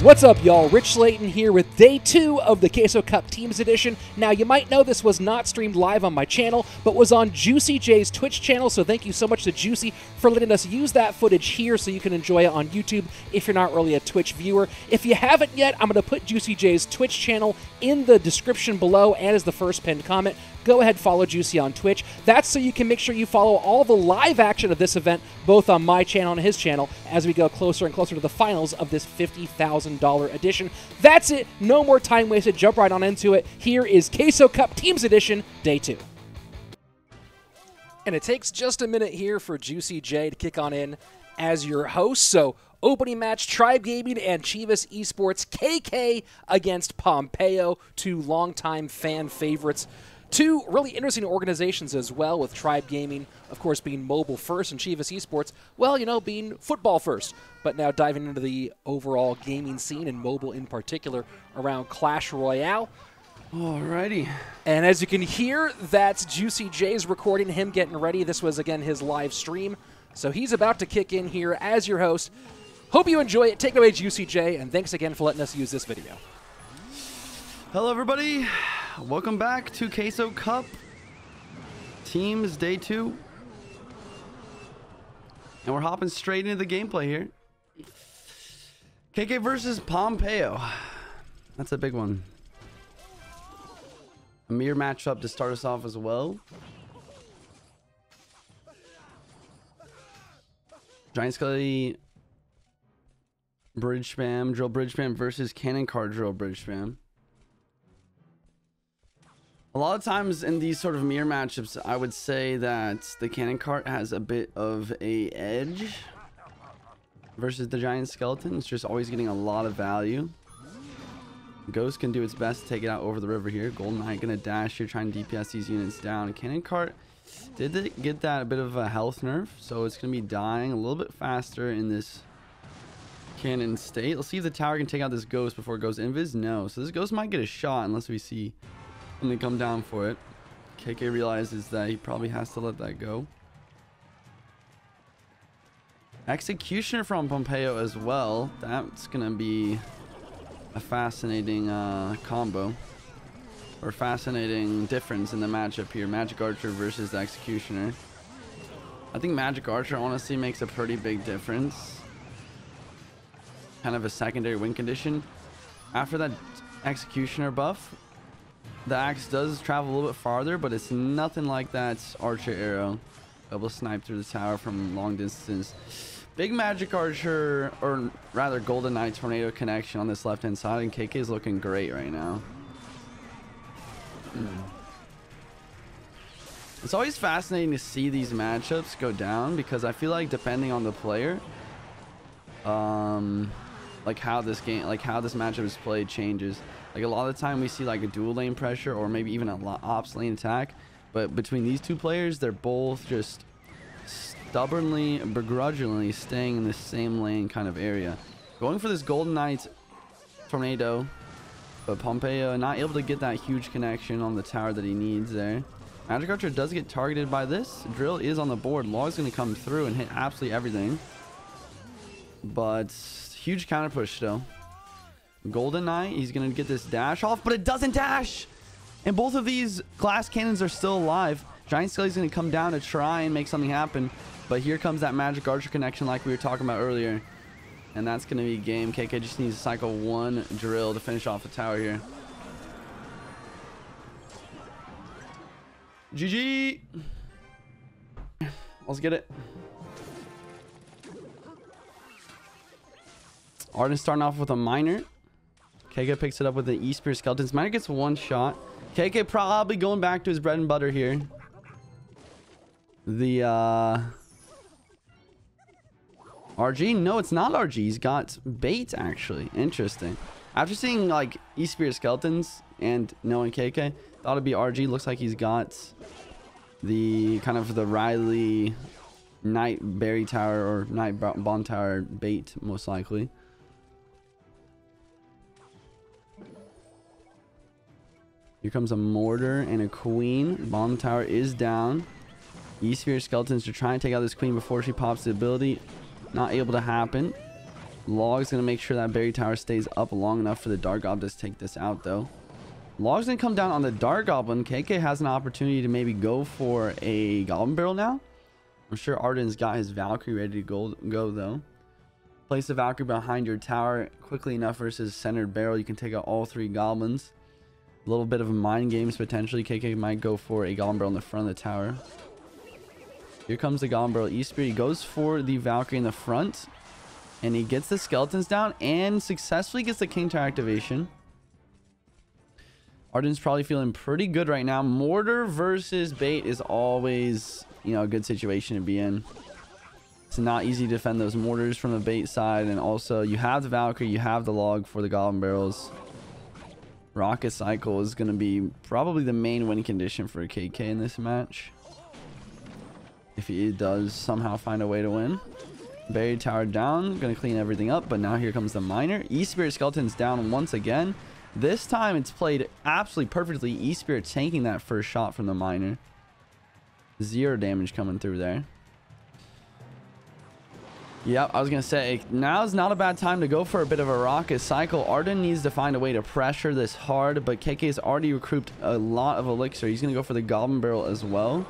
What's up, y'all? Rich Slayton here with Day 2 of the Queso Cup Teams Edition. Now, you might know this was not streamed live on my channel, but was on Juicy J's Twitch channel, so thank you so much to Juicy for letting us use that footage here so you can enjoy it on YouTube if you're not really a Twitch viewer. If you haven't yet, I'm going to put Juicy J's Twitch channel in the description below and as the first pinned comment. Go ahead, follow Juicy on Twitch. That's so you can make sure you follow all the live action of this event, both on my channel and his channel, as we go closer and closer to the finals of this $50,000 edition. That's it. No more time wasted. Jump right on into it. Here is Queso Cup Teams Edition, Day 2. And it takes just a minute here for Juicy J to kick on in as your host. So, opening match, Tribe Gaming and Chivas Esports, KK against Pompeyo, two longtime fan favorites. Two really interesting organizations as well, with Tribe Gaming, of course, being mobile first, and Chivas Esports, well, you know, being football first. But now diving into the overall gaming scene, and mobile in particular, around Clash Royale. Alrighty. And as you can hear, that's Juicy J's recording, him getting ready. This was, again, his live stream. So he's about to kick in here as your host. Hope you enjoy it. Take it away, Juicy J, and thanks again for letting us use this video. Hello, everybody. Welcome back to Queso Cup Teams Day 2. And we're hopping straight into the gameplay here. KK versus Pompeyo. That's a big one. A mirror matchup to start us off as well. Giant Skelly Bridge Spam, Drill Bridge Spam versus Cannon Card Drill Bridge Spam. A lot of times in these sort of mirror matchups, I would say that the cannon cart has a bit of a edge versus the giant skeleton. It's just always getting a lot of value. Ghost can do its best to take it out over the river here. Golden Knight gonna dash here, trying to DPS these units down. Cannon cart did get that a bit of a health nerf, so it's gonna be dying a little bit faster in this cannon state. Let's see if the tower can take out this ghost before it goes invis. No, so this ghost might get a shot unless we see and they come down for it. KK realizes that he probably has to let that go. Executioner from Pompeyo as well. That's gonna be a fascinating combo, or fascinating difference in the matchup here. Magic Archer versus the Executioner. I think Magic Archer honestly makes a pretty big difference. Kind of a secondary win condition. After that Executioner buff, the axe does travel a little bit farther, but it's nothing like that archer arrow. Double snipe through the tower from long distance. Big Magic Archer, or rather Golden Knight Tornado connection on this left hand side, and KK is looking great right now. It's always fascinating to see these matchups go down, because I feel like depending on the player, like how this matchup is played changes. Like a lot of the time we see like a dual lane pressure, or maybe even a ops lane attack, but between these two players, they're both just stubbornly, begrudgingly staying in the same lane kind of area. Going for this Golden Knight Tornado, but Pompeyo not able to get that huge connection on the tower that he needs there. Magic Archer does get targeted by this. Drill is on the board. Log's going to come through and hit absolutely everything. But huge counter push still. Golden Knight, he's going to get this dash off, but it doesn't dash. And both of these glass cannons are still alive. Giant Skelly's going to come down to try and make something happen. But here comes that Magic Archer connection like we were talking about earlier. And that's going to be game. KK just needs to cycle one drill to finish off the tower here. GG. Let's get it. Arden starting off with a miner. KK picks it up with the E-Spear Skeletons. Miner gets one shot. KK probably going back to his bread and butter here. The RG? No, it's not RG. He's got bait, actually. Interesting. After seeing like E-Spear Skeletons and knowing KK, thought it'd be RG. Looks like he's got the kind of the Riley Night Berry Tower or Night Bond Tower bait, most likely. Here comes a mortar and a queen. Bomb tower is down. E-Sphere Skeletons to try and take out this queen before she pops the ability. Not able to happen. Log's going to make sure that Berry Tower stays up long enough for the Dark Goblin to take this out, though. Log's going to come down on the Dark Goblin. KK has an opportunity to maybe go for a Goblin Barrel now. I'm sure Arden's got his Valkyrie ready to go though. Place the Valkyrie behind your tower quickly enough versus centered barrel. You can take out all 3 goblins. A little bit of a mind games potentially. KK might go for a Goblin Barrel in the front of the tower. Here comes the Goblin Barrel E-Spear. He goes for the Valkyrie in the front. And he gets the skeletons down and successfully gets the King Tower activation. Arden's probably feeling pretty good right now. Mortar versus bait is always, you know, a good situation to be in. It's not easy to defend those mortars from the bait side. And also, you have the Valkyrie, you have the log for the Goblin Barrels. Rocket Cycle is going to be probably the main win condition for KK in this match. If he does somehow find a way to win. Berry Tower down, gonna clean everything up, but now here comes the Miner. E-Spirit Skeleton's down once again. This time it's played absolutely perfectly. E-Spirit tanking that first shot from the Miner. 0 damage coming through there. Yep, I was gonna say, now's not a bad time to go for a bit of a rocket cycle. Arden needs to find a way to pressure this hard, but KK's already recouped a lot of elixir. He's gonna go for the Goblin Barrel as well.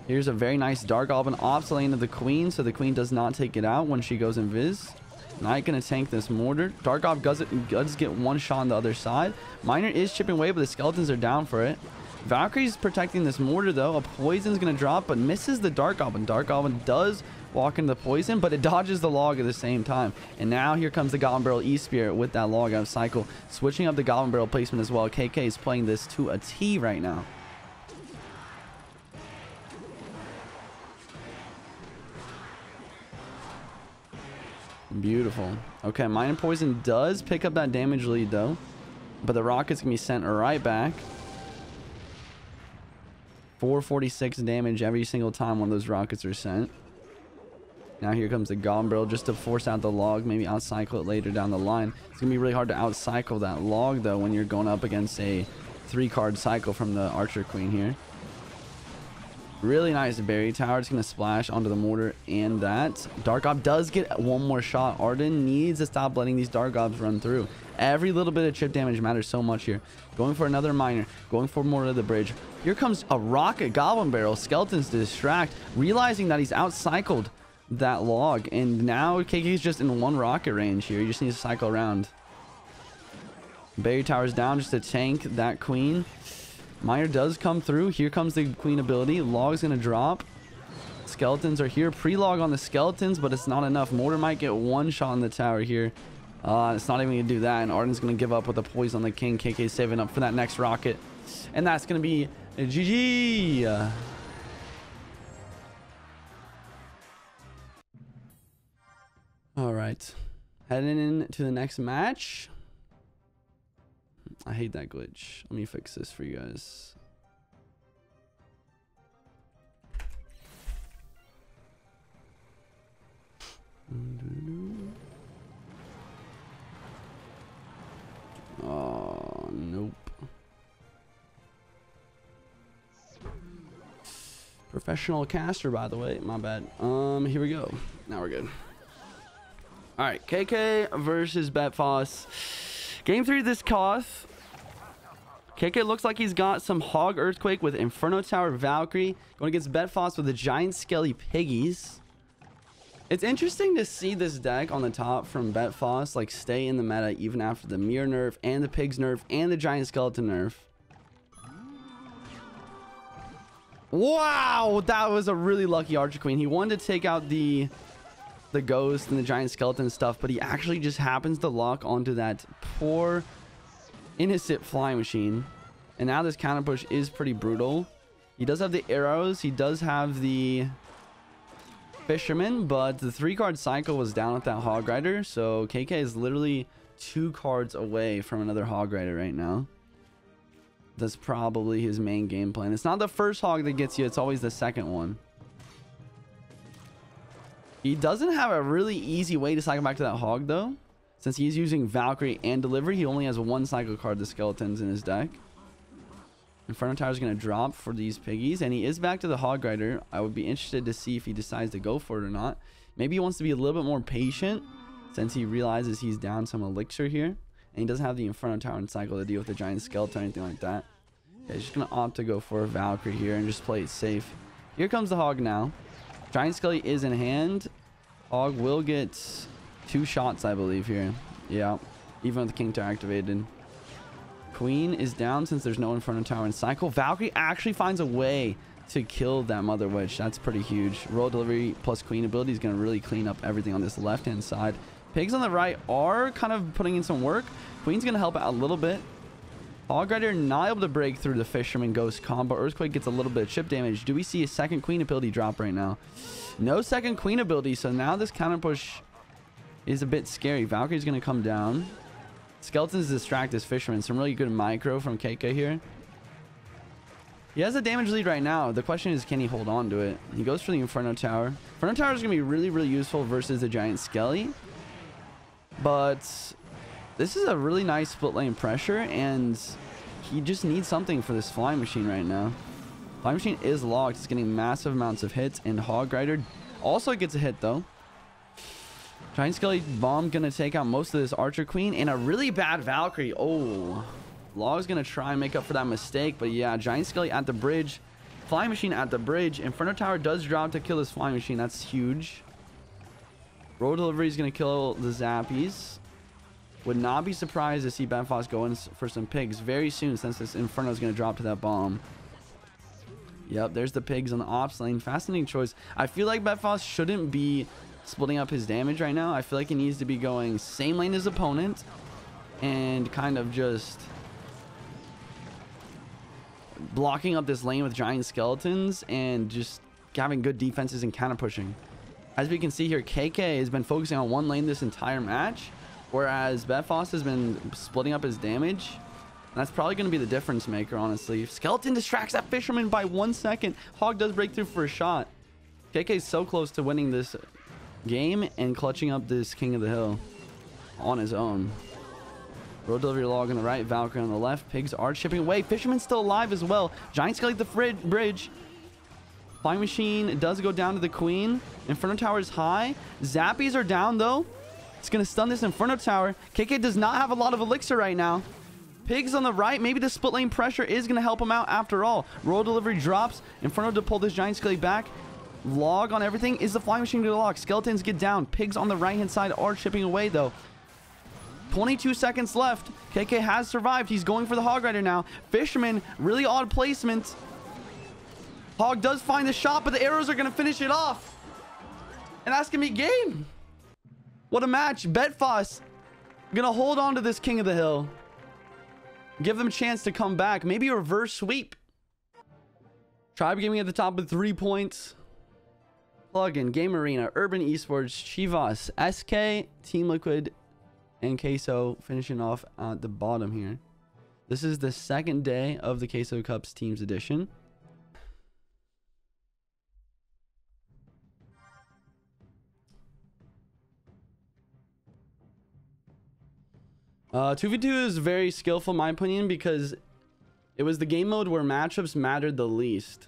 Here's a very nice Dark Goblin off the lane of the Queen, so the Queen does not take it out when she goes invis. Knight gonna tank this mortar. Dark Goblin does get one shot on the other side. Miner is chipping away, but the skeletons are down for it. Valkyrie's protecting this mortar though. A poison's gonna drop, but misses the Dark Goblin. Dark Goblin does walk into the poison, but it dodges the log at the same time. And now here comes the Goblin Barrel E-Spirit with that log out of cycle, switching up the Goblin Barrel placement as well. KK is playing this to a T right now. Beautiful. Okay, Mine and Poison does pick up that damage lead though, but the rockets can be sent right back. 446 damage every single time one of those rockets are sent. Now here comes the Goblin Barrel just to force out the log, maybe outcycle it later down the line. It's gonna be really hard to outcycle that log though when you're going up against a 3-card cycle from the Archer Queen here. Really nice Berry Tower. It's going to splash onto the mortar and that. Dark Gob does get one more shot. Arden needs to stop letting these Dark Gobs run through. Every little bit of chip damage matters so much here. Going for another Miner. Going for more of the bridge. Here comes a Rocket Goblin Barrel. Skeletons to distract. Realizing that he's outcycled that log. And now KK's just in 1 rocket range here. He just needs to cycle around. Berry Tower's down just to tank that Queen. Miner does come through. Here comes the Queen ability. Log's gonna drop. Skeletons are here. Pre-log on the skeletons, but it's not enough. Mortar might get 1 shot on the tower here. It's not even gonna do that, and Arden's gonna give up with a poison on the King. KK saving up for that next rocket, and that's gonna be a GG. All right, heading into the next match. I hate that glitch. Let me fix this for you guys. Oh, nope. Professional caster, by the way. My bad. Here we go. Now we're good. All right, KK versus Betfas. Game 3 of this cost. KK looks like he's got some Hog Earthquake with Inferno Tower Valkyrie. Going against Betfas with the Giant Skelly Piggies. It's interesting to see this deck on the top from Betfas like stay in the meta even after the Mirror nerf and the Pigs nerf and the Giant Skeleton nerf. Wow, that was a really lucky Archer Queen. He wanted to take out the Ghost and the Giant Skeleton stuff, but he actually just happens to lock onto that poor innocent flying machine. And now this counter push is pretty brutal. He does have the arrows, he does have the Fisherman, but the 3-card cycle was down with that Hog Rider, so KK is literally 2 cards away from another Hog Rider right now. That's probably his main game plan. It's not the first hog that gets you, it's always the second one. He doesn't have a really easy way to cycle back to that hog though. Since he's using Valkyrie and Delivery, he only has 1 cycle card, the Skeletons, in his deck. Inferno Tower is going to drop for these piggies, and he is back to the Hog Rider. I would be interested to see if he decides to go for it or not. Maybe he wants to be a little bit more patient since he realizes he's down some elixir here. And he doesn't have the Inferno Tower and cycle to deal with the giant skeleton or anything like that. Okay, he's just going to opt to go for a Valkyrie here and just play it safe. Here comes the Hog now. Giant Skelly is in hand. Hog will get 2 shots, I believe, here. Yeah, even with the King Tower activated. Queen is down since there's no Inferno Tower and cycle. Valkyrie actually finds a way to kill that Mother Witch. That's pretty huge. Royal Delivery plus Queen ability is going to really clean up everything on this left-hand side. Pigs on the right are kind of putting in some work. Queen's going to help out a little bit. Hog Rider not able to break through the Fisherman Ghost combo. Earthquake gets a little bit of chip damage. Do we see a second Queen ability drop right now? No second Queen ability, so now this counter push is a bit scary. Valkyrie's going to come down. Skeletons distract this Fisherman. Some really good micro from KK here. He has a damage lead right now. The question is, can he hold on to it? He goes for the Inferno Tower. Inferno Tower is going to be really, really useful versus the Giant Skelly. But this is a really nice split lane pressure, and he just needs something for this Flying Machine right now. Flying Machine is locked. It's getting massive amounts of hits, and Hog Rider also gets a hit, though. Giant Skelly Bomb going to take out most of this Archer Queen, and a really bad Valkyrie. Oh, Law's going to try and make up for that mistake, but yeah, Giant Skelly at the bridge. Flying Machine at the bridge. Inferno Tower does drop to kill this Flying Machine. That's huge. Road Delivery is going to kill the Zappies. Would not be surprised to see Betfas go in for some pigs very soon, since this Inferno is going to drop to that bomb. Yep, there's the pigs on the ops lane. Fascinating choice. I feel like Betfas shouldn't be splitting up his damage right now. I feel like he needs to be going same lane as opponent and kind of just blocking up this lane with giant skeletons and just having good defenses and counter pushing. As we can see here, KK has been focusing on one lane this entire match, whereas Betfas has been splitting up his damage. And that's probably going to be the difference maker, honestly. Skeleton distracts that Fisherman by 1 second. Hog does break through for a shot. KK is so close to winning this game and clutching up this King of the Hill on his own. Road Delivery Log on the right, Valkyrie on the left. Pigs are chipping away. Fisherman's still alive as well. Giant Skelly at the bridge. Flying Machine does go down to the Queen. Inferno Tower is high. Zappies are down, though. It's going to stun this Inferno Tower. KK does not have a lot of elixir right now. Pigs on the right. Maybe the split lane pressure is going to help him out after all. Royal Delivery drops. Inferno to pull this Giant Skelly back. Log on everything. Is the Flying Machine going to log? Skeletons get down. Pigs on the right-hand side are chipping away, though. 22 seconds left. KK has survived. He's going for the Hog Rider now. Fisherman, really odd placement. Hog does find the shot, but the arrows are going to finish it off. And that's going to be game. What a match. Betfas going to hold on to this King of the Hill. Give them a chance to come back. Maybe a reverse sweep. Tribe Gaming at the top with 3 points. Plugin, Game Arena, Urban Esports, Chivas, SK, Team Liquid, and Queso finishing off at the bottom here. This is the second day of the Queso Cups Teams Edition. Uh, 2v2 is very skillful in my opinion because it was the game mode where matchups mattered the least.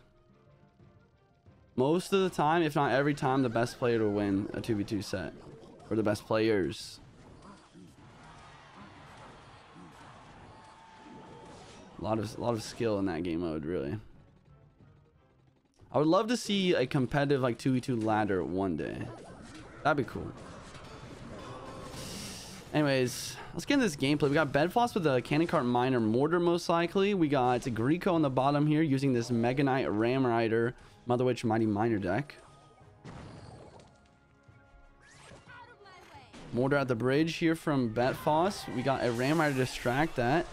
Most of the time, if not every time, the best player to win a 2v2 set. Or the best players. A lot of skill in that game mode, really. I would love to see a competitive like 2v2 ladder one day. That'd be cool. Anyways, let's get into this gameplay. We got Betfas with a Cannon Cart Miner Mortar, most likely. We got Greco on the bottom here using this Mega Knight Ram Rider Mother Witch Mighty Miner deck. Mortar at the bridge here from Betfas. We got a Ram Rider to distract that.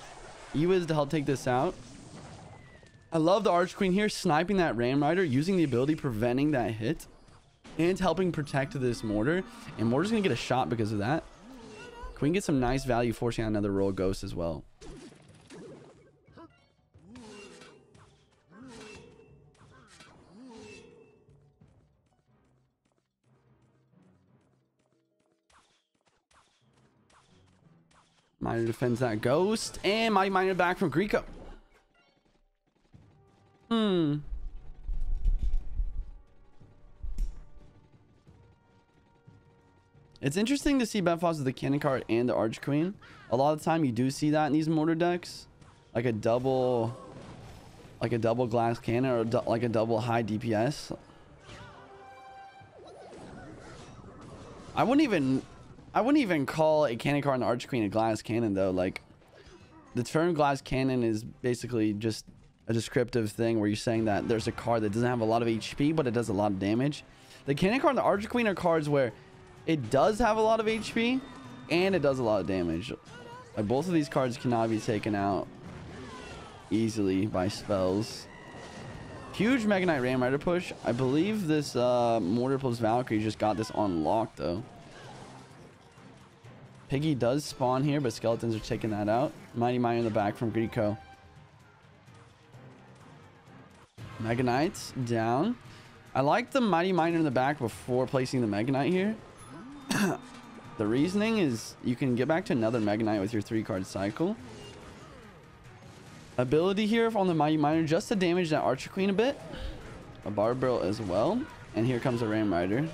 Ewiz to help take this out. I love the Arch Queen here sniping that Ram Rider, using the ability preventing that hit and helping protect this Mortar. And Mortar's going to get a shot because of that. Queen gets some nice value forcing out another Royal Ghost as well. Miner defends that Ghost. And Mighty Miner back from Greco. It's interesting to see Betfas with the cannon cart and the Arch Queen. A lot of the time you do see that in these mortar decks. Like a double glass cannon or like a double high DPS. I wouldn't even call a cannon cart and Arch Queen a glass cannon though. Like the term glass cannon is basically just a descriptive thing where you're saying that there's a card that doesn't have a lot of HP, but it does a lot of damage. The cannon cart and the Arch Queen are cards where it does have a lot of HP and it does a lot of damage. Like both of these cards cannot be taken out easily by spells. Huge Mega Knight Ram Rider push. I believe this Mortar plus Valkyrie just got this unlocked though. Piggy does spawn here, but skeletons are taking that out. Mighty Miner in the back from Greco. Mega Knights down. I like the Mighty Miner in the back before placing the Mega Knight here. The reasoning is you can get back to another Mega Knight with your 3-card cycle. Ability here on the Mighty Miner just to damage that Archer Queen a bit. A Barb Barrel as well. And here comes a Ram Rider.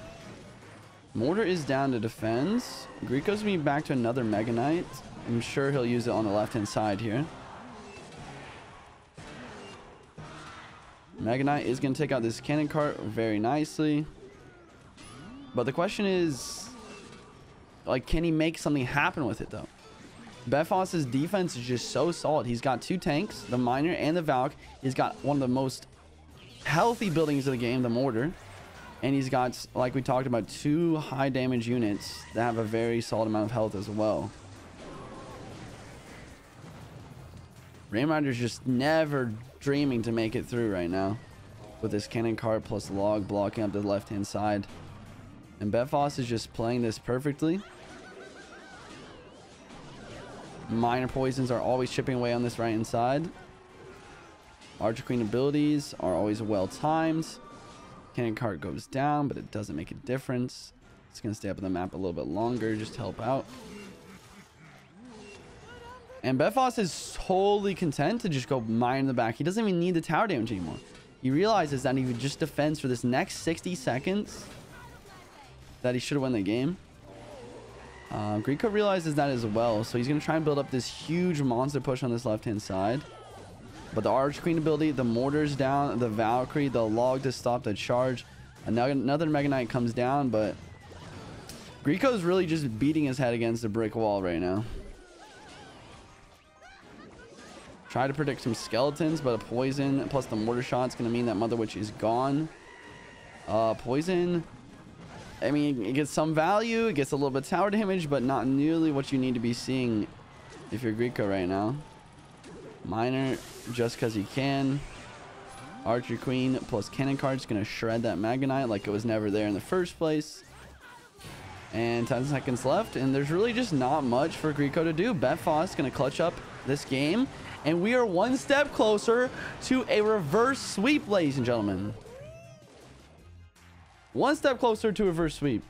Mortar is down to defend. Greco's going to be back to another Mega Knight. I'm sure he'll use it on the left-hand side here. Mega Knight is going to take out this cannon cart very nicely. But the question is, like, can he make something happen with it, though? Betfas' defense is just so solid. He's got 2 tanks, the Miner and the Valk. He's got one of the most healthy buildings of the game, the Mortar. And he's got, like we talked about, 2 high damage units that have a very solid amount of health as well. Ram Rider's just never dreaming to make it through right now. With this cannon cart plus log blocking up the left-hand side. And Betfas is just playing this perfectly. Minor poisons are always chipping away on this right-hand side. Archer Queen abilities are always well timed. Cannon cart goes down, but it doesn't make a difference. It's going to stay up on the map a little bit longer just to help out. And Betfas is totally content to just go mine in the back. He doesn't even need the tower damage anymore. He realizes that he just defends for this next 60 seconds that he should have won the game. Greco realizes that as well, so he's going to try and build up this huge monster push on this left-hand side. But the Arch Queen ability, the Mortar's down, the Valkyrie, the log to stop the charge. Another Mega Knight comes down, but Greco's really just beating his head against a brick wall right now. Try to predict some skeletons, but a poison plus the mortar shot's going to mean that Mother Witch is gone. Poison, I mean, it gets some value. It gets a little bit of tower damage, but not nearly what you need to be seeing if you're Greco right now. Miner, just because he can. Archer Queen plus Cannon Card's going to shred that Mega Knight like it was never there in the first place. And 10 seconds left, and there's really just not much for Greco to do. Betfas going to clutch up this game, and we are one step closer to a reverse sweep, ladies and gentlemen. One step closer to a reverse sweep.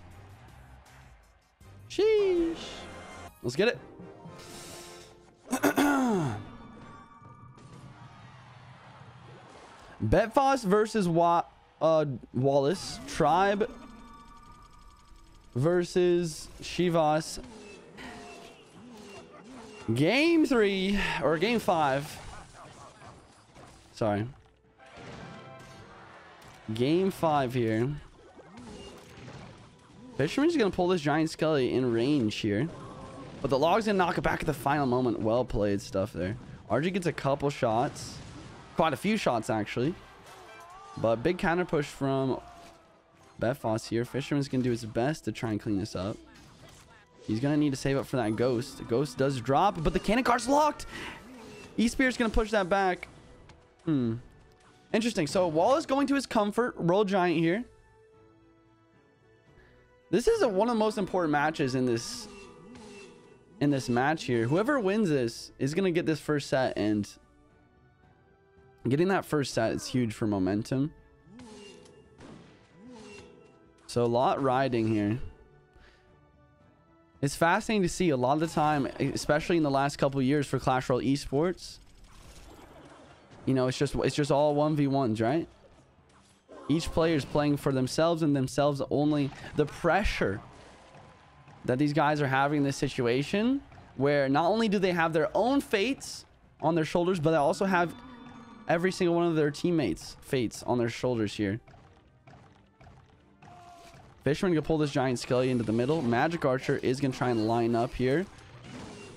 Sheesh. Let's get it. Betfas versus Wallace. Tribe versus Chivas. Game 3 or game 5. Sorry. Game 5 here. Fisherman's gonna pull this giant skelly in range here. But the log's gonna knock it back at the final moment. Well played stuff there. RG gets a couple shots. Quite a few shots, actually. But big counter push from Betfas here. Fisherman's going to do his best to try and clean this up. He's going to need to save up for that ghost. The ghost does drop, but the cannon cart's locked. E-Spear's going to push that back. Interesting. So Wallace going to his comfort. Roll Giant here. This is one of the most important matches in this match here. Whoever wins this is going to get this first set, and getting that first set is huge for momentum. So a lot riding here. It's fascinating to see a lot of the time, especially in the last couple of years for Clash Royale esports. You know, it's just all 1v1s, right? Each player is playing for themselves and themselves only. The pressure that these guys are having this situation where not only do they have their own fates on their shoulders, but they also have every single one of their teammates' fates on their shoulders here. Fisherman can pull this giant skelly into the middle. Magic Archer is going to try and line up here.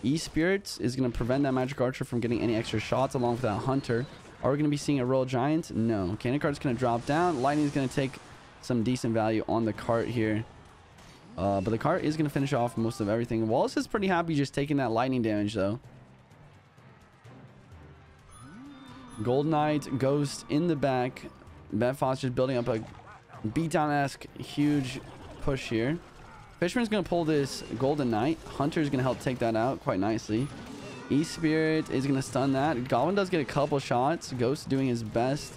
E-Spirits is going to prevent that Magic Archer from getting any extra shots along with that Hunter. Are we going to be seeing a Royal Giant? No. Cannon Cart's going to drop down. Lightning is going to take some decent value on the cart here. But the cart is going to finish off most of everything. Wallace is pretty happy just taking that lightning damage, though. Gold Knight, Ghost in the back. Betfas just building up a beatdown-esque huge push here. Fisherman's going to pull this Golden Knight. Hunter's going to help take that out quite nicely. E-Spirit is going to stun that. Goblin does get a couple shots. Ghost doing his best,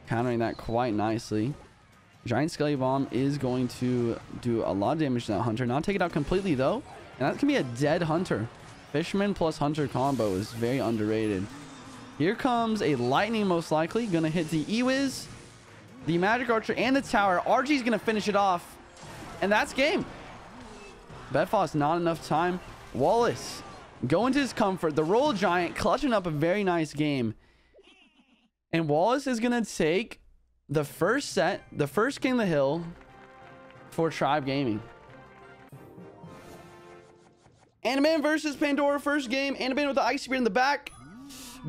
countering that quite nicely. Giant Skelly Bomb is going to do a lot of damage to that Hunter. Not take it out completely, though. And that's going to be a dead Hunter. Fisherman plus Hunter combo is very underrated. Here comes a Lightning, most likely. Going to hit the E-Wiz, the Magic Archer, and the Tower. RG's going to finish it off. And that's game. Betfas, not enough time. Wallace, going to his comfort. The Royal Giant, clutching up a very nice game. And Wallace is going to take the first set, the first King of the Hill for Tribe Gaming. Anaban versus Pandora, first game. Anaban with the Ice Spear in the back.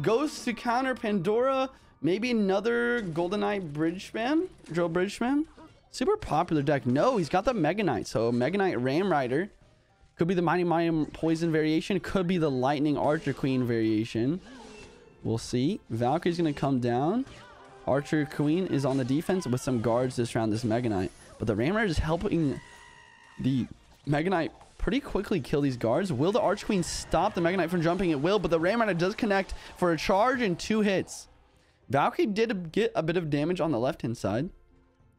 Goes to counter Pandora. Maybe another Golden Knight Bridge Spam. Drill Bridge Spam. Super popular deck. No, he's got the Mega Knight. So Mega Knight Ram Rider. Could be the Mighty Mighty Poison variation. Could be the Lightning Archer Queen variation. We'll see. Valkyrie's going to come down. Archer Queen is on the defense with some guards to surround this Mega Knight. But the Ram Rider is helping the Mega Knight pretty quickly kill these guards. Will the Archer Queen stop the Mega Knight from jumping? It will, but the Ram Rider does connect for a charge and 2 hits. Valkyrie did get a bit of damage on the left-hand side,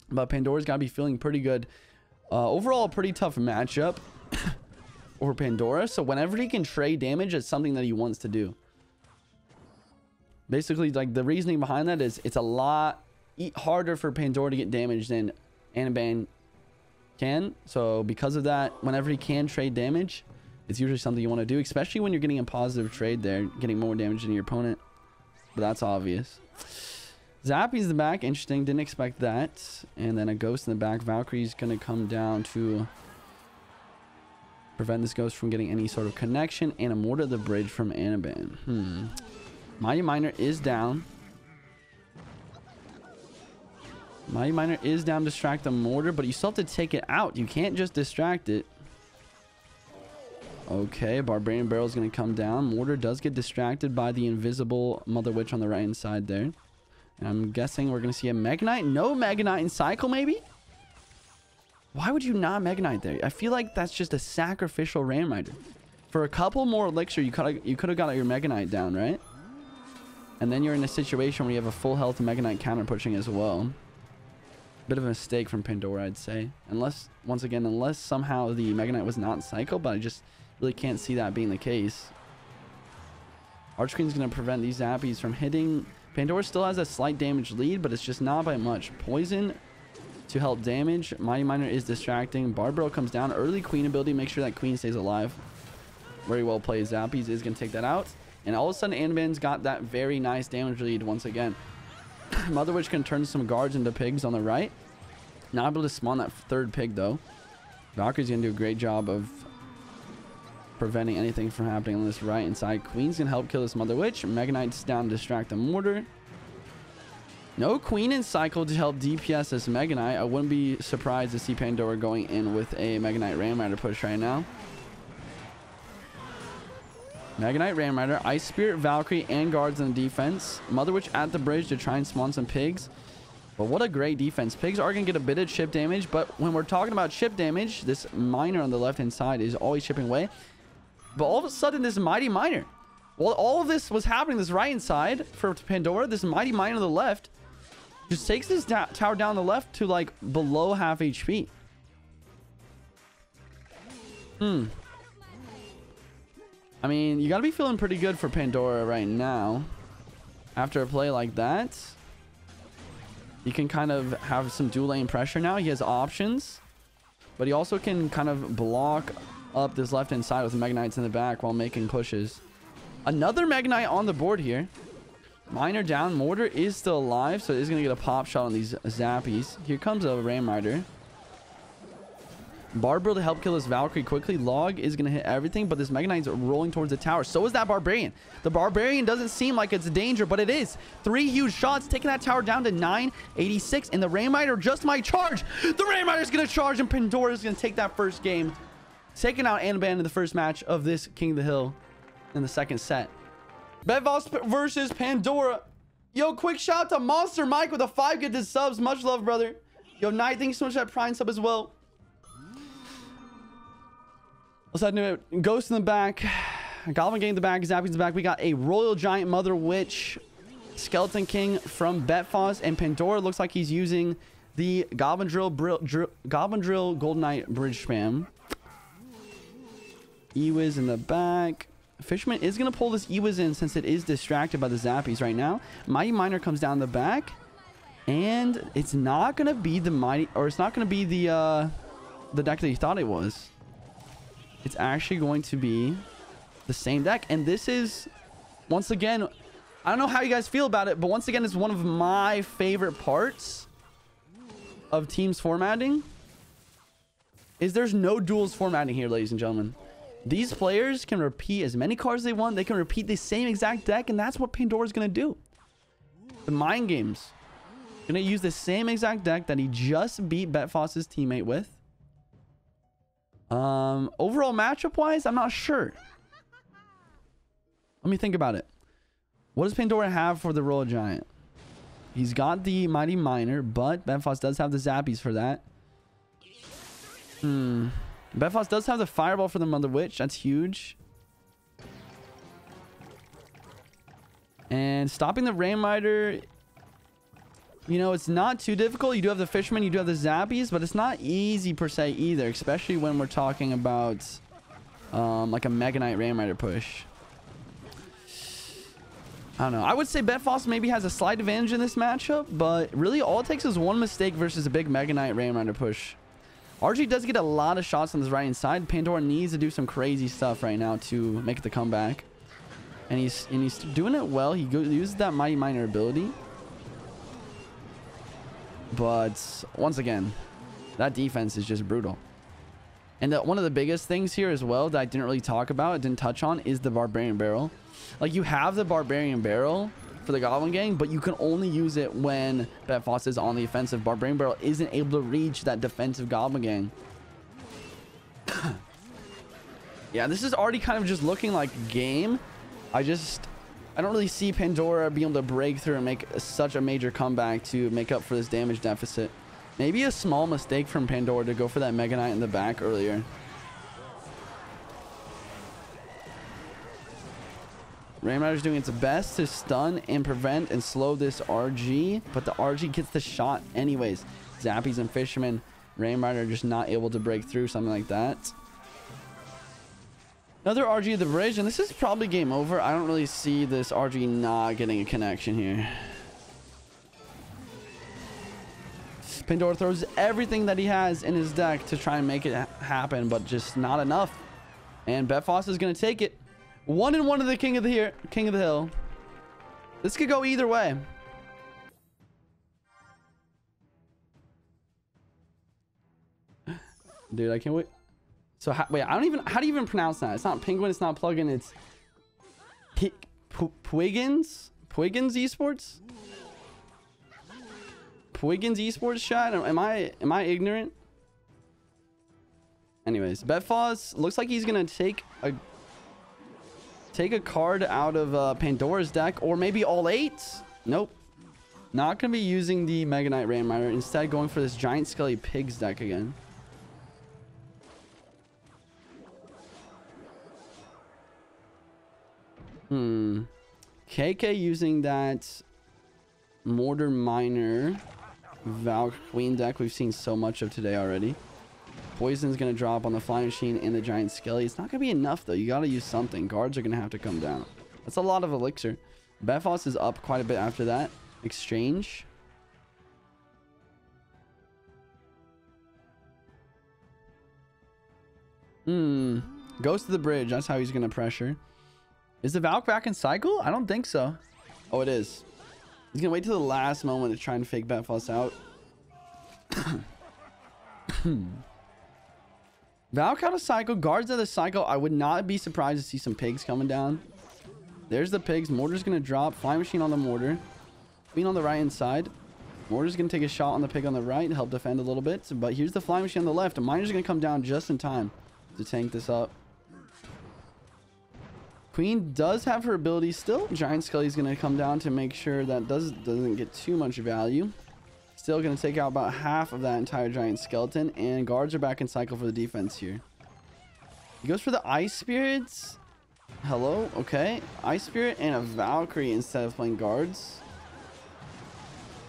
but Pandora's got to be feeling pretty good. Overall, a pretty tough matchup over Pandora. So whenever he can trade damage, it's something that he wants to do. Basically, like, the reasoning behind that is it's a lot harder for Pandora to get damage than Anaban can. So because of that, whenever he can trade damage, it's usually something you want to do, especially when you're getting a positive trade there, getting more damage than your opponent. But that's obvious. Zappy's the back. Interesting. Didn't expect that. And then a Ghost in the back. Valkyrie's going to come down to prevent this Ghost from getting any sort of connection. And a Mortar the bridge from Anaban. Mighty Miner is down. Mighty Miner is down to distract the Mortar, but you still have to take it out. You can't just distract it. Okay, Barbarian Barrel is going to come down. Mortar does get distracted by the invisible Mother Witch on the right hand side there. And I'm guessing we're going to see a Mega Knight. No Mega Knight in Cycle, maybe? Why would you not Mega Knight there? I feel like that's just a sacrificial Ram Rider. For a couple more Elixir, you could have got your Mega Knight down, right? And then you're in a situation where you have a full health Mega Knight counter pushing as well. Bit of a mistake from Pandora, I'd say. Unless, once again, unless somehow the Mega Knight was not in Cycle, but I just really can't see that being the case. Arch Queen's going to prevent these Zappies from hitting. Pandora still has a slight damage lead, but it's just not by much. Poison to help damage. Mighty Miner is distracting. Barbaro comes down. Early Queen ability. Make sure that Queen stays alive. Very well played. Zappies is going to take that out. And all of a sudden, Anaban's got that very nice damage lead once again. Mother Witch can turn some guards into pigs on the right. Not able to spawn that third pig, though. Valkyrie's going to do a great job of preventing anything from happening on this right inside. Queen's going to help kill this Mother Witch. Mega Knight's down to distract the Mortar. No Queen in Cycle to help DPS this Mega Knight. I wouldn't be surprised to see Pandora going in with a Mega Knight Ram Rider push right now. Mega Knight Ram Rider, Ice Spirit, Valkyrie, and guards on the defense. Mother Witch at the bridge to try and spawn some pigs. But what a great defense. Pigs are going to get a bit of chip damage, but when we're talking about chip damage, this Miner on the left-hand side is always chipping away. But all of a sudden, this Mighty Miner, while all of this was happening, this right-hand side for Pandora, this Mighty Miner on the left just takes this tower down the left to, like, below half HP. I mean, you got to be feeling pretty good for Pandora right now. After a play like that, you can kind of have some dual lane pressure now. He has options. but he also can kind of block up this left-hand side with Mega Knights in the back while making pushes. Another Mega Knight on the board here. Miner down. Mortar is still alive, so it is going to get a pop shot on these Zappies. Here comes a Ram Rider. Barber to help kill this Valkyrie quickly. Log is going to hit everything, but this Mega Knight's rolling towards the tower. So is that Barbarian. The Barbarian doesn't seem like it's a danger, but it is. 3 huge shots, taking that tower down to 986, and the Ram Rider just might charge. The Ram Rider's going to charge, and Pandora is going to take that first game, taking out Anaban in the first match of this King of the Hill in the second set. Betfas versus Pandora. Yo, quick shout out to Monster Mike with a 5 gifted subs. Much love, brother. Yo, Knight, thank you so much for that Prime sub as well. Let's head into it. Ghost in the back. Goblin Gang in the back. Zappy's in the back. We got a Royal Giant Mother Witch. Skeleton King from Betfas. And Pandora looks like he's using the Goblin Drill Golden Knight Bridge Spam. Ewiz in the back. Fisherman is going to pull this Ewiz in since it is distracted by the Zappies right now. Mighty Miner comes down the back. And it's not going to be the Mighty... Or it's not going to be the deck that you thought it was. It's actually going to be the same deck. And this is, once again, I don't know how you guys feel about it, but once again, it's one of my favorite parts of teams formatting. Is there's no duels formatting here, ladies and gentlemen. These players can repeat as many cards they want. They can repeat the same exact deck, and that's what Pandora's going to do. The Mind Games. Going to use the same exact deck that he just beat Betfas' teammate with. Overall matchup wise, I'm not sure. Let me think about it. What does Pandora have for the Royal Giant? He's got the Mighty Miner, but Betfas does have the Zappies for that. Betfas does have the Fireball for the Mother Witch. That's huge. And stopping the Ram Rider, you know, it's not too difficult. You do have the Fisherman, you do have the Zappies, but it's not easy per se either, especially when we're talking about like a Mega Knight Ram Rider push. I don't know. I would say Betfas maybe has a slight advantage in this matchup, but really all it takes is one mistake versus a big Mega Knight Ram Rider push. RG does get a lot of shots on this right hand side. Pandora needs to do some crazy stuff right now to make the comeback. And he's doing it well. He uses that Mighty Miner ability. But once again, that defense is just brutal. And one of the biggest things here as well that I didn't really talk about, didn't touch on, is the Barbarian Barrel. Like, you have the Barbarian Barrel for the Goblin Gang, but you can only use it when Betfas is on the offensive. Barbarian Barrel isn't able to reach that defensive Goblin Gang. Yeah, this is already kind of just looking like game. I don't really see Pandora being able to break through and make such a major comeback to make up for this damage deficit. Maybe a small mistake from Pandora to go for that Mega Knight in the back earlier. Ram Rider's doing its best to stun and prevent and slow this RG, but the RG gets the shot anyways. Zappies and Fisherman, Ram Rider just not able to break through something like that. Another RG of the bridge, and this is probably game over. I don't really see this RG not getting a connection here. Pandora throws everything that he has in his deck to try and make it happen, but just not enough. And Betfas is going to take it. 1-1 of the King of the Hill. This could go either way. Dude, I can't wait. So, wait, how do you even pronounce that? It's not Penguin, it's not Plugin, it's Puigins? Puigins Esports? Puigins Esports chat? Am I ignorant? Anyways, Betfas looks like he's gonna take a card out of Pandora's deck, or maybe all 8. Nope. Not gonna be using the Mega Knight Ram Rider. Instead, going for this Giant Skelly Pigs deck again. KK using that Mortar Miner Val Queen deck we've seen so much of today already. Poison's going to drop on the Flying Machine and the Giant Skelly. It's not going to be enough, though. You got to use something. Guards are going to have to come down. That's a lot of elixir. Betfas is up quite a bit after that exchange. Goes to the bridge. That's how he's going to pressure. Is the Valk back in cycle? I don't think so. Oh, it is. He's going to wait till the last moment to try and fake Betfas out. Valk out of cycle. Guards out of cycle. I would not be surprised to see some pigs coming down. There's the pigs. Mortar's going to drop. Flying machine on the mortar. Queen on the right hand side. Mortar's going to take a shot on the pig on the right and help defend a little bit. But here's the flying machine on the left. A miner's going to come down just in time to tank this up. Queen does have her ability still. Giant Skelly's going to come down to make sure that doesn't get too much value. Still going to take out about half of that entire giant skeleton. And guards are back in cycle for the defense here. He goes for the Ice Spirits. Hello. Okay. Ice Spirit and a Valkyrie instead of playing guards.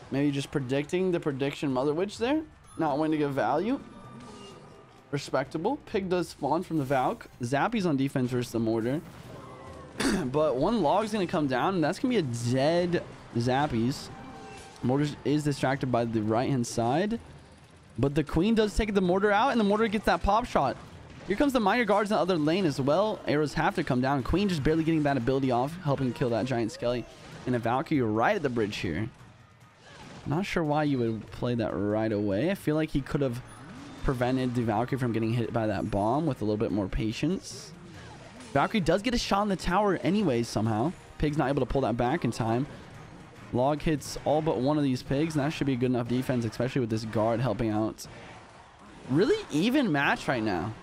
Maybe just predicting the prediction Mother Witch there. Not wanting to give value. Respectable. Pig does spawn from the Valk. Zappy's on defense versus the Mortar. But one log's going to come down, and that's going to be a dead Zappies. Mortar is distracted by the right-hand side. But the Queen does take the Mortar out, and the Mortar gets that pop shot. Here comes the Miner Guards in the other lane as well. Arrows have to come down. Queen just barely getting that ability off, helping kill that Giant Skelly. And a Valkyrie right at the bridge here. Not sure why you would play that right away. I feel like he could have prevented the Valkyrie from getting hit by that bomb with a little bit more patience. Valkyrie does get a shot in the tower anyways somehow. Pig's not able to pull that back in time. Log hits all but one of these pigs, and that should be good enough defense, especially with this guard helping out. Really even match right now.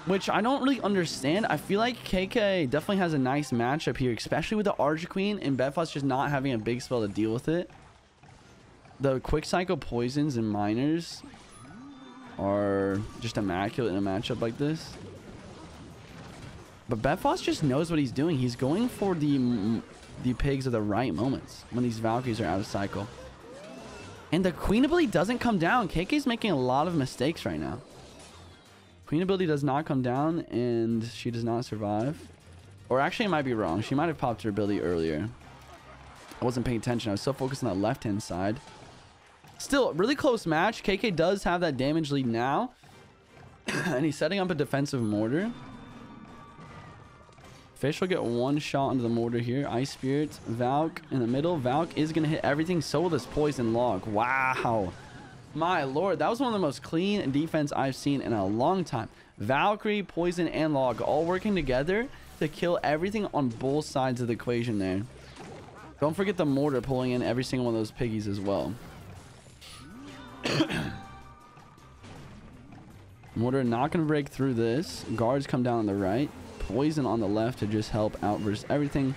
Which I don't really understand. I feel like KK definitely has a nice matchup here, especially with the Archer Queen and Betfas just not having a big spell to deal with it. The quick cycle poisons and miners are just immaculate in a matchup like this. But Betfas just knows what he's doing. He's going for the pigs at the right moments when these Valkyries are out of cycle. And the Queen ability doesn't come down. KK's making a lot of mistakes right now. Queen ability does not come down, and she does not survive. Or actually, I might be wrong. She might have popped her ability earlier. I wasn't paying attention. I was so focused on that left-hand side. Still, really close match. KK does have that damage lead now. And he's setting up a defensive mortar. Fish will get one shot into the mortar here. Ice Spirit, Valk in the middle. Valk is going to hit everything. So will this poison log. Wow. My lord, that was one of the most clean defense I've seen in a long time. Valkyrie, poison, and log all working together to kill everything on both sides of the equation there. Don't forget the mortar pulling in every single one of those piggies as well. Mortar not going to break through this. Guards come down on the right. Poison on the left to just help out versus everything.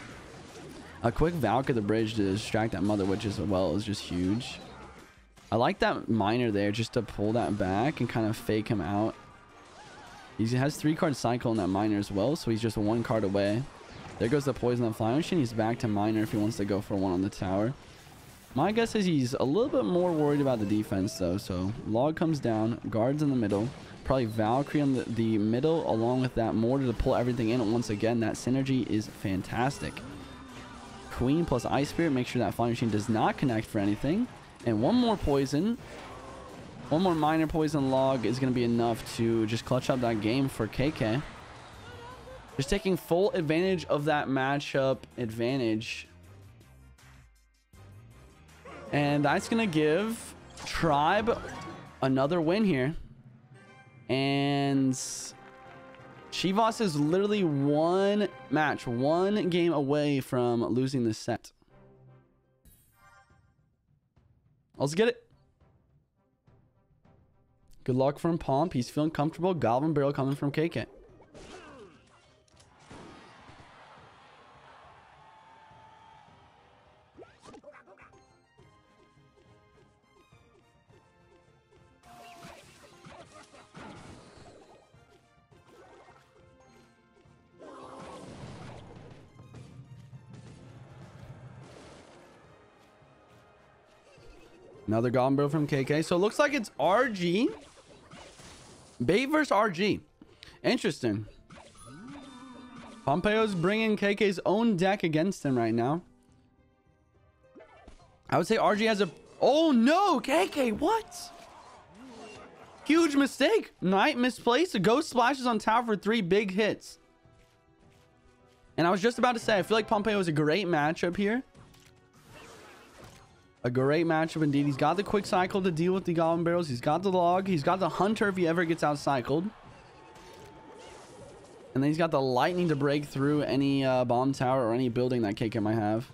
A quick Valk at the bridge to distract that Mother Witch as well is just huge. I like that miner there just to pull that back and kind of fake him out. He has 3-card cycle in that miner as well, so he's just 1 card away. There goes the poison on flying machine. He's back to miner if he wants to go for one on the tower. My guess is he's a little bit more worried about the defense though. So log comes down, guards in the middle, probably Valkyrie on the middle along with that mortar to pull everything in. Once again, that synergy is fantastic. Queen plus Ice Spirit, make sure that flying machine does not connect for anything. And one more poison, one more minor poison log is going to be enough to just clutch up that game for KK. Just taking full advantage of that matchup advantage. And that's going to give Tribe another win here. And Chivas is literally one game away from losing this set. Let's get it. Good luck from Pomp. He's feeling comfortable. Goblin Barrel coming from KK. Another Goblin Barrel from KK. So it looks like it's RG. Bait versus RG. Interesting. Pompeyo's bringing KK's own deck against him right now. I would say RG has a... Oh no! KK, what? Huge mistake. Knight misplaced. A ghost splashes on tower for 3 big hits. And I was just about to say, I feel like Pompeyo is a great matchup here. A great matchup indeed. He's got the quick cycle to deal with the goblin barrels. He's got the log. He's got the hunter if he ever gets out cycled. And then he's got the lightning to break through any bomb tower or any building that KK might have.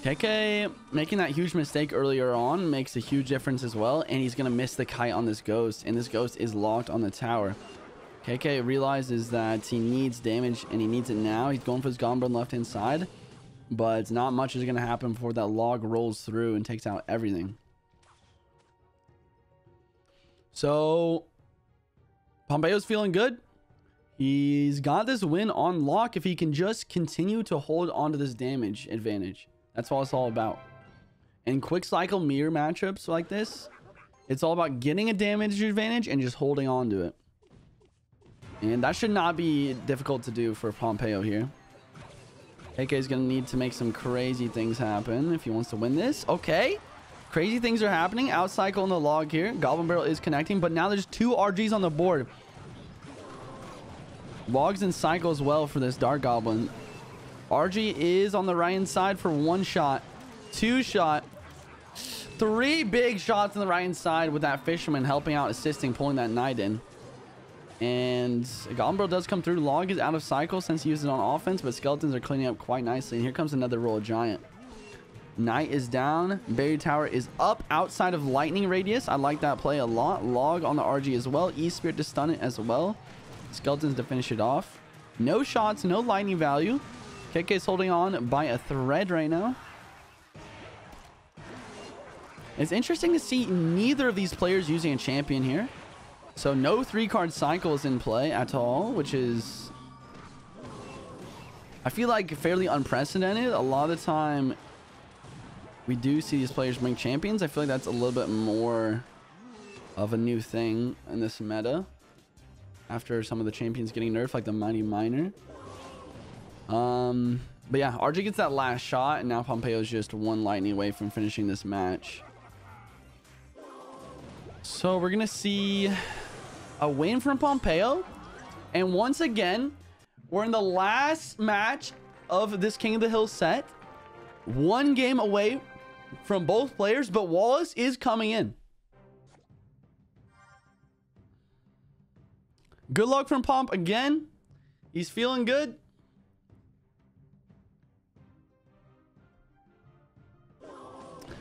KK making that huge mistake earlier on makes a huge difference as well. And he's going to miss the kite on this ghost. And this ghost is locked on the tower. KK realizes that he needs damage and he needs it now. He's going for his goblin on the left-hand side. But not much is going to happen before that log rolls through and takes out everything. So, Pompeyo's feeling good. He's got this win on lock if he can just continue to hold on to this damage advantage. That's what it's all about. In quick cycle mirror matchups like this, it's all about getting a damage advantage and just holding on to it. And that should not be difficult to do for Pompeyo here. AK is going to need to make some crazy things happen if he wants to win this. Okay. Crazy things are happening. Out cycle in the log here. Goblin barrel is connecting, but now there's 2 RGs on the board. Logs and cycle as well for this Dark Goblin. RG is on the right-hand side for 1 shot. 2 shot. 3 big shots on the right-hand side with that Fisherman helping out, assisting, pulling that Knight in. And Goblin Barrel does come through. Log is out of cycle since he used it on offense, but Skeletons are cleaning up quite nicely. And here comes another roll of Giant. Knight is down. Buried Tower is up outside of Lightning Radius. I like that play a lot. Log on the RG as well. E-Spirit to stun it as well. Skeletons to finish it off. No shots, no lightning value. KK is holding on by a thread right now. It's interesting to see neither of these players using a champion here. So no 3-card cycles in play at all, which is, I feel like, fairly unprecedented. A lot of the time we do see these players bring champions. I feel like that's a little bit more of a new thing in this meta after some of the champions getting nerfed, like the MiniMinter. But yeah, RG gets that last shot, and now Pompeyo's just 1 lightning away from finishing this match. So we're gonna see a win from Pompeyo, and once again we're in the last match of this King of the Hill set. 1 game away from both players, but Wallace is coming in. Good luck from Pomp again. He's feeling good.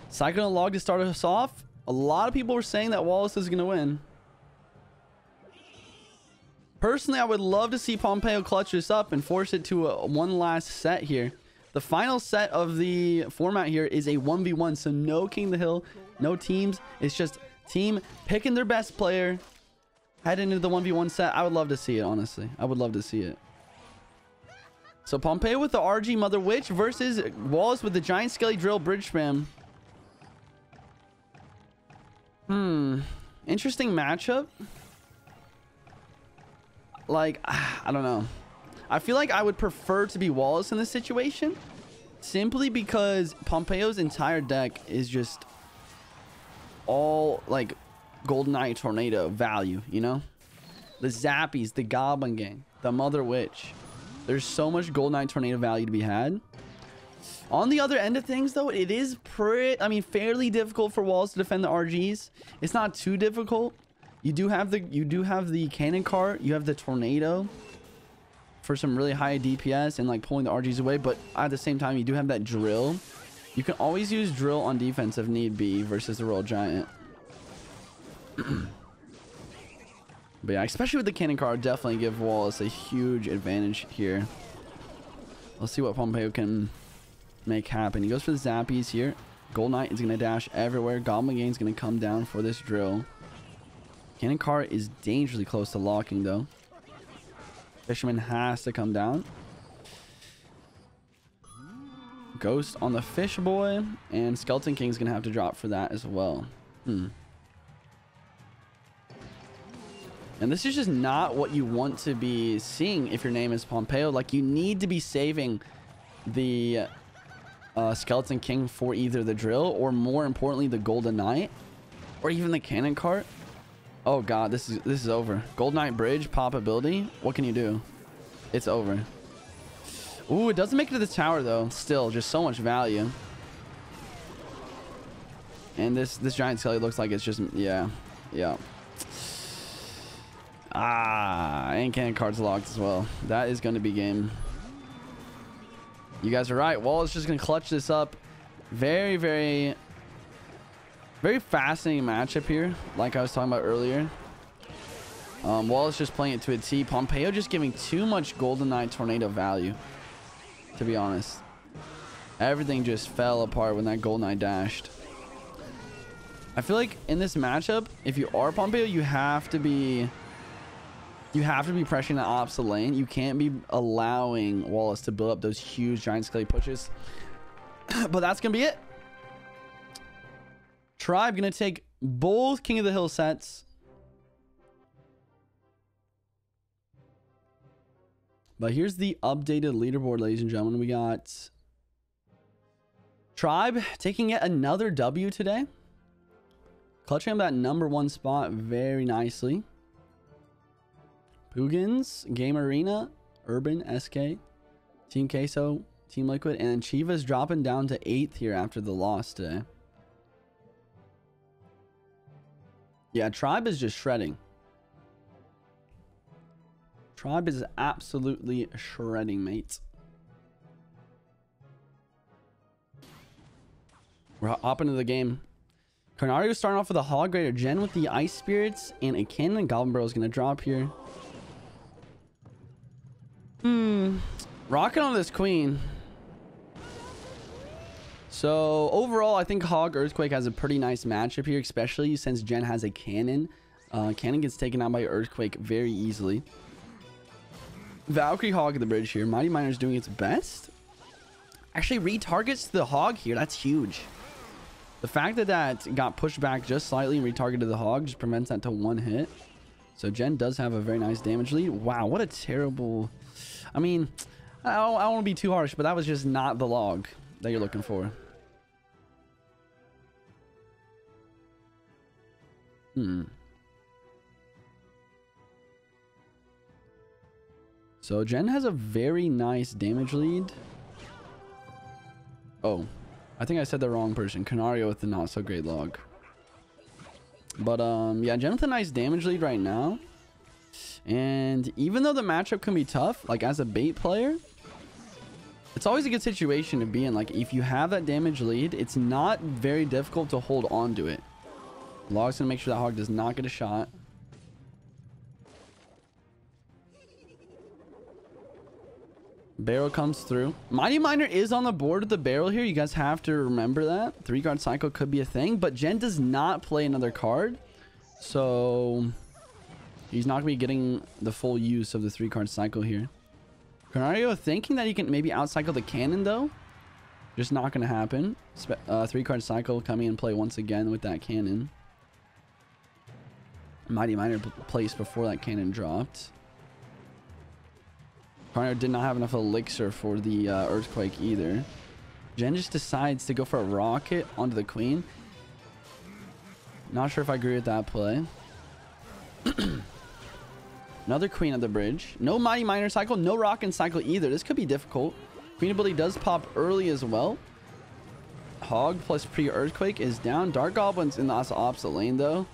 Cycling a log to start us off. A lot of people were saying that Wallace is going to win. Personally, I would love to see Pompeyo clutch this up and force it to one last set here. The final set of the format here is a 1v1, so no King of the Hill, no teams. It's just team picking their best player, heading into the 1v1 set. I would love to see it, honestly. I would love to see it. So Pompeyo with the RG Mother Witch versus Wallace with the Giant Skelly Drill Bridge Spam. Interesting matchup. Like, I don't know. I feel like I would prefer to be Wallace in this situation, simply because Pompeyo's entire deck is just all like Golden Knight Tornado value, you know? The Zappies, the Goblin Gang, the Mother Witch. There's so much Golden Knight Tornado value to be had. On the other end of things, though, it is fairly difficult for Wallace to defend the RGs. It's not too difficult. You do have the cannon cart, you have the tornado for some really high DPS and like pulling the RGs away, but at the same time you do have that drill. You can always use drill on defense if need be versus the Royal Giant. But yeah, especially with the cannon cart, definitely give Wallace a huge advantage here. Let's see what Pompeyo can make happen. He goes for the Zappies here. Gold Knight is going to dash everywhere. Goblin Gang is going to come down for this drill. Cannon cart is dangerously close to locking, though. Fisherman has to come down. Ghost on the Fish Boy. And Skeleton King is going to have to drop for that as well. And this is just not what you want to be seeing if your name is Pompeyo. Like, you need to be saving the Skeleton King for either the drill or, more importantly, the Golden Knight. Or even the cannon cart. Oh god, this is over. Gold Knight Bridge, pop ability. What can you do? It's over. Ooh, it doesn't make it to the tower though. Still, just so much value. And this giant skelly looks like it's just, yeah. And cannon cart's locked as well. That is going to be game. You guys are right. Wallace just going to clutch this up. Very, very, very fascinating matchup here. Like I was talking about earlier. Wallace just playing it to a T. Pompeyo just giving too much Golden Knight Tornado value. To be honest. Everything just fell apart when that Golden Knight dashed. I feel like in this matchup, if you are Pompeyo, you have to be pressuring the opposite lane. You can't be allowing Wallace to build up those huge giant skelly pushes. But that's gonna be it. Tribe gonna take both King of the Hill sets. But here's the updated leaderboard, ladies and gentlemen. We got Tribe taking yet another W today. Clutching up that #1 spot very nicely. Puigins, Game Arena, Urban, SK, Team Queso, Team Liquid, and then Chivas dropping down to 8th here after the loss today. Yeah, Tribe is just shredding. Tribe is absolutely shredding, mates. We're hopping into the game. KaNaRiOoo starting off with a Hog Raider Gen with the Ice Spirits and a Cannon. Goblin Barrel is going to drop here. Rocking on this Queen. So overall, I think Hog Earthquake has a pretty nice matchup here, especially since Gen has a Cannon. Cannon gets taken out by Earthquake very easily. Valkyrie Hog at the bridge here. Mighty Miner is doing its best. Actually retargets the Hog here. That's huge. The fact that that got pushed back just slightly and retargeted the Hog just prevents that to 1 hit. So Gen does have a very nice damage lead. Wow, what a terrible... I mean, I don't want to be too harsh, but that was just not the log that you're looking for. So Gen has a very nice damage lead. Oh, I think I said the wrong person. KaNaRiOoo with the not so great log. But yeah, Gen with a nice damage lead right now. And even though the matchup can be tough, like as a bait player, it's always a good situation to be in. Like if you have that damage lead, it's not very difficult to hold on to it. Log's gonna make sure that Hog does not get a shot. Barrel comes through. Mighty Miner is on the board with the barrel here. You guys have to remember that. 3-card cycle could be a thing, but Gen does not play another card. So he's not going to be getting the full use of the 3-card cycle here. KaNaRiOoo thinking that he can maybe outcycle the Cannon though. Just not going to happen. 3-card cycle coming in play once again with that Cannon. Mighty Miner placed before that Cannon dropped. KaNaRiOoo did not have enough elixir for the Earthquake either. Gen just decides to go for a rocket onto the Queen. Not sure if I agree with that play. Another Queen at the bridge. No Mighty Miner cycle, no Rocket cycle either. This could be difficult. Queen ability does pop early as well. Hog plus pre-Earthquake is down. Dark Goblin's in the opposite lane though.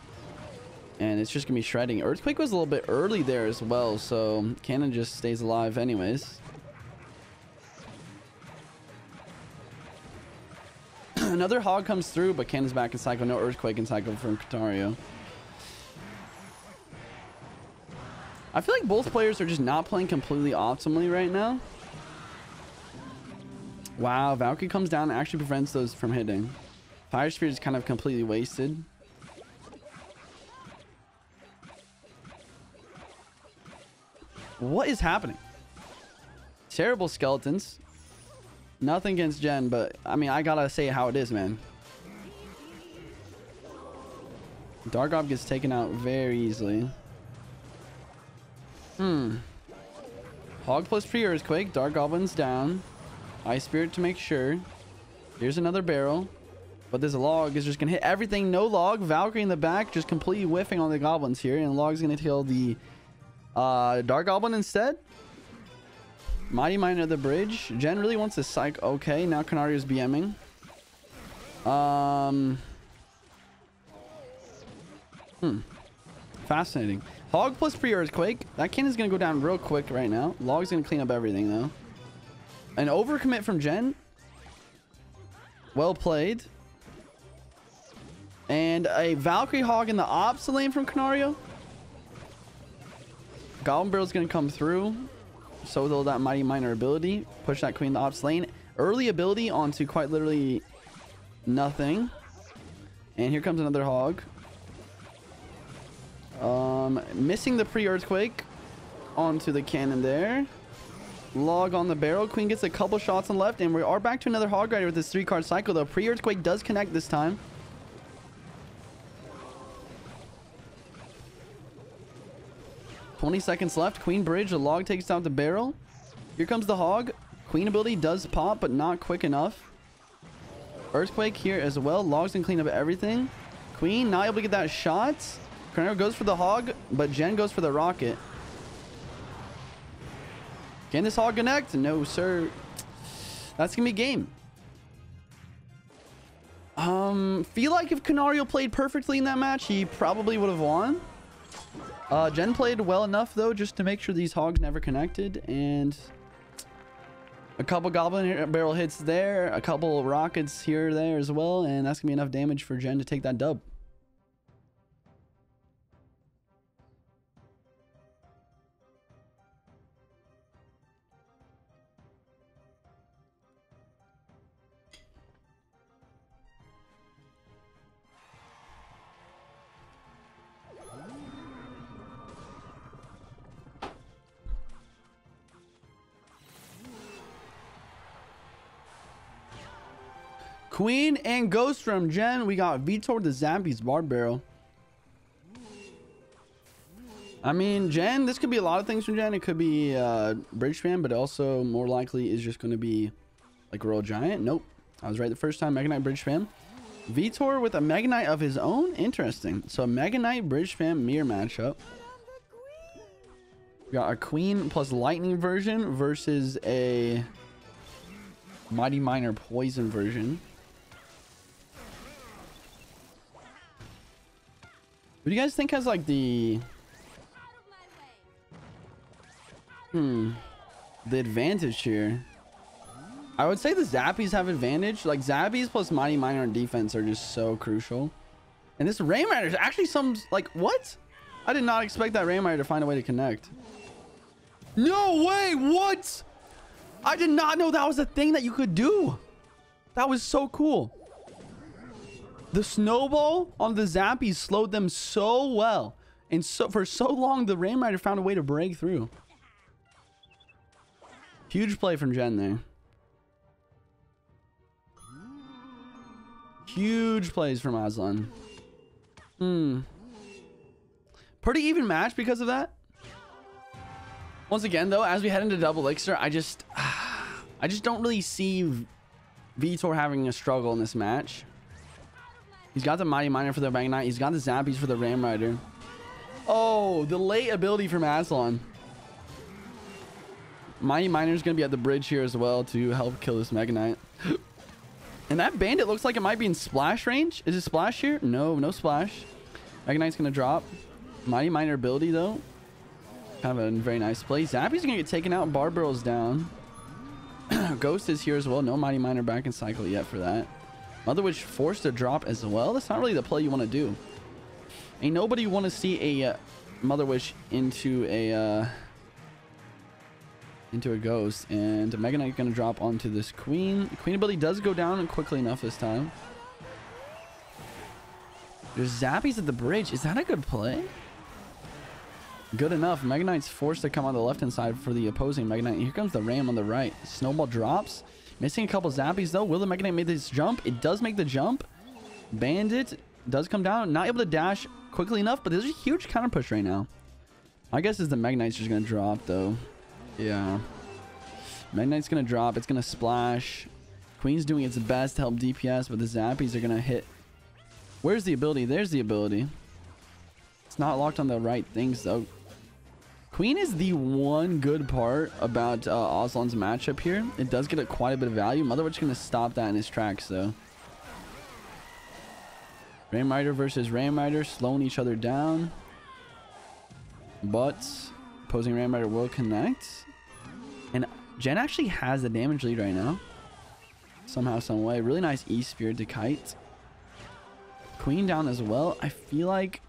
And it's just going to be shredding. Earthquake was a little bit early there as well. So Cannon just stays alive anyways. Another Hog comes through, but Cannon's back in cycle. No Earthquake in cycle from KaNaRiOoo. I feel like both players are just not playing completely optimally right now. Wow, Valkyrie comes down and actually prevents those from hitting. Fire Spear is kind of completely wasted. What is happening? Terrible skeletons. Nothing against Gen, but I mean, I gotta say how it is, man. Dark Gob gets taken out very easily. Hog plus pre-Earthquake. Dark Goblin's down. Ice Spirit to make sure. Here's another barrel. But this log is just going to hit everything. No log. Valkyrie in the back just completely whiffing on the goblins here. And log's going to kill the Dark Goblin instead. Mighty Miner at the bridge. Jen really wants to psych. Okay, now KaNaRiOoo's BMing. Fascinating. Hog plus pre-earthquake. That cannon's going to go down real quick right now. Log's going to clean up everything, though. An overcommit from Jen. Well played. And a Valkyrie Hog in the opposite lane from KaNaRiOoo. Goblin Barrel's going to come through. So will that Mighty Miner ability. Push that Queen in the opposite lane. Early ability onto quite literally nothing. And here comes another Hog. Missing the pre-earthquake onto the cannon there. Log on the barrel. Queen gets a couple shots on left, and we are back to another Hog Rider with this 3-card cycle, though. Pre-earthquake does connect this time. $20 left. Queen bridge. The log takes out the barrel. Here comes the Hog. Queen ability does pop, but not quick enough. Earthquake here as well. Log's gonna clean up everything. Queen not able to get that shot. KaNaRiOoo goes for the Hog, but Jen goes for the rocket. Can this Hog connect? No, sir. That's gonna be game. Feel like if KaNaRiOoo played perfectly in that match, he probably would have won. Jen played well enough, though, just to make sure these Hogs never connected. And a couple Goblin Barrel hits there. A couple rockets here or there as well. And that's going to be enough damage for Jen to take that dub. Queen and Ghost from Jen. We got Vitor the Zambi's Bard Barrel. I mean, Jen, this could be a lot of things from Jen. It could be Bridge Spam, but also more likely is just going to be like Royal Giant. Nope. I was right the first time. Mega Knight Bridge Spam. Vitor with a Mega Knight of his own. Interesting. So Mega Knight Bridge Spam mirror matchup. We got a Queen plus Lightning version versus a Mighty Miner Poison version. What do you guys think has like the advantage here? I would say the Zappies have advantage. Like Zappies plus Mighty Miner on defense are just so crucial. And this Rain Rider is actually some like what? I did not expect that Rain Rider to find a way to connect. No way! What? I did not know that was a thing that you could do. That was so cool. The snowball on the Zappies slowed them so well. And so for so long, the Rain Rider found a way to break through. Huge play from Jen there. Huge plays from Aslan. Pretty even match because of that. Once again, though, as we head into double elixir, I just don't really see Vitor having a struggle in this match. He's got the Mighty Miner for the Bang Knight. He's got the Zappies for the Ram Rider. Oh, the late ability from Aslan. Mighty Miner's going to be at the bridge here as well to help kill this Mega Knight. And that Bandit looks like it might be in splash range. Is it splash here? No, no splash. Mega Knight's going to drop. Mighty Miner ability, though. Kind of a very nice play. Zappy's going to get taken out. Bar Barrel's down. Ghost is here as well. No Mighty Miner back in cycle yet for that. Mother Witch forced to drop as well. That's not really the play you want to do. Ain't nobody want to see a Mother Witch into a Ghost. And Mega Knight going to drop onto this Queen. Queen ability does go down quickly enough this time. There's Zappies at the bridge. Is that a good play? Good enough. Mega Knight's forced to come on the left-hand side for the opposing Mega Knight. Here comes the Ram on the right. Snowball drops. Missing a couple Zappies, though. Will the Mega Knight make this jump? It does make the jump. Bandit does come down. Not able to dash quickly enough, but there's a huge counter push right now. My guess is the Mega Knight's just going to drop, though. Yeah. Mega Knight's going to drop. It's going to splash. Queen's doing its best to help DPS, but the Zappies are going to hit. Where's the ability? There's the ability. It's not locked on the right things, though. Queen is the one good part about Aslan's matchup here. It does get quite a bit of value. Motherwitch going to stop that in his tracks, though. Ram Rider versus Ram Rider, slowing each other down. But opposing Ram Rider will connect. And Jen actually has the damage lead right now. Somehow, some way. Really nice E-Spear to kite. Queen down as well. I feel like...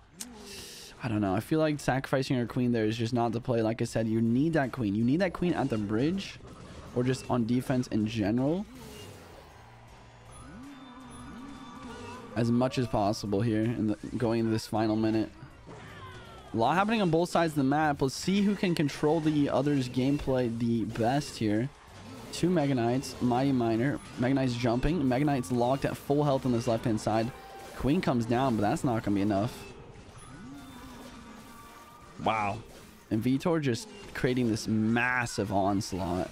I don't know. I feel like sacrificing your queen there is just not the play. Like I said, you need that queen. You need that queen at the bridge or just on defense in general. As much as possible here in going into this final minute. A lot happening on both sides of the map. Let's see who can control the other's gameplay the best here. 2 Mega Knights, Mighty Miner. Mega Knight's jumping. Mega Knight's locked at full health on this left-hand side. Queen comes down, but that's not going to be enough. Wow. And Vitor just creating this massive onslaught.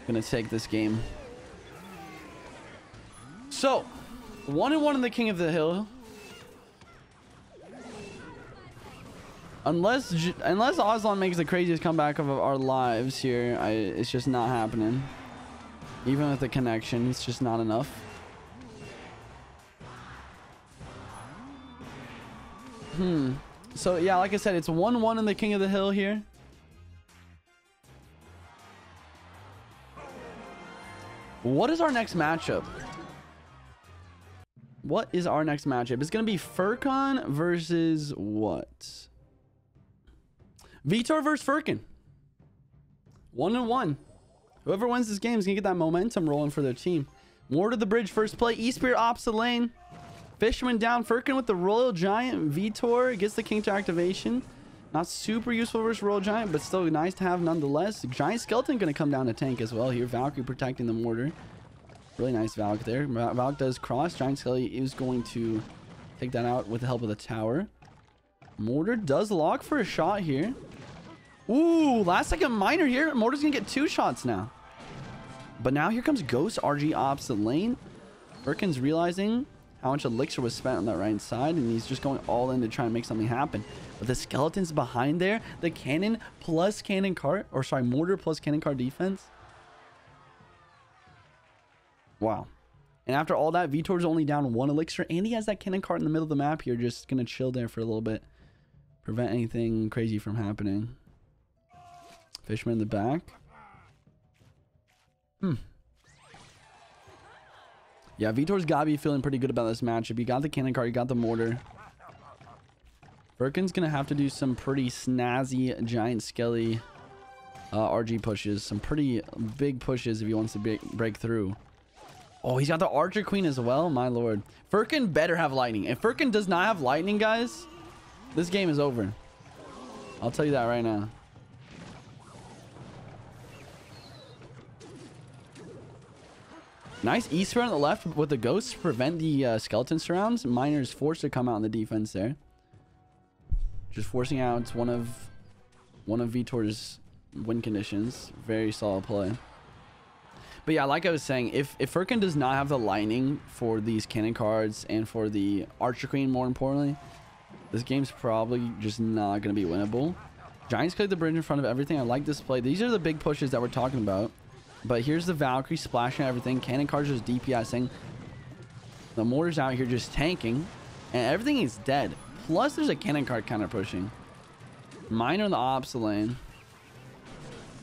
Gonna take this game. So, 1-1 in the King of the Hill. Unless Aslan makes the craziest comeback of our lives here, it's just not happening. Even with the connection, it's just not enough. So, yeah, like I said, it's 1-1 in the King of the Hill here. What is our next matchup? What is our next matchup? It's going to be Furkan versus what? Vitor versus Furkan. 1-1. Whoever wins this game is going to get that momentum rolling for their team. More to the bridge first play. E-Spear ops the lane. Fishman down. Furkan with the Royal Giant. Vitor gets the King to activation. Not super useful versus Royal Giant, but still nice to have nonetheless. Giant Skeleton going to come down to tank as well here. Valkyrie protecting the mortar. Really nice Valk there. Valk does cross. Giant Skeleton is going to take that out with the help of the tower. Mortar does lock for a shot here. Ooh, last second miner here. Mortar's going to get 2 shots now. But now here comes Ghost RG ops the lane. Furkan's realizing how much elixir was spent on that right side, and he's just going all in to try and make something happen. But the skeletons behind there, the cannon plus cannon cart, or sorry, mortar plus cannon cart defense. Wow. And after all that, Vitor's only down 1 elixir, and he has that cannon cart in the middle of the map here, just going to chill there for a little bit. Prevent anything crazy from happening. Fishman in the back. Yeah, Vitor's got to be feeling pretty good about this matchup. You got the cannon cart, you got the mortar. Furkan's going to have to do some pretty snazzy Giant Skelly RG pushes. Some pretty big pushes if he wants to break through. Oh, he's got the Archer Queen as well. My lord. Furkan better have lightning. If Furkan does not have lightning, guys, this game is over. I'll tell you that right now. Nice E-Spear on the left with the ghosts to prevent the skeleton surrounds. Miner's forced to come out in the defense there. Just forcing out one of Vitor's win conditions. Very solid play. But yeah, like I was saying, if Furkan does not have the lightning for these cannon cards and for the Archer Queen, more importantly, this game's probably just not going to be winnable. Giants click the bridge in front of everything. I like this play. These are the big pushes that we're talking about. But here's the Valkyrie splashing everything. Cannon cards just DPSing. The mortar's out here just tanking. And everything is dead. Plus, there's a cannon card kind of pushing. Miner in the ops lane.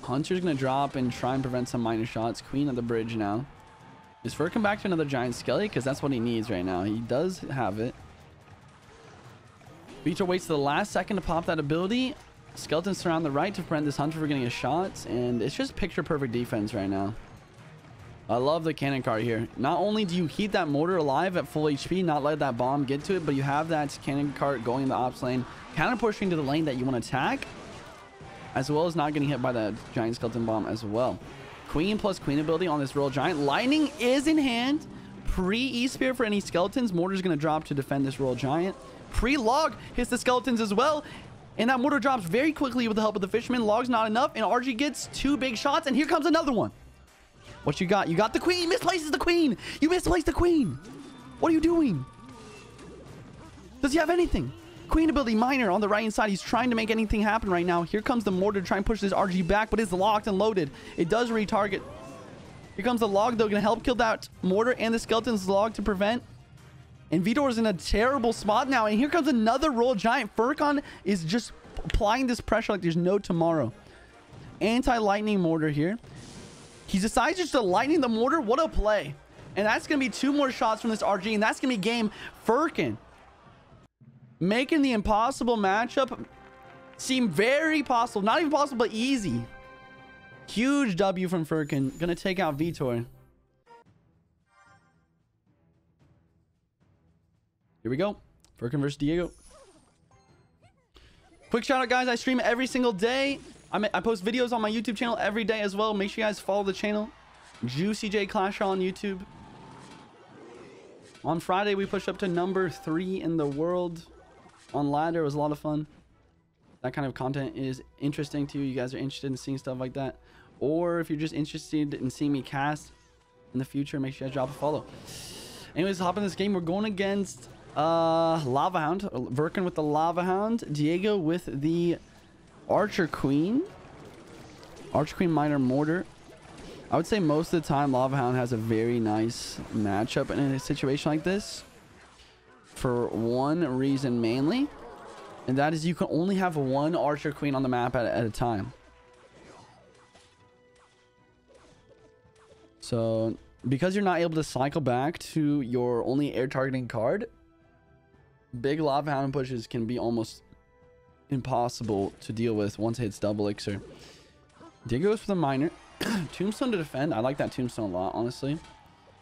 Hunter's going to drop and try and prevent some miner shots. Queen at the bridge now. Is Furkan back to another Giant Skelly? Because that's what he needs right now. He does have it. Vitor waits to the last second to pop that ability. Skeletons surround the right to prevent this Hunter from getting a shot. And it's just picture perfect defense right now. I love the cannon cart here. Not only do you keep that mortar alive at full HP, not let that bomb get to it, but you have that cannon cart going in the ops lane, kind of pushing to the lane that you want to attack, as well as not getting hit by that giant skeleton bomb as well. Queen plus queen ability on this Royal Giant. Lightning is in hand. Pre-E-Spear for any skeletons. Mortar's going to drop to defend this Royal Giant. Pre-log hits the skeletons as well. And that mortar drops very quickly with the help of the fisherman. Log's not enough, and RG gets 2 big shots, and here comes another one. What you got? You got the queen. You misplaces the queen. You misplaced the queen. What are you doing? Does he have anything? Queen ability miner on the right hand side. He's trying to make anything happen right now. Here comes the mortar to try and push this RG back, but it's locked and loaded. It does retarget. Here comes the log, though. Going to help kill that mortar and the skeleton's log to prevent. And Vitor is in a terrible spot now. And here comes another roll giant. Furkan is just applying this pressure like there's no tomorrow. Anti-lightning mortar here. He decides just to lightning the mortar. What a play. And that's going to be 2 more shots from this RG. And that's going to be game. Furkan making the impossible matchup seem very possible. Not even possible, but easy. Huge W from Furkan. Going to take out Vitor. Here we go. Furkan versus Diego. Quick shout out, guys. I stream every single day. I post videos on my YouTube channel every day as well. Make sure you guys follow the channel. Juicy J Clash Royale on YouTube. On Friday, we pushed up to number 3 in the world. On ladder, it was a lot of fun. That kind of content is interesting to you. You guys are interested in seeing stuff like that. Or if you're just interested in seeing me cast in the future, make sure you guys drop a follow. Anyways, hop in this game. We're going against Lava Hound. Furkan with the Lava Hound. Diego with the Archer Queen. Archer Queen Miner Mortar. I would say most of the time Lava Hound has a very nice matchup in a situation like this. For one reason mainly. And that is you can only have one Archer Queen on the map at a time. So because you're not able to cycle back to your only air targeting card, big Lava Hound pushes can be almost impossible to deal with once it hits double elixir. Diego goes for the miner. Tombstone to defend. I like that tombstone a lot, honestly.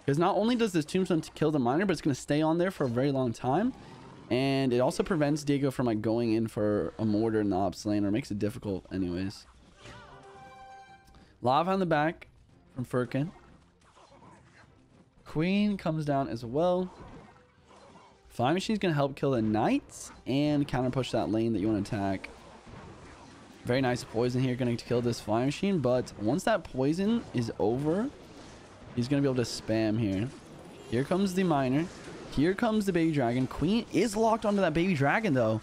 Because not only does this tombstone kill the miner, but it's going to stay on there for a very long time. And it also prevents Diego from like going in for a mortar in the ops lane, or makes it difficult anyways. Lava on the back from Furkan. Queen comes down as well. Flying Machine's going to help kill the knights and counter push that lane that you want to attack. Very nice poison here, going to kill this Flying Machine. But once that poison is over, he's going to be able to spam here. Here comes the miner. Here comes the baby dragon. Queen is locked onto that baby dragon, though,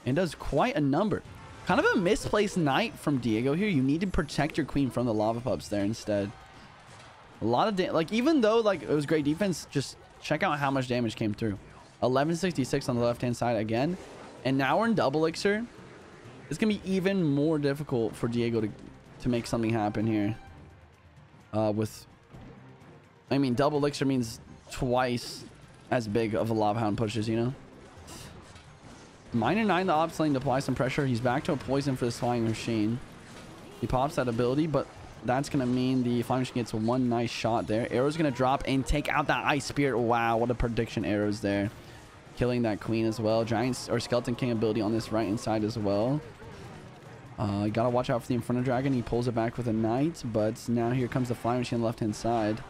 and does quite a number. Kind of a misplaced knight from Diego here. You need to protect your queen from the lava pups there instead. A lot of like, even though like it was great defense, just check out how much damage came through. 1166 on the left hand side again, and now we're in double elixir. It's gonna be even more difficult for Diego to make something happen here. I mean, double elixir means twice as big of a Lava Hound pushes, you know. Miner 9 the ops lane to apply some pressure. He's back to a poison for this Flying Machine. He pops that ability, but that's going to mean the Flying Machine gets one nice shot there. Arrow's going to drop and take out that Ice Spirit. Wow, what a prediction arrows there. Killing that Queen as well. Giant or Skeleton King ability on this right hand side as well. You got to watch out for the Inferno Dragon. He pulls it back with a Knight, but now here comes the Flying Machine on the left hand side.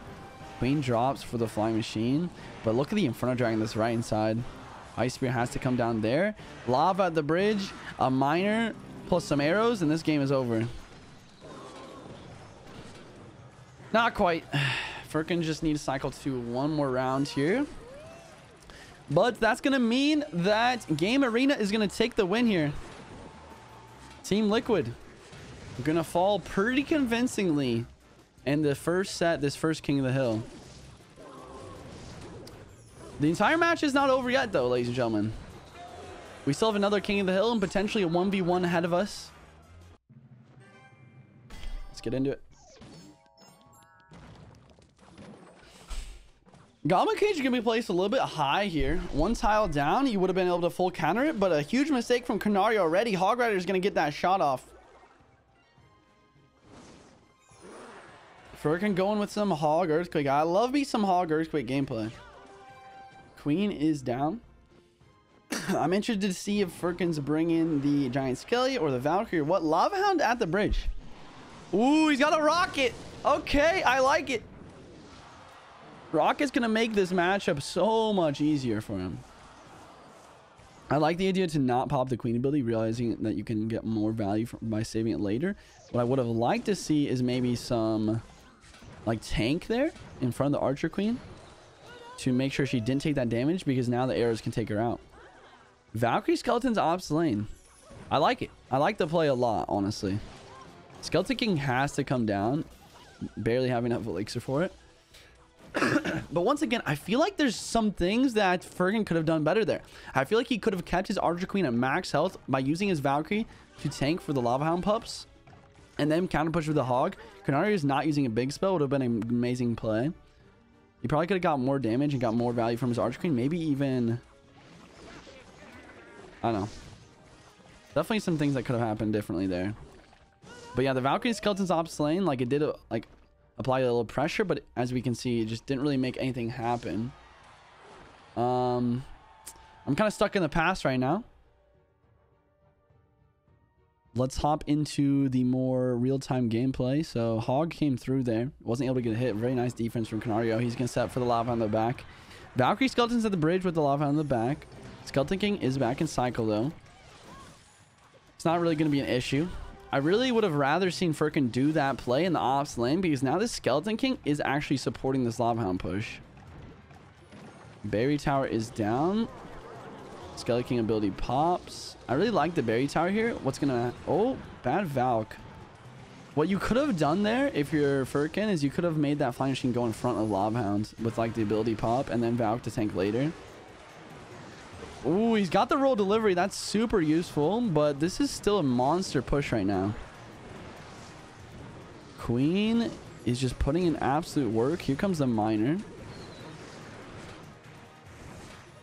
Queen drops for the Flying Machine, but look at the Inferno Dragon on this right hand side. Ice Spear has to come down there. Lava at the bridge, a miner plus some arrows, and this game is over. Not quite. Furkan just needs to cycle to one more round here. But that's going to mean that Game Arena is going to take the win here. Team Liquid are going to fall pretty convincingly in the first set, this first King of the Hill. The entire match is not over yet, though, ladies and gentlemen. We still have another King of the Hill and potentially a 1v1 ahead of us. Let's get into it. Goblin Cage is going to be placed a little bit high here. One tile down, you would have been able to full counter it, but a huge mistake from KaNaRiOoo already. Hog Rider is going to get that shot off. Furkan going with some Hog Earthquake. I love me some Hog Earthquake gameplay. Queen is down. I'm interested to see if Furkan's bringing the Giant Skelly or the Valkyrie or what. Lava Hound at the bridge. Ooh, he's got a rocket. Okay, I like it. Rocket's going to make this matchup so much easier for him. I like the idea to not pop the Queen ability, realizing that you can get more value by saving it later. What I would have liked to see is maybe some like tank there in front of the Archer Queen to make sure she didn't take that damage, because now the arrows can take her out. Valkyrie Skeleton's ops lane. I like it. I like the play a lot, honestly. Skeleton King has to come down. Barely have enough elixir for it. But once again, I feel like there's some things that Furkan could have done better there. I feel like he could have kept his Archer Queen at max health by using his Valkyrie to tank for the Lava Hound pups, and then counter push with the Hog. KaNaRiOoo is not using a big spell. Would have been an amazing play. He probably could have got more damage and got more value from his Archer Queen. Maybe even... I don't know. Definitely some things that could have happened differently there. But yeah, the Valkyrie Skeleton's ops lane, like, it did, like, apply a little pressure, but as we can see, it just didn't really make anything happen. I'm kind of stuck in the past right now. Let's hop into the more real-time gameplay. So Hog came through there. Wasn't able to get a hit. Very nice defense from KaNaRiOoo. He's going to set up for the Lava on the back. Valkyrie Skeleton's at the bridge with the Lava on the back. Skeleton King is back in cycle, though. It's not really going to be an issue. I really would have rather seen Furkan do that play in the ops lane, because now this Skeleton King is actually supporting this Lava Hound push. Berry Tower is down. Skeleton King ability pops. I really like the Berry Tower here. What's gonna... Oh, bad Valk. What you could have done there, if you're Furkan, is you could have made that Flying Machine go in front of Lava Hound with, like, the ability pop, and then Valk to tank later. Ooh, he's got the roll delivery. That's super useful, but this is still a monster push right now. Queen is just putting in absolute work. Here comes the Miner.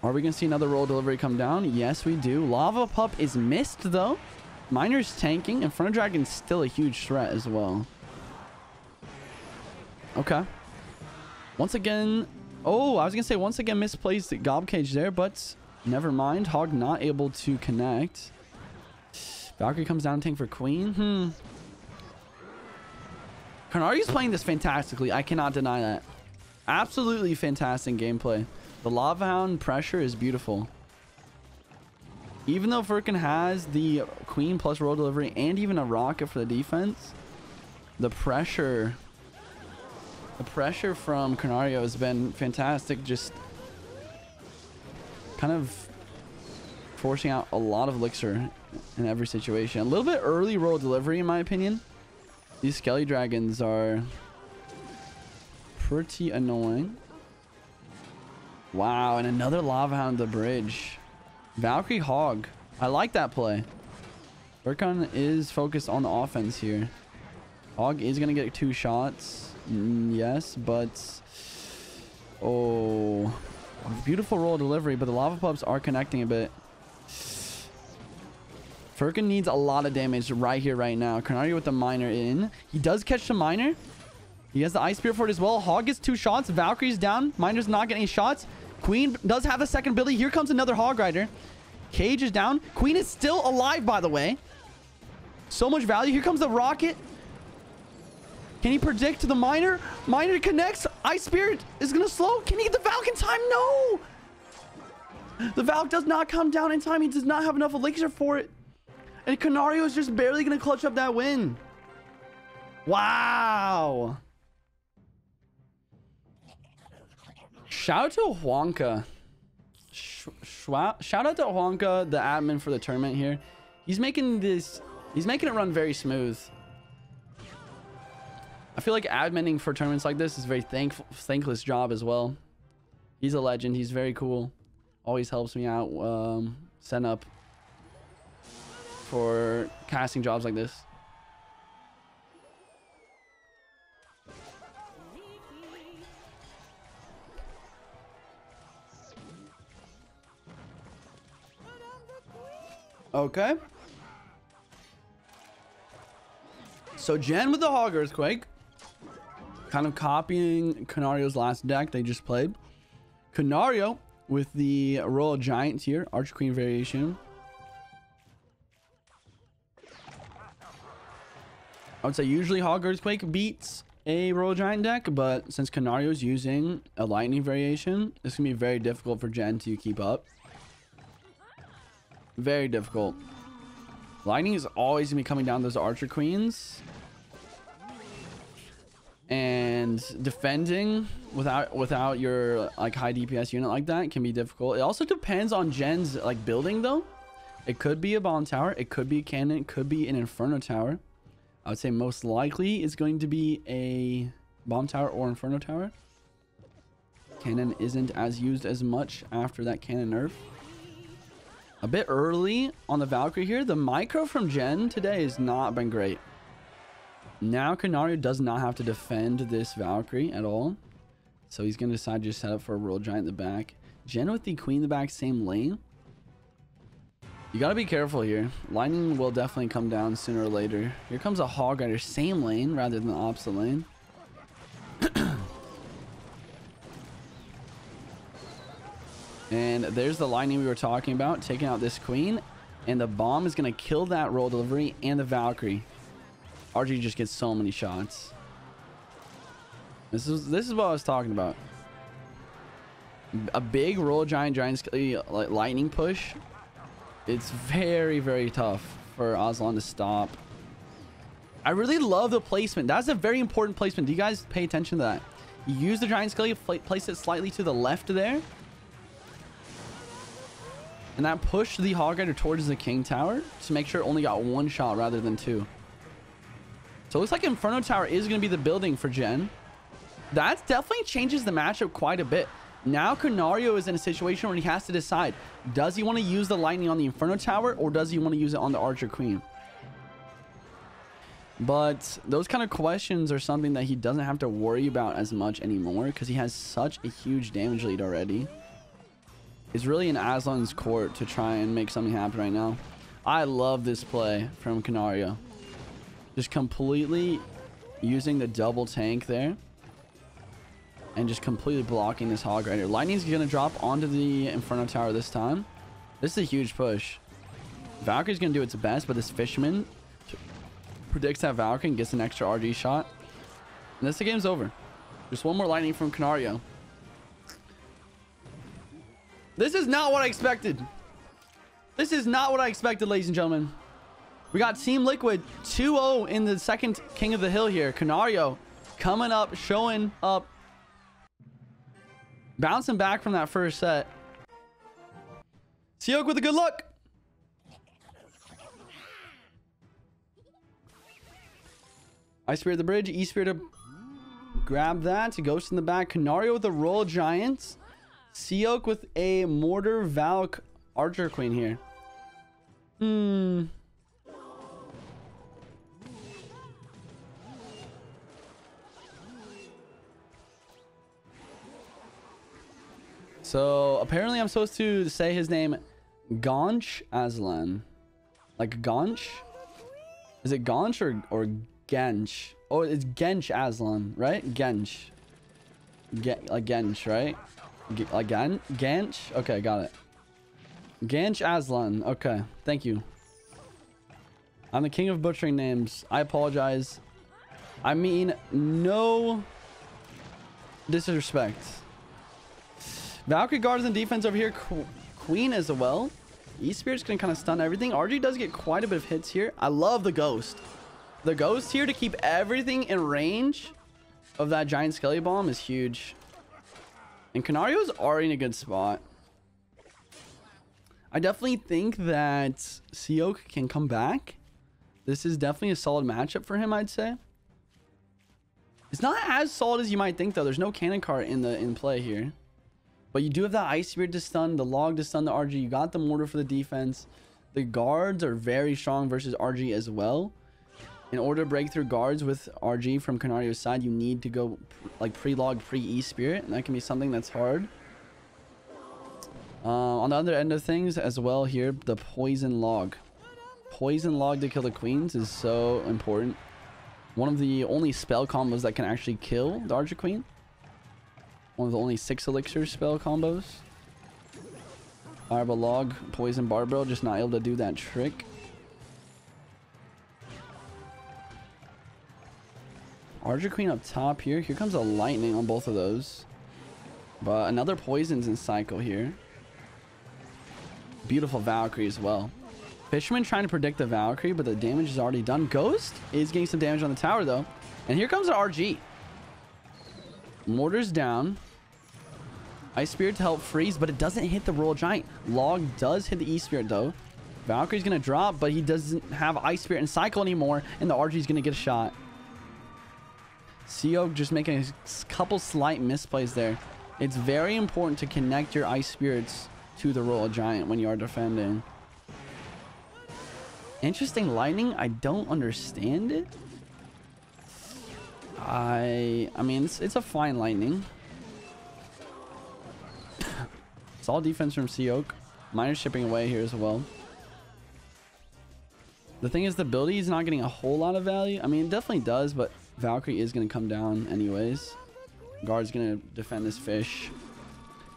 Are we going to see another roll delivery come down? Yes, we do. Lava Pup is missed, though. Miner's tanking, and Front Dragon's still a huge threat as well. Okay. Once again... Oh, I was going to say once again misplaced Gob Cage there, but... Never mind. Hog not able to connect. Valkyrie comes down tank for Queen. KaNaRiOoo's playing this fantastically. I cannot deny that. Absolutely fantastic gameplay. The Lava Hound pressure is beautiful. Even though Furkan has the Queen plus roll delivery and even a rocket for the defense, the pressure from KaNaRiOoo has been fantastic. Just kind of forcing out a lot of elixir in every situation. A little bit early roll delivery, in my opinion. These Skelly Dragons are pretty annoying. Wow, and another Lava Hound the bridge. Valkyrie Hog. I like that play. Furkan is focused on the offense here. Hog is going to get 2 shots. Yes, but... Oh... Beautiful roll delivery, but the Lava Pups are connecting a bit. Furkan needs a lot of damage right here, right now. KaNaRiOoo with the Miner in. He does catch the Miner. He has the Ice Spear for it as well. Hog gets 2 shots. Valkyrie's down. Miner's not getting any shots. Queen does have the second ability. Here comes another Hog Rider. Cage is down. Queen is still alive, by the way. So much value. Here comes the Rocket. Can he predict the Miner? Miner connects. Ice Spirit is going to slow. Can he get the Valk in time? No! The Valk does not come down in time. He does not have enough elixir for it. And KaNaRiOoo is just barely going to clutch up that win. Wow. Shout out to Huanka. Shout out to Huanka, the admin for the tournament here. He's making it run very smooth. I feel like adminning for tournaments like this is a very thankless job as well. He's a legend. He's very cool. Always helps me out setting up for casting jobs like this. Okay. So Jen with the Hog Earthquake. Kind of copying KaNaRiOoo's last deck they just played. KaNaRiOoo with the Royal Giant here. Archer Queen variation. I would say usually Hog Earthquake beats a Royal Giant deck, but since KaNaRiOoo's using a Lightning variation, it's going to be very difficult for Jen to keep up. Very difficult. Lightning is always going to be coming down those Archer Queens. And defending without your like high DPS unit like that can be difficult. It also depends on Jen's like building though. It could be a bomb tower, it could be a cannon, it could be an inferno tower. I would say most likely it's going to be a bomb tower or inferno tower. Cannon isn't as used as much after that cannon nerf. A bit early on the Valkyrie here. The micro from Jen today has not been great. Now KaNaRiOoo does not have to defend this Valkyrie at all. So he's going to decide to just set up for a World Giant in the back. Jen with the Queen in the back, same lane. You got to be careful here. Lightning will definitely come down sooner or later. Here comes a Hog Rider, same lane rather than the opposite lane. And there's the lightning we were talking about, taking out this Queen. And the bomb is going to kill that roll delivery and the Valkyrie. RG just gets so many shots. This is what I was talking about. A big roll giant skelly like lightning push. It's very, very tough for Aslan to stop. I really love the placement. That's a very important placement. Do you guys pay attention to that? You use the giant skelly, place it slightly to the left there. And that pushed the Hog Rider towards the King Tower to make sure it only got one shot rather than two. So it looks like Inferno Tower is going to be the building for Jen. That definitely changes the matchup quite a bit. Now KaNaRiOoo is in a situation where he has to decide, does he want to use the lightning on the Inferno Tower or does he want to use it on the Archer Queen? But those kind of questions are something that he doesn't have to worry about as much anymore because he has such a huge damage lead already. It's really in Aslan's court to try and make something happen right now. I love this play from KaNaRiOoo. Just completely using the double tank there. And just completely blocking this Hog Rider. Lightning's going to drop onto the Inferno Tower this time. This is a huge push. Valkyrie's going to do its best, but this Fisherman predicts that Valkyrie and gets an extra RG shot. And this the game's over. Just one more Lightning from KaNaRiOoo. This is not what I expected. This is not what I expected, ladies and gentlemen. We got Team Liquid 2-0 in the second King of the Hill here. KaNaRiOoo coming up, showing up. Bouncing back from that first set. Seeok with a good look. I Spirit the bridge. E-Spirit to grab that. Ghost in the back. KaNaRiOoo with a Royal Giant. Seeok with a Mortar Valk Archer Queen here. So apparently I'm supposed to say his name Gaunch Aslan. Like Gaunch? Is it Gaunch or Gench? Oh, it's Gench Aslan, right? Gench. Like Gench, right? Again? Gench? Okay, got it. Gench Aslan. Okay, thank you. I'm the king of butchering names. I apologize. I mean, no disrespect. Valkyrie guards in defense over here. Queen as well. E-Spirit's gonna kind of stun everything. RG does get quite a bit of hits here. I love the Ghost. The Ghost here to keep everything in range of that giant Skelly Bomb is huge. And KaNaRiOoo is already in a good spot. I definitely think that Seeok can come back. This is definitely a solid matchup for him, I'd say. It's not as solid as you might think, though. There's no cannon cart in play here. But you do have that Ice Spirit to stun, the Log to stun the RG. You got the Mortar for the defense. The guards are very strong versus RG as well. In order to break through guards with RG from KaNaRiOO's side, you need to go like pre-log, pre-E-Spirit. And that can be something that's hard. On the other end of things as well here, the Poison Log. Poison Log to kill the Queens is so important. One of the only spell combos that can actually kill the Archer Queen. One of the only 6 elixir spell combos. Fireball Log, Poison Barbell, just not able to do that trick. Archer Queen up top here. Here comes a Lightning on both of those. But another Poison's in cycle here. Beautiful Valkyrie as well. Fisherman trying to predict the Valkyrie, but the damage is already done. Ghost is getting some damage on the tower, though. And here comes an RG. Mortar's down. Ice Spirit to help freeze, but it doesn't hit the Royal Giant. Log does hit the E-Spirit, though. Valkyrie's going to drop, but he doesn't have Ice Spirit and Cycle anymore, and the RG's going to get a shot. Seeok just making a couple slight misplays there. It's very important to connect your Ice Spirits to the Royal Giant when you are defending. Interesting lightning. I don't understand it. I mean, it's a fine lightning. It's all defense from Seeok. Miner's shipping away here as well. The thing is, the ability is not getting a whole lot of value. I mean, it definitely does, but Valkyrie is going to come down anyways. Guard's going to defend this fish.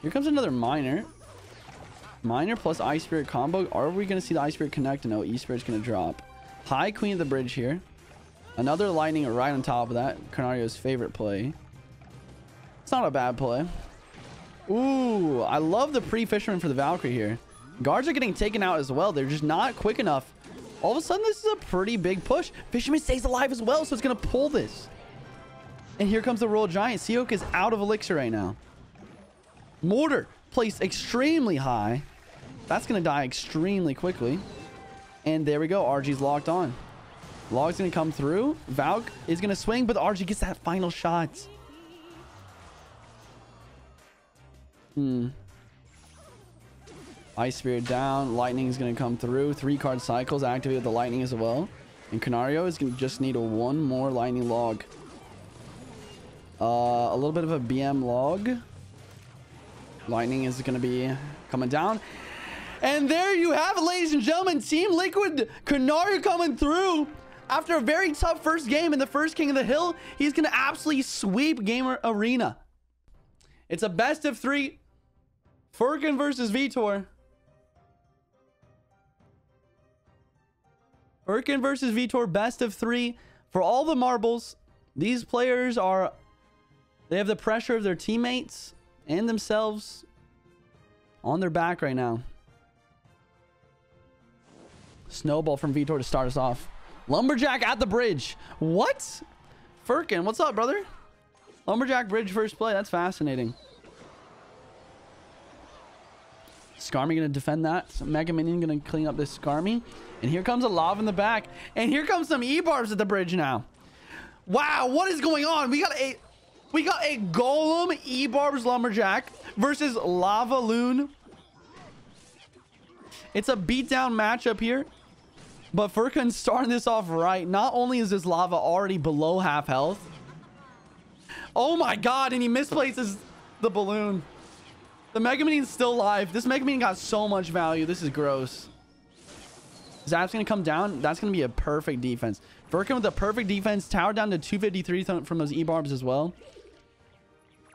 Here comes another Miner. Miner plus Ice Spirit combo. Are we going to see the Ice Spirit connect? No, E-Spirit's going to drop. High Queen of the Bridge here. Another lightning right on top of that. KaNaRiOoo's favorite play. It's not a bad play. Ooh, I love the pre-fisherman for the Valkyrie here. Guards are getting taken out as well. They're just not quick enough. All of a sudden, this is a pretty big push. Fisherman stays alive as well, so it's going to pull this. And here comes the Royal Giant. Seeok is out of elixir right now. Mortar placed extremely high. That's going to die extremely quickly. And there we go. RG's locked on. Log's going to come through. Valk is going to swing, but the RG gets that final shot. Ice Spirit down. Lightning is going to come through. 3-card cycles activate with the lightning as well. And KaNaRiOoo is going to just need one more lightning log. A little bit of a BM log. Lightning is going to be coming down. And there you have it, ladies and gentlemen. Team Liquid KaNaRiOoo coming through. After a very tough first game in the first King of the Hill, he's going to absolutely sweep Gamer Arena. It's a best of 3. Furkan versus Vitor. Furkan versus Vitor, best of 3. For all the marbles, these players are... They have the pressure of their teammates and themselves on their back right now. Snowball from Vitor to start us off. Lumberjack at the bridge. What? Furkan, what's up, brother? Lumberjack bridge first play. That's fascinating. Skarmy going to defend that. So Mega Minion going to clean up this Skarmy. And here comes a Lava in the back. And here comes some E-Barbs at the bridge now. Wow, what is going on? We got a Golem E-Barbs Lumberjack versus Lava Loon. It's a beatdown matchup here. But Furkan's starting this off right. Not only is this Lava already below half health. Oh my god, and he misplaces the balloon. The Mega Minion's still alive. This Mega Minion got so much value. This is gross. Zap's going to come down. That's going to be a perfect defense. Furkan with a perfect defense. Tower down to 253 from those E-Barbs as well.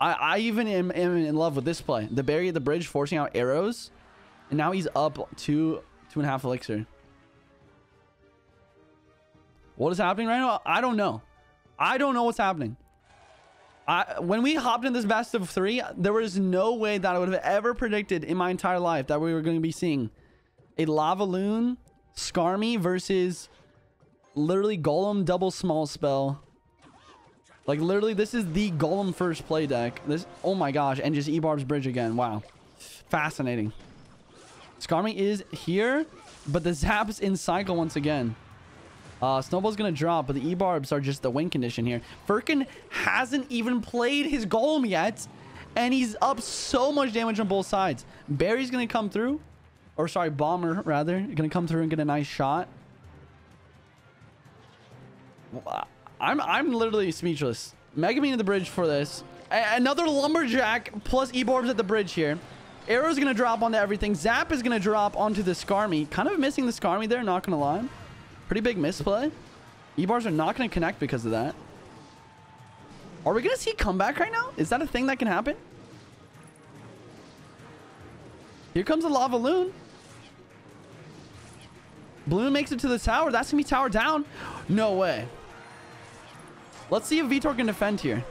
I even am in love with this play. The Barry at the bridge forcing out arrows. And now he's up 2.5 elixir. What is happening right now? I don't know. I don't know what's happening. When we hopped in this best of 3, there was no way that I would have ever predicted in my entire life that we were going to be seeing a Lava Loon Skarmy versus literally Golem double small spell. Like literally, this is the Golem first play deck. This, oh my gosh, and just E-Barb's bridge again. Wow, fascinating. Skarmy is here, but the Zap's in cycle once again. Snowball's going to drop, but the E-Barbs are just the win condition here. Furkan hasn't even played his Golem yet, and he's up so much damage on both sides. Barry's going to come through, or sorry, Bomber, rather. Going to come through and get a nice shot. I'm literally speechless. Mega Minion at the bridge for this. Another Lumberjack plus E-Barbs at the bridge here. Arrow's going to drop onto everything. Zap is going to drop onto the Skarmy. Kind of missing the Skarmy there, not going to lie. Pretty big misplay. E-Bars are not going to connect because of that. Are we going to see comeback right now? Is that a thing that can happen? Here comes a Lava Loon. Balloon makes it to the tower. That's going to be tower down. No way. Let's see if Vitor can defend here.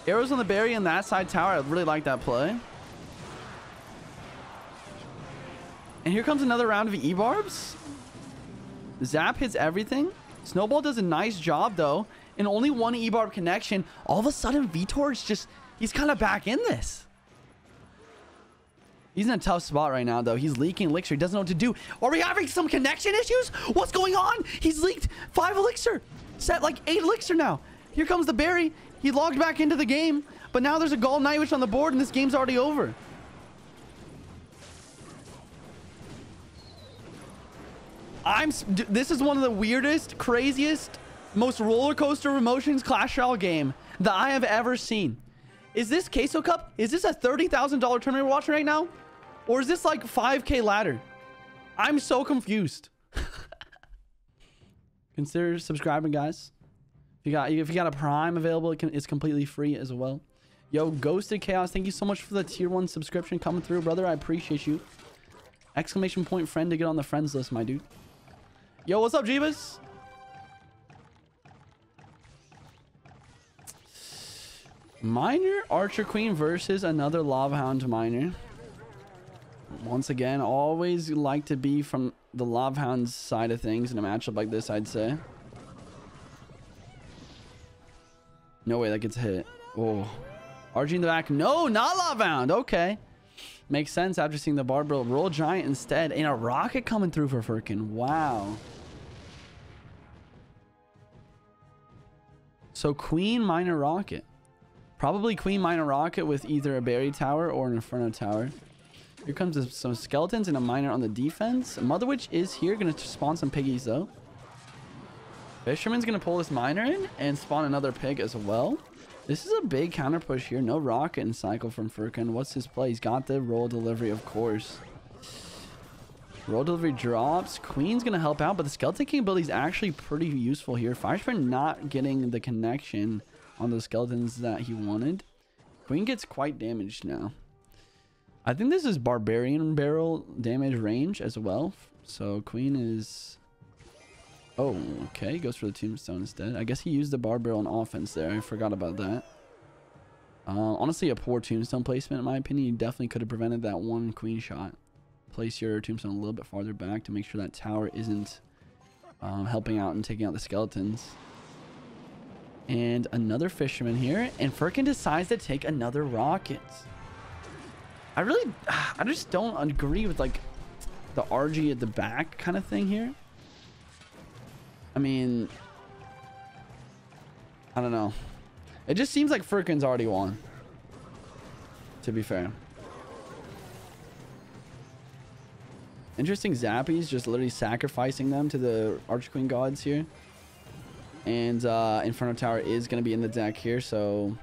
Arrows on the Barry and that side tower. I really like that play. And here comes another round of E-Barbs. Zap hits everything. Snowball does a nice job, though. and only one E-Barb connection, all of a sudden Vitor's just, he's kind of back in this. He's in a tough spot right now, though. He's leaking elixir. He doesn't know what to do. Are we having some connection issues? What's going on? He's leaked 5 elixir. Set like 8 elixir now. Here comes the berry. He logged back into the game. But now there's a Golden Night Witch on the board, and this game's already over. This is one of the weirdest, craziest, most roller coaster of emotions Clash Royale game that I have ever seen. Is this Queso Cup? Is this a $30,000 tournament we're watching right now? Or is this like 5K ladder? I'm so confused. Consider subscribing, guys. If you got a Prime available, it's completely free as well. Yo, Ghosted Chaos, thank you so much for the tier 1 subscription coming through, brother. I appreciate you. Exclamation point friend to get on the friends list, my dude. Yo, what's up, Chivas? Miner Archer Queen versus another Lava Hound Miner. Once again, always like to be from the Lava Hound's side of things in a matchup like this, I'd say. No way that gets hit. Oh. RG in the back. No, not Lava Hound. Okay. Makes sense after seeing the Barbell roll Giant instead. And a Rocket coming through for Furkan. Wow. So Queen, Miner, Rocket. Probably Queen, Miner, Rocket with either a Berry Tower or an Inferno Tower. Here comes some Skeletons and a Miner on the defense. Mother Witch is here. Going to spawn some piggies, though. Fisherman's going to pull this Miner in and spawn another pig as well. This is a big counter push here. No Rocket in cycle from Furkan. What's his play? He's got the Roll Delivery, of course. Roll Delivery drops. Queen's going to help out, but the Skeleton King ability is actually pretty useful here. Firesprint not getting the connection on those Skeletons that he wanted. Queen gets quite damaged now. I think this is Barbarian Barrel damage range as well. So Queen is... Oh, okay. Goes for the Tombstone instead. I guess he used the Bar Barrel on offense there. I forgot about that. Honestly, a poor Tombstone placement, in my opinion. You definitely could have prevented that one Queen shot. Place your Tombstone a little bit farther back to make sure that tower isn't helping out and taking out the Skeletons. And another Fisherman here. And Furkan decides to take another Rocket. I just don't agree with, like, the RG at the back kind of thing here. I mean, I don't know. It just seems like Furkan's already won, to be fair. Interesting Zappies, just literally sacrificing them to the Archqueen gods here. And Inferno Tower is going to be in the deck here, so...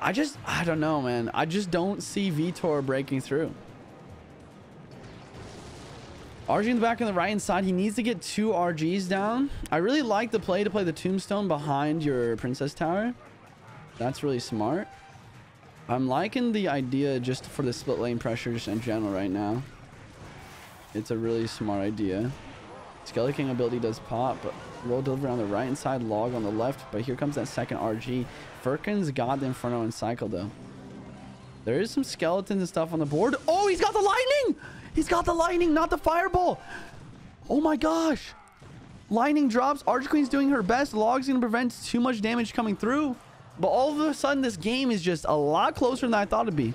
I don't know, man. I just don't see Vitor breaking through. RG in the back on the right hand side. He needs to get 2 RGs down. I really like the play to play the Tombstone behind your Princess Tower. That's really smart. I'm liking the idea just for the split lane pressure just in general right now. It's a really smart idea. Skeleton King ability does pop, but Roll Delivery on the right hand side, Log on the left. But here comes that second RG. Furkan's got the Inferno in cycle, though. There is some skeletons and stuff on the board. Oh, he's got the lightning! He's got the lightning, not the fireball. Oh my gosh. Lightning drops. Archqueen's doing her best. Log's going to prevent too much damage coming through. But all of a sudden, this game is just a lot closer than I thought it'd be.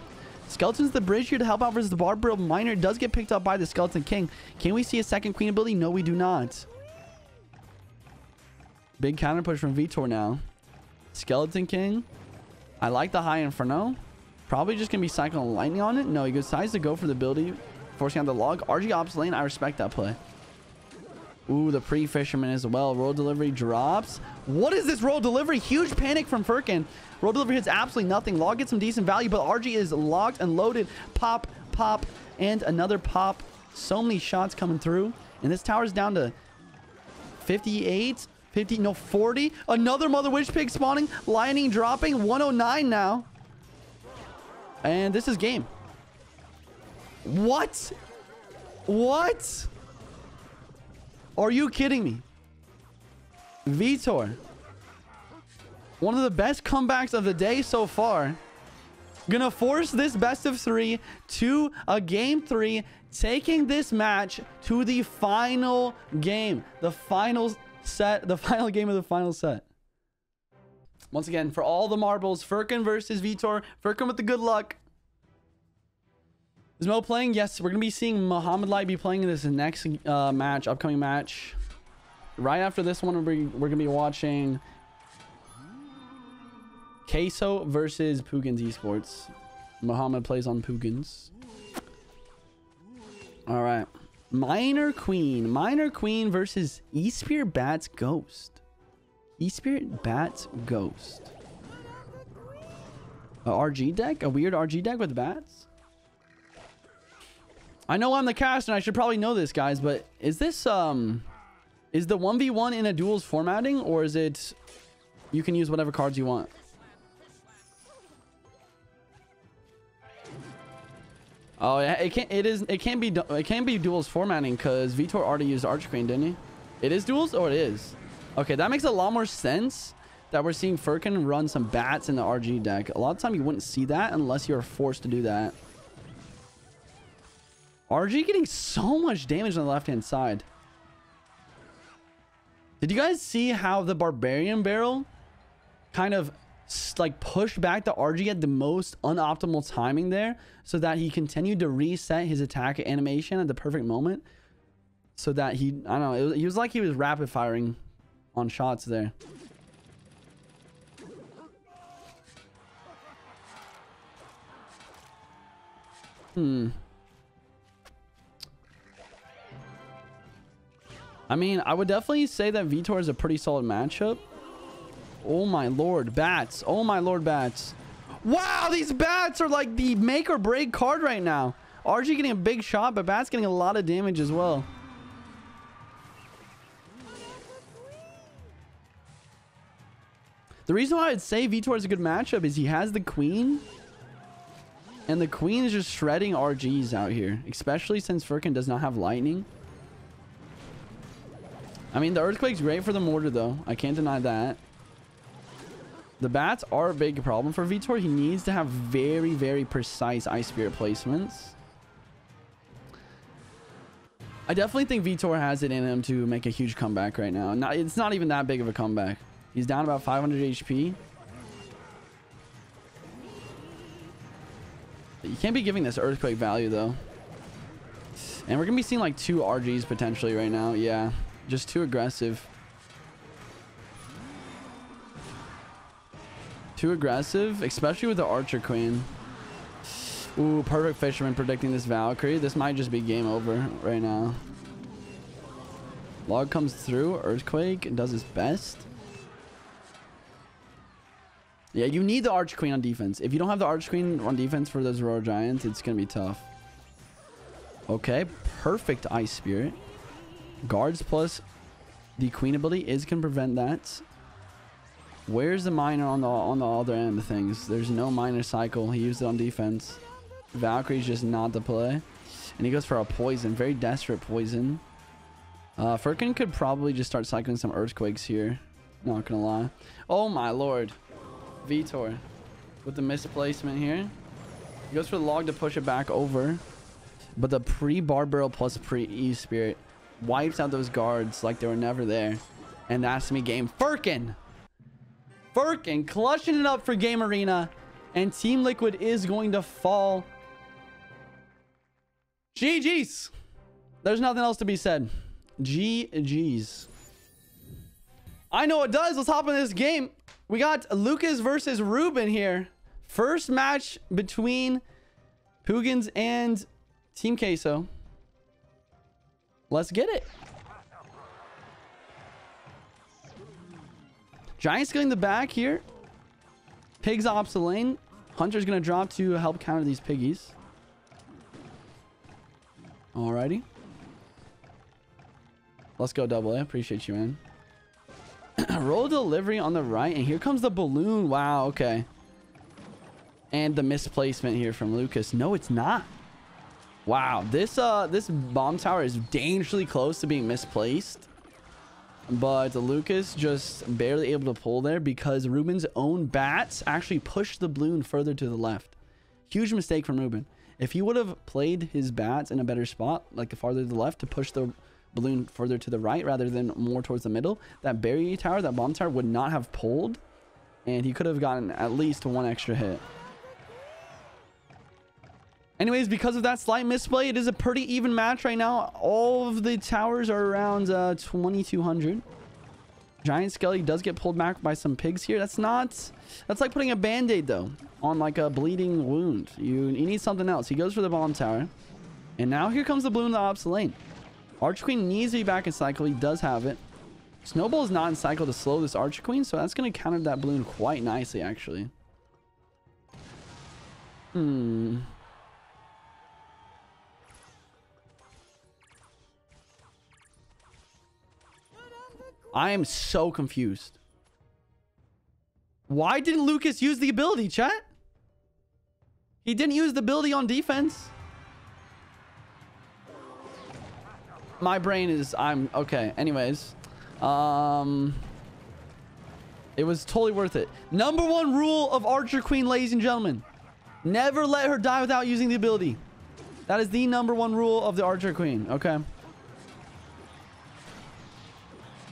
Skeleton's the bridge here to help out versus the Barbarian Miner. It does get picked up by the Skeleton King. Can we see a second Queen ability? No, we do not. Big counter push from Vitor now. Skeleton King. I like the high Inferno. Probably just going to be cycling lightning on it. No, he decides to go for the ability, forcing out the Log. RG Ops lane, I respect that play. Ooh, the pre-Fisherman as well. Roll Delivery drops. What is this Roll Delivery? Huge panic from Furkan. Roll Delivery hits absolutely nothing. Log gets some decent value, but RG is locked and loaded. Pop, pop, and another pop. So many shots coming through. And this tower's down to 58, 50, no, 40. Another Mother Witch Pig spawning. Lightning dropping. 109 now. And this is game. What? What? Are you kidding me? Vitor. One of the best comebacks of the day so far. Gonna force this best of 3 to a game 3. Taking this match to the final game. The final set, the final game of the final set. Once again, for all the marbles, Furkan versus Vitor. Furkan with the good luck. Is Mo playing? Yes, we're going to be seeing Mohamed Light be playing in this next match, upcoming match. Right after this one, we're going to be watching Queso versus Puigins Esports. Mohamed plays on Puigins. All right. Minor Queen versus E-Spirit Bats Ghost. E-Spirit Bats Ghost. A RG deck? A weird RG deck with bats? I know I'm the cast and I should probably know this, guys, but is this is the 1v1 in a duels formatting, or is it you can use whatever cards you want? Oh yeah, it can't be duels formatting because Vitor already used Arch Queen, didn't he? It is duels, or it is. Okay, that makes a lot more sense that we're seeing Furkan run some bats in the RG deck. A lot of time you wouldn't see that unless you were forced to do that. RG getting so much damage on the left-hand side. Did you guys see how the Barbarian Barrel kind of like pushed back the RG at the most unoptimal timing there so that he continued to reset his attack animation at the perfect moment so that he, I don't know, he was like he was rapid firing on shots there. I mean, I would definitely say that Vitor is a pretty solid matchup. Oh my lord, bats. Oh my lord, bats. Wow, these bats are like the make or break card right now. RG getting a big shot, but bats getting a lot of damage as well. The reason why I'd say Vitor is a good matchup is he has the queen. And the queen is just shredding RGs out here. Especially since Furkan does not have lightning. I mean, the Earthquake's great for the mortar, though. I can't deny that. The bats are a big problem for Vitor. He needs to have very, very precise Ice Spirit placements. I definitely think Vitor has it in him to make a huge comeback right now. It's not even that big of a comeback. He's down about 500 HP. You can't be giving this Earthquake value, though. And we're going to be seeing like 2 RGs potentially right now. Yeah. Just too aggressive. Too aggressive, especially with the Archer Queen. Ooh, perfect Fisherman predicting this Valkyrie. This might just be game over right now. Log comes through. Earthquake and does his best. Yeah, you need the Arch Queen on defense. If you don't have the Arch Queen on defense for those Royal Giants, it's going to be tough. Okay, perfect Ice Spirit. Guards plus the Queen ability is going to prevent that. Where's the Miner on the other end of things? There's no Miner cycle. He used it on defense. Valkyrie's just not the play. And he goes for a poison. Very desperate poison. Furkan could probably just start cycling some Earthquakes here. Not going to lie. Oh my lord. Vitor with the misplacement here. He goes for the log to push it back over. But the pre-Bar Barrel plus pre-E-Spirit wipes out those guards like they were never there. And that's me game. Furkan clutching it up for Game Arena. And Team Liquid is going to fall. GG's. There's nothing else to be said. GG's. I know it does. Let's hop in this game. We got Lucas versus Ruben here. First match between Puigins and Team Queso. Let's get it. Giants getting the back here. Pigs ops the lane. Hunter's going to drop to help counter these piggies. Alrighty. Let's go, Double A. Appreciate you, man. Roll delivery on the right. And here comes the balloon. Wow, okay. And the misplacement here from Lucas. No, it's not. Wow, this bomb tower is dangerously close to being misplaced. But Lucas just barely able to pull there because Ruben's own bats actually pushed the balloon further to the left. Huge mistake from Ruben. If he would have played his bats in a better spot, like farther to the left to push the balloon further to the right rather than more towards the middle, that barrier tower, that bomb tower would not have pulled, and he could have gotten at least one extra hit. Anyways, because of that slight misplay, it is a pretty even match right now. All of the towers are around 2,200. Giant Skelly does get pulled back by some pigs here. That's like putting a band-aid, though, on like a bleeding wound. You need something else. He goes for the bomb tower. And now here comes the balloon in the opposite lane. Archer Queen needs to be back in cycle. He does have it. Snowball is not in cycle to slow this Archer Queen, so that's going to counter that balloon quite nicely, actually. I am so confused. Why didn't Lucas use the ability, chat? He didn't use the ability on defense. My brain is... okay. Anyways. It was totally worth it. Number one rule of Archer Queen, ladies and gentlemen. Never let her die without using the ability. That is the number one rule of the Archer Queen. Okay.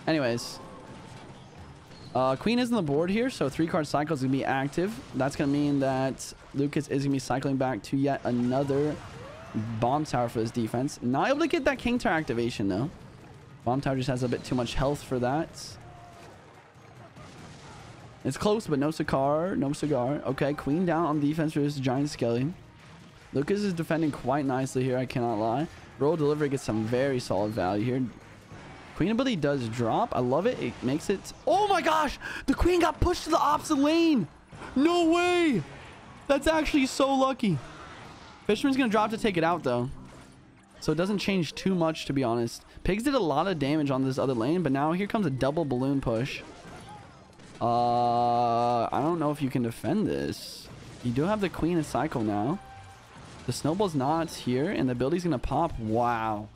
Anyways, Queen is on the board here, so 3-card cycle is going to be active. That's going to mean that Lucas is going to be cycling back to yet another bomb tower for his defense. Not able to get that King Tower activation, though. Bomb tower just has a bit too much health for that. It's close, but no cigar. No cigar. Okay, Queen down on defense for his Giant Skelly. Lucas is defending quite nicely here, I cannot lie. Roll Delivery gets some very solid value here. Queen ability does drop. I love it. It makes it... Oh my gosh! The Queen got pushed to the opposite lane! No way! That's actually so lucky. Fisherman's going to drop to take it out, though. So it doesn't change too much, to be honest. Pigs did a lot of damage on this other lane, but now here comes a double balloon push. I don't know if you can defend this. You do have the Queen in cycle now. The Snowball's not here, and the ability's going to pop. Wow.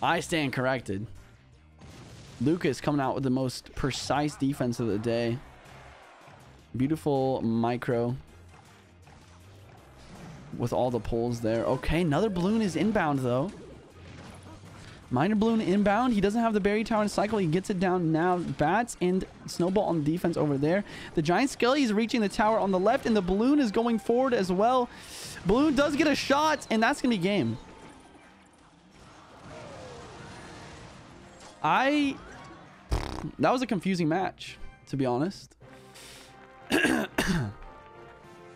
I stand corrected. Lucas coming out with the most precise defense of the day. Beautiful micro. With all the pulls there. Okay, another balloon is inbound, though. Minor balloon inbound. He doesn't have the berry tower in cycle. He gets it down now. Bats and Snowball on defense over there. The Giant Skelly is reaching the tower on the left, and the balloon is going forward as well. Balloon does get a shot, and that's going to be game. That was a confusing match, to be honest.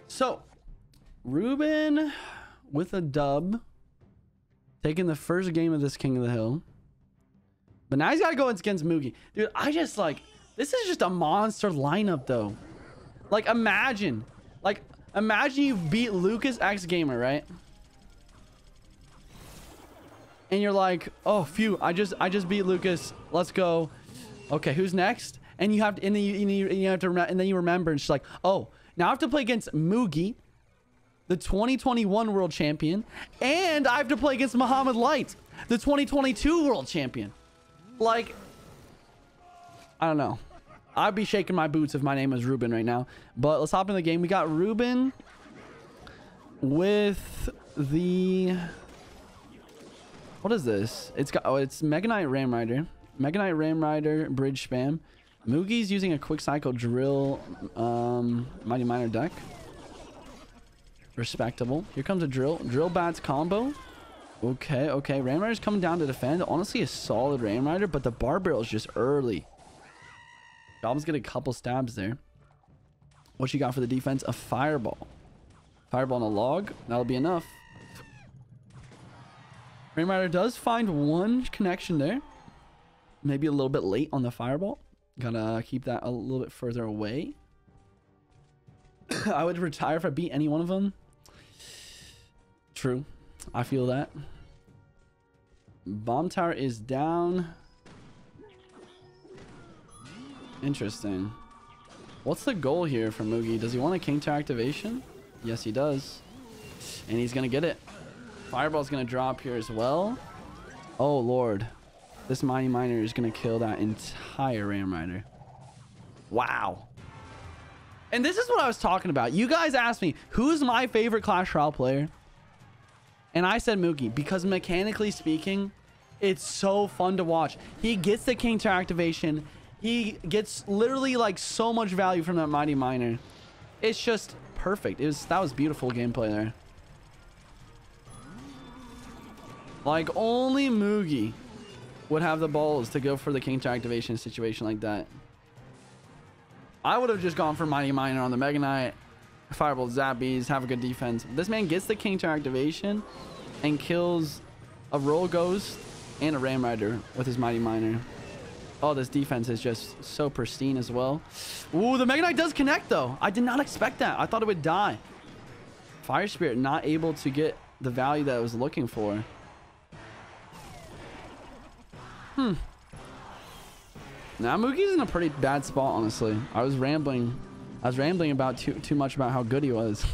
So, Ruben with a dub. Taking the first game of this King of the Hill. But now he's got to go against Mugi. Dude, I just like... This is just a monster lineup, though. Like, imagine. Like, imagine you beat Lucas X Gamer, right? And you're like, oh, phew, I just beat Lucas. Let's go. Okay, who's next? And you have to... And then you have to... And then you remember, and it's like, oh, now I have to play against Mugi, the 2021 world champion, and I have to play against Mohamed Light, the 2022 world champion. Like, I don't know. I'd be shaking my boots if my name was Ruben right now. But let's hop in the game. We got Ruben with the... What is this? It's got... Oh, it's Mega Knight Ram Rider. Mega Knight Ram Rider bridge spam. Mugi's using a quick cycle drill Mighty Miner deck. Respectable. Here comes a drill. Drill bats combo. Okay, okay. Ram Rider's coming down to defend. Honestly, a solid Ram Rider, but the bar barrel is just early. Goblin's getting a couple stabs there. What you got for the defense? A fireball. Fireball on a log. That'll be enough. Ram Rider does find one connection there. Maybe a little bit late on the fireball. Gotta keep that a little bit further away. I would retire if I beat any one of them. True. I feel that. Bomb tower is down. Interesting. What's the goal here for Mugi? Does he want a King Tower activation? Yes, he does. And he's going to get it. Fireball's going to drop here as well. Oh, Lord. This Mighty Miner is going to kill that entire Ram Rider. Wow. And this is what I was talking about. You guys asked me, who's my favorite Clash Royale player? And I said Mugi, because mechanically speaking, It's so fun to watch. He gets the counter activation. He gets literally like so much value from that Mighty Miner. It's just perfect. That was beautiful gameplay there. Like only Mugi would have the balls to go for the counter activation situation like that. I would have just gone for Mighty Miner on the Mega Knight, Fireball Zappies, have a good defense. This man gets the counter activation and kills a Roll Ghost and a Ram Rider with his Mighty Miner. Oh, this defense is just so pristine as well. Ooh, the Mega Knight does connect though. I did not expect that. I thought it would die. Fire Spirit not able to get the value that I was looking for. Now Mugi's in a pretty bad spot, honestly. I was rambling about too much about how good he was.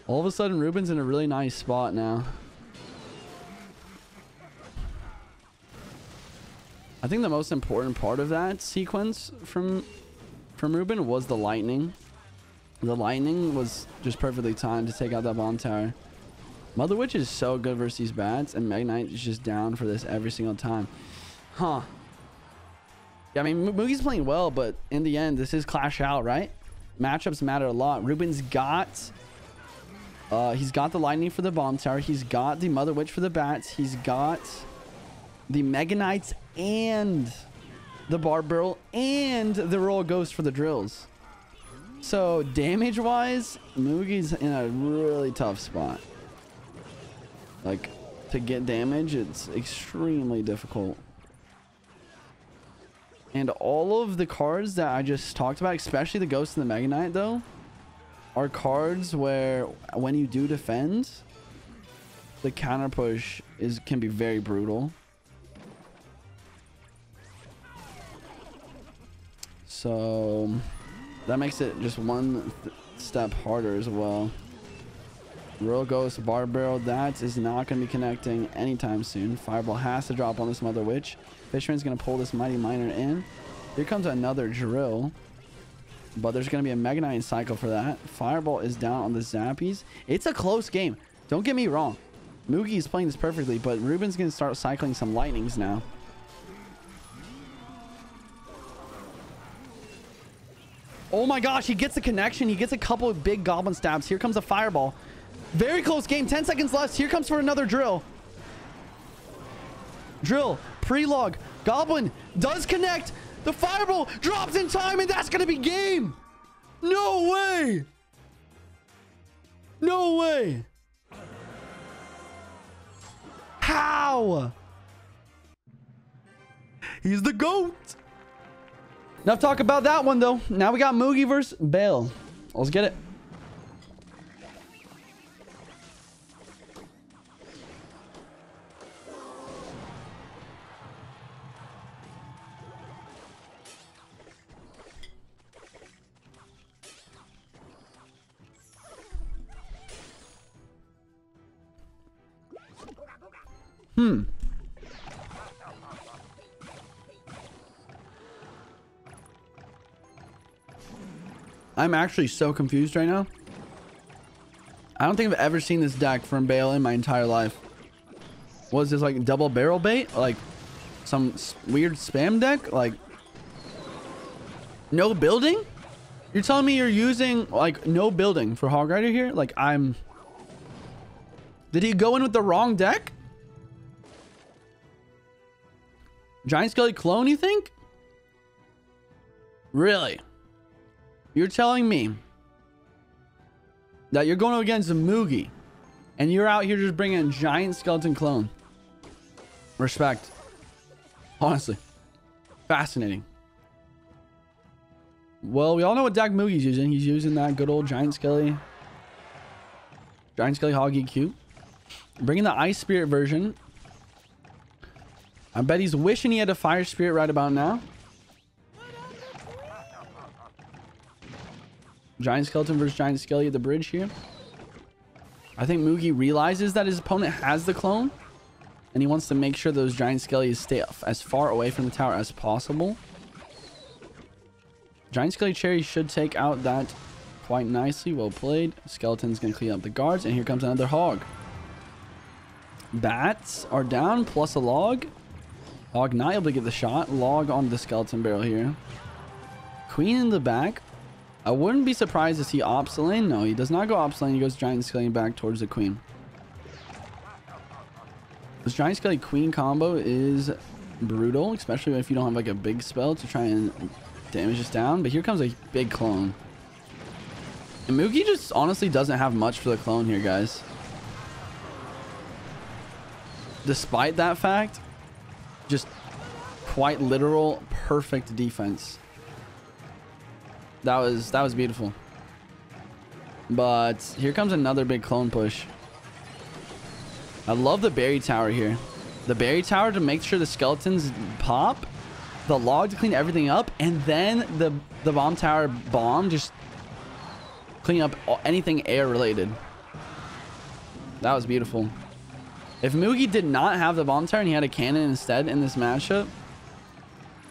All of a sudden, Ruben's in a really nice spot now. I think the most important part of that sequence from Ruben was the lightning. The lightning was just perfectly timed to take out that bomb tower. Mother Witch is so good versus these bats, and Mega Knight is just down for this every single time. Huh. Yeah, I mean, Mugi's playing well, but in the end, this is Clash out, right? Matchups matter a lot. Ruben's got... he's got the lightning for the bomb tower. He's got the Mother Witch for the bats. He's got the Mega Knights and the Barb Barrel and the Royal Ghost for the drills. So, damage-wise, Mugi's in a really tough spot. Like, to get damage, it's extremely difficult. And all of the cards that I just talked about, especially the Ghost and the Mega Knight, though, are cards where when you do defend, the counter push can be very brutal. So that makes it just one step harder as well. Royal Ghost, Barb Barrel, that is not going to be connecting anytime soon. Fireball has to drop on this Mother Witch. Fisherman's going to pull this Mighty Miner in. Here comes another drill. But there's going to be a Mega Knight cycle for that. Fireball is down on the Zappies. It's a close game. Don't get me wrong. Mugi is playing this perfectly, but Ruben's going to start cycling some lightnings now. Oh my gosh, he gets a connection. He gets a couple of big goblin stabs. Here comes a Fireball. Very close game. 10 seconds left. Here comes for another drill. Drill. Pre-log. Goblin does connect. The Fireball drops in time, and that's going to be game. No way. No way. How? He's the GOAT. Enough talk about that one, though. Now we got Mugi versus Bale. Let's get it. I'm actually so confused right now. I don't think I've ever seen this deck from Bale in my entire life. Was this like double barrel bait? Like some weird spam deck? Like no building? You're telling me you're using like no building for Hog Rider here? Like Did he go in with the wrong deck? Giant Skelly clone, you think? Really? You're telling me that you're going against a Mugi and you're out here just bringing a giant skeleton clone? Respect. Honestly. Fascinating. Well, we all know what deck Mugi's using. He's using that good old Giant Skelly. Giant Skelly Hog EQ. Bringing the Ice Spirit version. I bet he's wishing he had a Fire Spirit right about now. Giant Skeleton versus Giant Skelly at the bridge here. I think Mugi realizes that his opponent has the clone, and he wants to make sure those Giant Skellies stay as far away from the tower as possible. Giant Skelly Cherry should take out that quite nicely. Well played. Skeleton's going to clean up the guards, and here comes another Hog. Bats are down, plus a log. Log not able to get the shot. Log on the skeleton barrel here. Queen in the back. I wouldn't be surprised to see ops lane. No, he does not go ops lane. He goes giant skelly back towards the queen. This giant skelly queen combo is brutal, especially if you don't have like a big spell to try and damage this down. But here comes a big clone. And Mugi just honestly doesn't have much for the clone here, guys. Despite that fact, just quite literal perfect defense. That was beautiful. But here comes another big clone push. I love the berry tower here. The berry tower to make sure the skeletons pop, the log to clean everything up, and then the bomb tower bomb just clean up anything air related. That was beautiful. If Mugi did not have the bomb tower and he had a cannon instead in this matchup,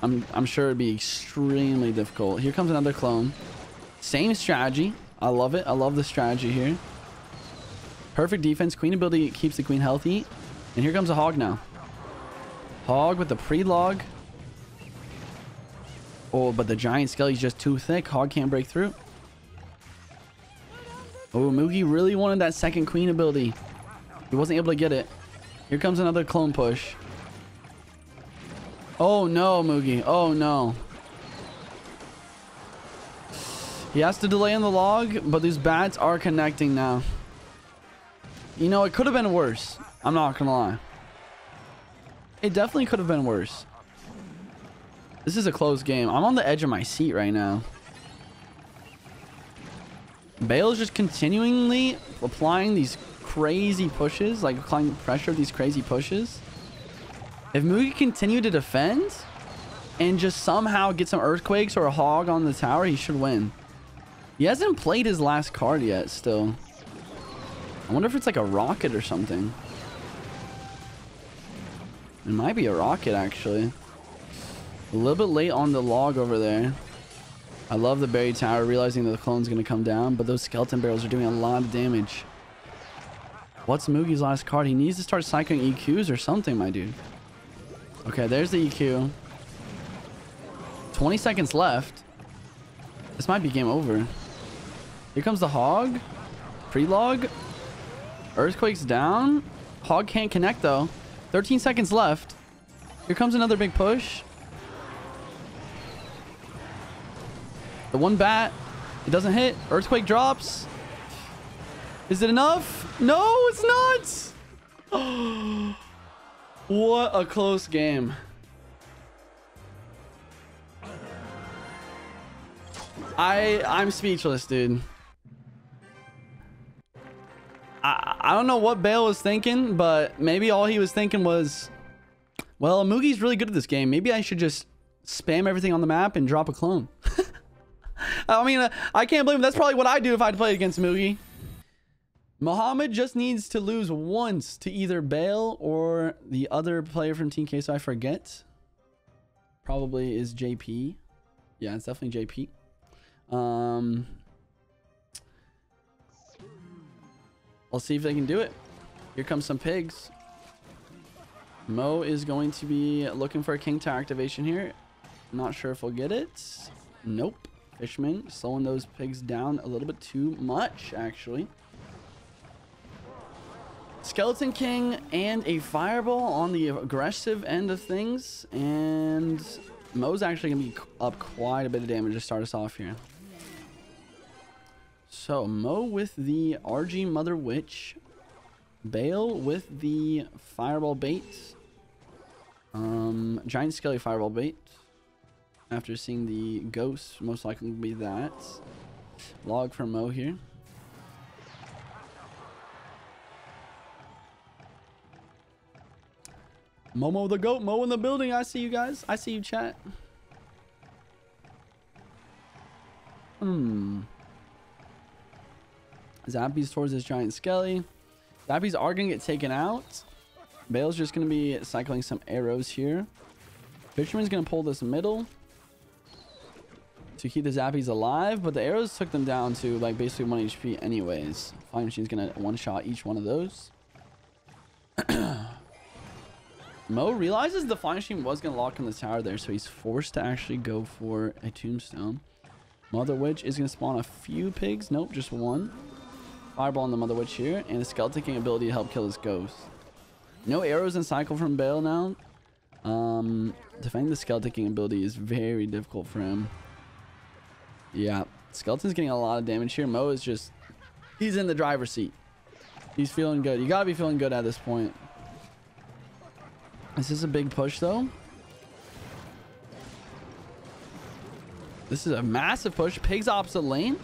I'm sure it'd be extremely difficult. Here comes another clone. Same strategy. I love it. I love the strategy here. Perfect defense. Queen ability keeps the queen healthy. And here comes a hog now. Hog with the pre-log. Oh, but the giant skelly's just too thick. Hog can't break through. Oh, Mugi really wanted that second queen ability. He wasn't able to get it. Here comes another clone push. Oh no, Mugi. Oh no. He has to delay on the log, but these bats are connecting now. You know, it could have been worse. I'm not gonna lie. It definitely could have been worse. This is a close game. I'm on the edge of my seat right now. Bale is just continually applying these crazy pushes, like applying pressure of these crazy pushes. If Mugi continued to defend and just somehow get some earthquakes or a hog on the tower, he should win. He hasn't played his last card yet still. I wonder if it's like a rocket or something. It might be a rocket, actually. A little bit late on the log over there. I love the berry tower, realizing that the clone's going to come down, but those skeleton barrels are doing a lot of damage. What's Mugi's last card? He needs to start cycling EQs or something, my dude. Okay, there's the EQ. 20 seconds left. This might be game over. Here comes the hog. Pre-log. Earthquake's down. Hog can't connect, though. 13 seconds left. Here comes another big push. The one bat. It doesn't hit. Earthquake drops. Is it enough? No, it's not. What a close game. I'm speechless, dude. I don't know what Bale was thinking, but maybe all he was thinking was, well, Mugi's really good at this game. Maybe I should just spam everything on the map and drop a clone. I mean, I can't blame him. That's probably what I'd do if I'd play against Mugi. Mohamed just needs to lose once to either Bale or the other player from Team Queso. I forget. Probably is JP. Yeah, it's definitely JP. I'll see if they can do it. Here comes some pigs. Mo is going to be looking for a king tower activation here. Not sure if we'll get it. Nope. Fishman slowing those pigs down a little bit too much, actually. Skeleton King and a Fireball on the aggressive end of things. And Mo's actually going to be up quite a bit of damage to start us off here. So, Mo with the RG Mother Witch. Bale with the Fireball Bait. Giant Skelly Fireball Bait. After seeing the ghost, most likely will be that. Log from Mo here. Momo the goat, Mo in the building. I see you guys. I see you, chat. Zappies towards this giant skelly. Zappies are going to get taken out. Bale's just going to be cycling some arrows here. Fisherman's going to pull this middle to keep the Zappies alive, but the arrows took them down to like basically 1 HP anyways. Flying Machine's going to one-shot each one of those. Mo realizes the flying machine was going to lock in the tower there, so he's forced to actually go for a tombstone. Mother Witch is going to spawn a few pigs. Nope, just one. Fireball on the Mother Witch here, and a Skeleton King ability to help kill his ghost. No arrows in cycle from Bale now. Defending the Skeleton King ability is very difficult for him. Yeah, Skeleton's getting a lot of damage here. Mo is just... he's in the driver's seat. He's feeling good. You gotta be feeling good at this point. This is a big push, though. This is a massive push. Pigs opposite lane.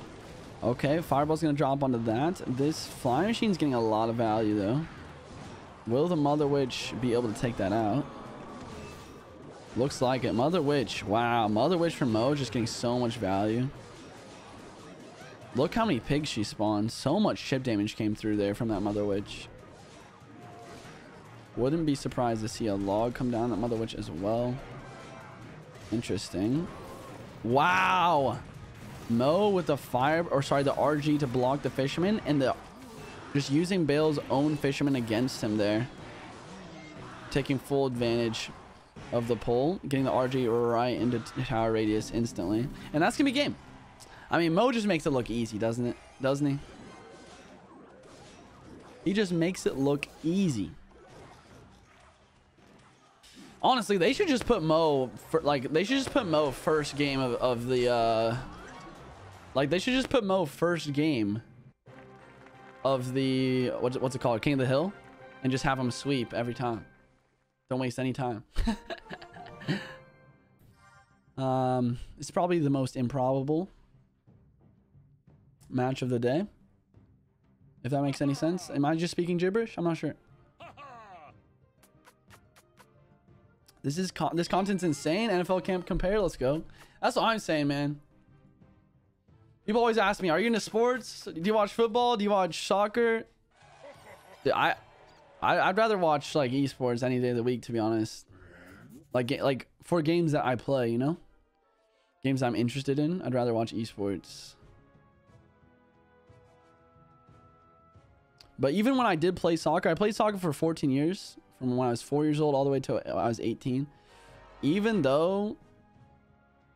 Okay, Fireball's gonna drop onto that. This flying machine's getting a lot of value, though. Will the Mother Witch be able to take that out? Looks like it. Mother Witch. Wow, Mother Witch from Mo just getting so much value. Look how many pigs she spawned. So much chip damage came through there from that Mother Witch. Wouldn't be surprised to see a log come down that Mother Witch as well. Interesting. Wow. Mo with the fire, or sorry, the RG to block the fisherman, and the just using Bale's own fisherman against him there. Taking full advantage of the pull, getting the RG right into tower radius instantly. And that's gonna be game. I mean, Mo just makes it look easy, doesn't it? Doesn't he? He just makes it look easy. Honestly, they should just put Mo for, like, they should just put Mo first game of the like, they should just put Mo first game of the what's it called, King of the Hill, and just have him sweep every time. Don't waste any time. It's probably the most improbable match of the day, if that makes any sense. Am I just speaking gibberish? I'm not sure. This content's insane. NFL Camp Compare, let's go. That's what I'm saying, man. People always ask me, are you into sports? Do you watch football? Do you watch soccer? Dude, I'd rather watch like esports any day of the week, to be honest. Like for games that I play, you know, games I'm interested in, I'd rather watch esports. But even when I did play soccer, I played soccer for 14 years, from when I was 4 years old all the way to I was 18. Even though,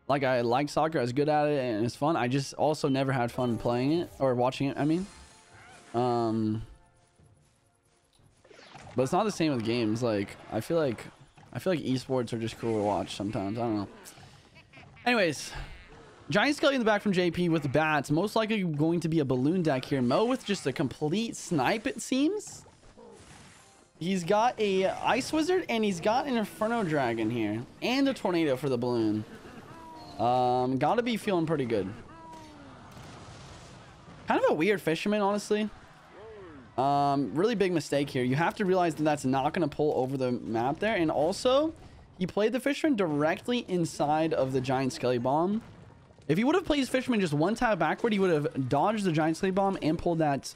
like, I liked soccer, I was good at it, and it's fun, I just also never had fun playing it, or watching it, I mean. But it's not the same with games. Like, I feel like esports are just cool to watch sometimes. I don't know. Anyways, Giant Skelly in the back from JP with the bats. Most likely going to be a balloon deck here. Mo with just a complete snipe, it seems. He's got a Ice Wizard, and he's got an Inferno Dragon here. And a Tornado for the balloon. Gotta be feeling pretty good. Kind of a weird fisherman, honestly. Really big mistake here. You have to realize that that's not going to pull over the map there. And also, he played the fisherman directly inside of the Giant Skelly Bomb. If he would have played his fisherman just one tab backward, he would have dodged the Giant Skelly Bomb and pulled that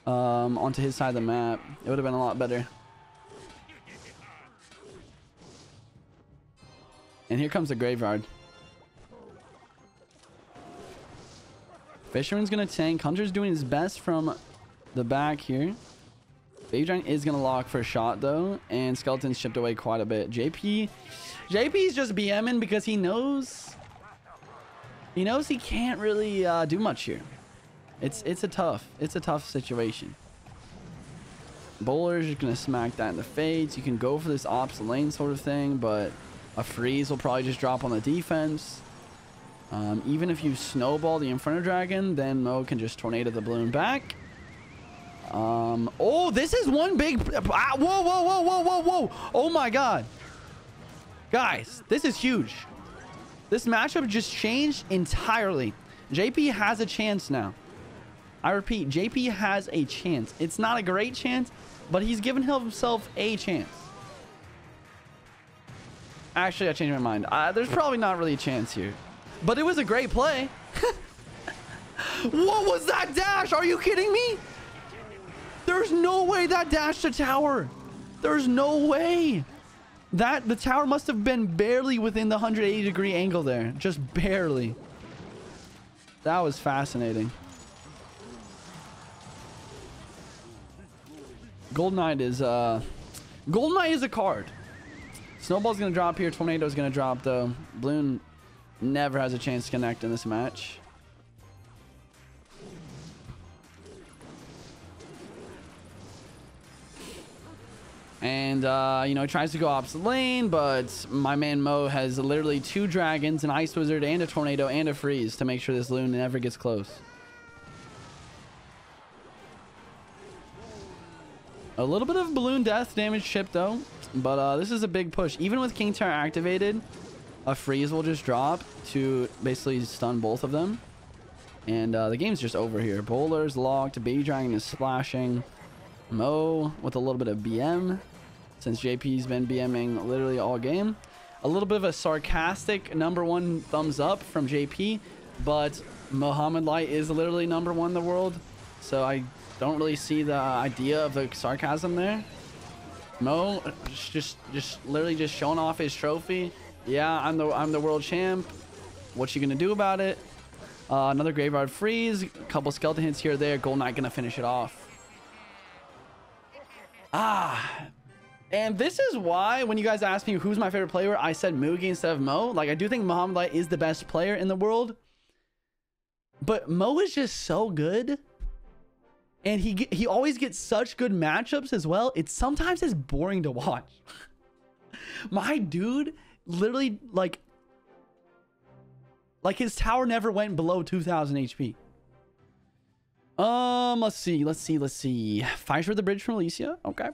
onto his side of the map. It would have been a lot better. And here comes the graveyard. Fisherman's going to tank. Hunter's doing his best from the back here. Baby Giant is going to lock for a shot, though. And Skeleton's chipped away quite a bit. JP's just BMing because he knows he can't really do much here. It's a tough situation. Bowler's just going to smack that in the face. You can go for this ops lane sort of thing, but a freeze will probably just drop on the defense. Even if you snowball the Inferno Dragon, then Mo can just tornado the balloon back. Oh, this is one big... Whoa. Oh my god. Guys, this is huge. This matchup just changed entirely. JP has a chance now. I repeat, JP has a chance. It's not a great chance, but he's given himself a chance. Actually, I changed my mind. There's probably not really a chance here. But it was a great play. What was that dash? Are you kidding me? There's no way that dashed the tower. There's no way. The tower must have been barely within the 180-degree angle there. Just barely. That was fascinating. Gold Knight is a card. Snowball's gonna drop here. Tornado's gonna drop though. Balloon never has a chance to connect in this match. And, you know, he tries to go opposite lane, but my man Mo has literally 2 dragons, an Ice Wizard, and a Tornado, and a Freeze to make sure this Loon never gets close. A little bit of Balloon Death damage chip, though. But this is a big push. Even with King Tower activated, a Freeze will just drop to basically stun both of them. And the game's just over here. Bowler's locked. Baby Dragon is splashing. Mo with a little bit of BM, since JP's been BMing literally all game. A little bit of a sarcastic #1 thumbs up from JP, but Mohamed Light is literally #1 in the world, so I don't really see the idea of the sarcasm there. Mo just literally just showing off his trophy. Yeah, I'm the world champ. What you gonna do about it? Another Graveyard Freeze, a couple skeleton hits here or there. Gold Knight gonna finish it off. And this is why when you guys asked me who's my favorite player, I said Mugi instead of Mo. Like, I do think Mohamed Light is the best player in the world, but Mo is just so good, and he always gets such good matchups as well. Sometimes it's boring to watch. My dude literally like his tower never went below 2000 HP. Let's see. Fires for the bridge from Alicia. Okay.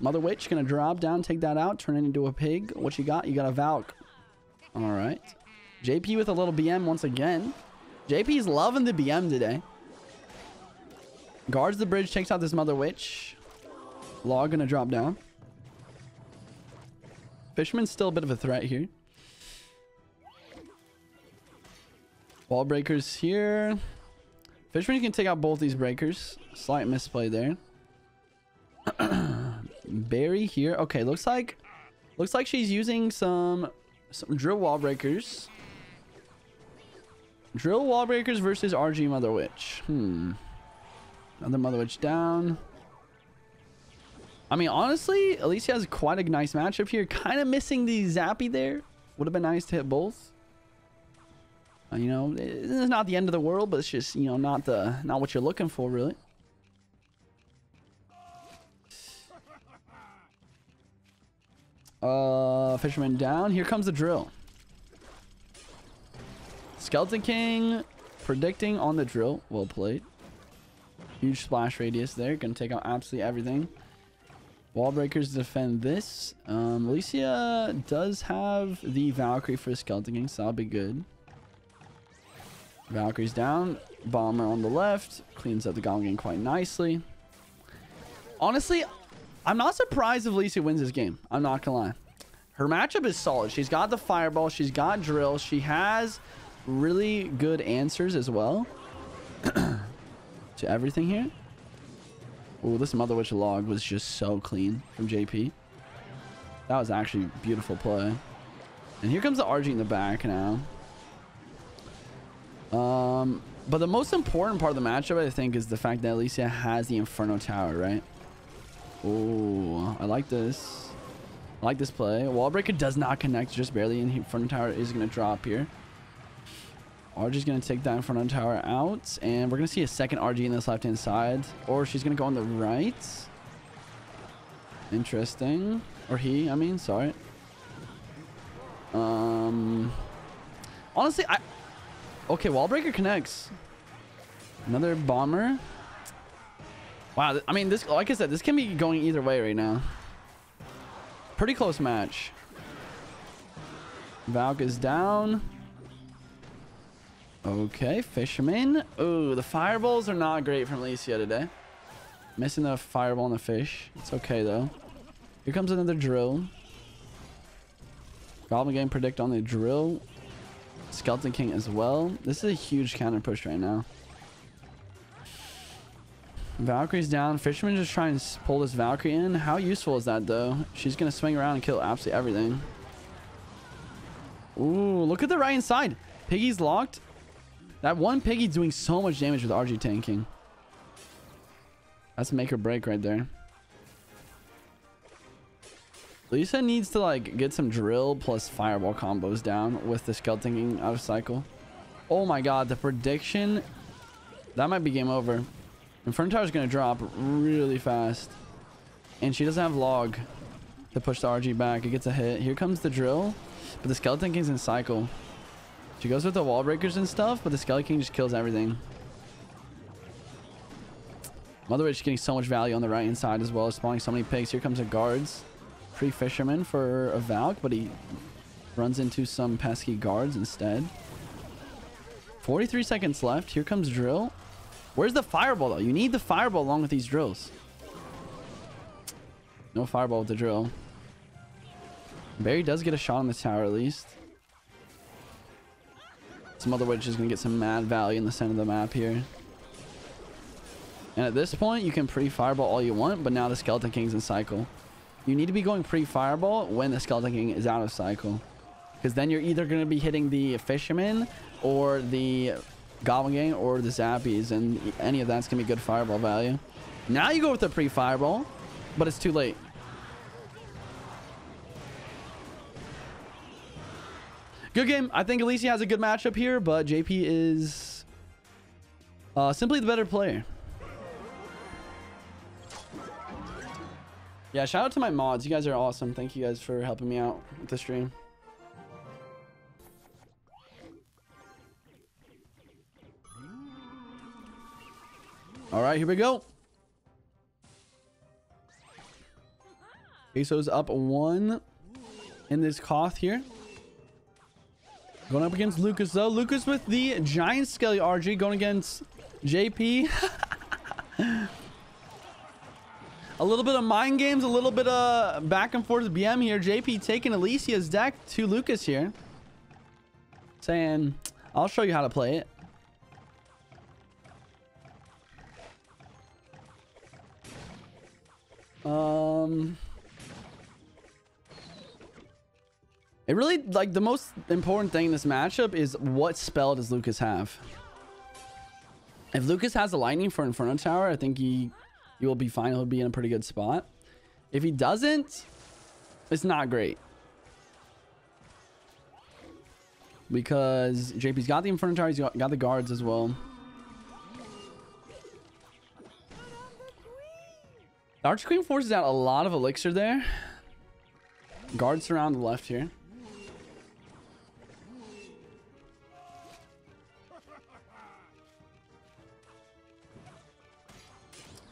Mother Witch gonna drop down, take that out, turn it into a pig. What you got? You got a Valk. All right. JP with a little BM once again. JP's loving the BM today. Guards the bridge, takes out this Mother Witch. Log gonna drop down. Fisherman's still a bit of a threat here. Wall breakers here. Fisherman can take out both these breakers. Slight misplay there. Barry here. Okay, looks like she's using some drill wall breakers. Drill wall breakers versus RG Mother Witch. Another Mother Witch down. I mean, honestly, Alicia has quite a nice matchup here. Kind of missing the Zappy there. Would have been nice to hit both. You know, it's not the end of the world, but it's just, you know, not what you're looking for, really. Fisherman down. Here comes the drill. Skeleton King predicting on the drill. Well played. Huge splash radius there. Gonna take out absolutely everything. Wall breakers defend this. Alicia does have the Valkyrie for Skeleton King, so that'll be good. Valkyrie's down. Bomber on the left. Cleans up the Goblin game quite nicely. Honestly, I'm not surprised if Alicia wins this game. I'm not gonna lie. Her matchup is solid. She's got the Fireball. She's got Drill. She has really good answers as well to everything here. Oh, this Mother Witch log was just so clean from JP. That was actually a beautiful play. And here comes the RG in the back now. But the most important part of the matchup, I think, is the fact that Alicia has the Inferno Tower, right? Oh, I like this. I like this play. Wallbreaker does not connect, just barely, and Inferno Tower is going to drop here. RG's going to take that Inferno Tower out, and we're going to see a second RG in this left-hand side, or she's going to go on the right. Interesting. Or he, I mean, sorry. Honestly, okay, Wallbreaker connects. Another bomber. Wow, I mean, this, like I said, this can be going either way right now. Pretty close match. Valk is down. Okay, Fisherman. Ooh, the fireballs are not great from Alicia today. Missing the fireball and the fish. It's okay, though. Here comes another drill. Goblin game predict on the drill. Skeleton King as well. This is a huge counter push right now. Valkyrie's down. Fisherman just trying to pull this Valkyrie in. How useful is that, though? She's going to swing around and kill absolutely everything. Ooh, look at the right hand side. Piggy's locked. That one Piggy doing so much damage with RG tanking. That's make or break right there. Lisa needs to like get some drill plus fireball combos down with the Skeleton King out of cycle. Oh my god, the prediction. That might be game over. Inferno Tower is going to drop really fast. And she doesn't have log to push the RG back. It gets a hit. Here comes the drill. But the Skeleton King's in cycle. She goes with the wall breakers and stuff, but the Skeleton King just kills everything. Mother Witch getting so much value on the right hand side as well, spawning so many pigs. Here comes a guards. Pre-fisherman for a Valk, but he runs into some pesky guards instead. 43 seconds left. Here comes drill. Where's the fireball though? You need the fireball along with these drills. No fireball with the drill. Barry does get a shot on the tower at least. Some other witch is going to get some mad value in the center of the map here. And at this point, you can pre-fireball all you want, but now the Skeleton King's in cycle. You need to be going pre-fireball when the Skeleton King is out of cycle. Because then you're either going to be hitting the Fisherman or the Goblin Gang or the Zappies, and any of that's going to be good fireball value. Now you go with the pre-fireball, but it's too late. Good game. I think Alicia has a good matchup here, but JP is simply the better player. Yeah, shout out to my mods. You guys are awesome. Thank you guys for helping me out with the stream. All right, here we go. Queso's up 1 in this Koth here. Going up against Lucas, though. Lucas with the Giant Skelly RG going against JP. A little bit of mind games, a little bit of back and forth BM here. JP taking Alicia's deck to Lucas here. Saying, I'll show you how to play it. It really, like, the most important thing in this matchup is what spell does Lucas have? If Lucas has the lightning for Inferno Tower, I think he will be fine. He'll be in a pretty good spot. If he doesn't, it's not great. Because JP's got the Inferno Tower, he's got the guards as well. The Arch Queen forces out a lot of elixir there. Guards surround the left here.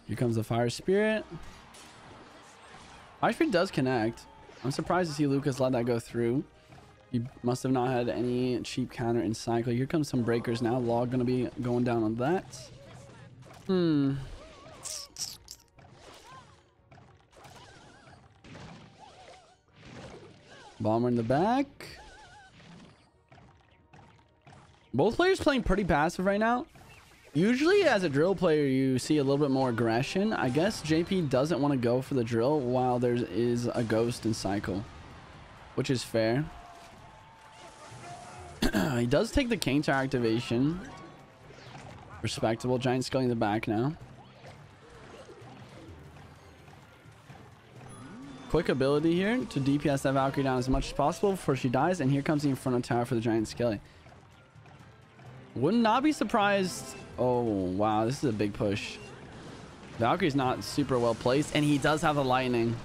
Here comes the Fire Spirit. Fire Spirit does connect. I'm surprised to see Lucas let that go through. He must have not had any cheap counter in cycle. Here comes some breakers now. Log going to be going down on that. Bomber in the back. Both players playing pretty passive right now. Usually as a drill player, you see a little bit more aggression. I guess JP doesn't want to go for the drill while there is a ghost in cycle, which is fair. He does take the King Tower activation. Respectable. Giant Skelly in the back now. Quick ability here to DPS that Valkyrie down as much as possible before she dies. And here comes the Inferno Tower for the Giant Skelly. Would not be surprised. Oh, wow. This is a big push. Valkyrie's not super well placed. And he does have the lightning.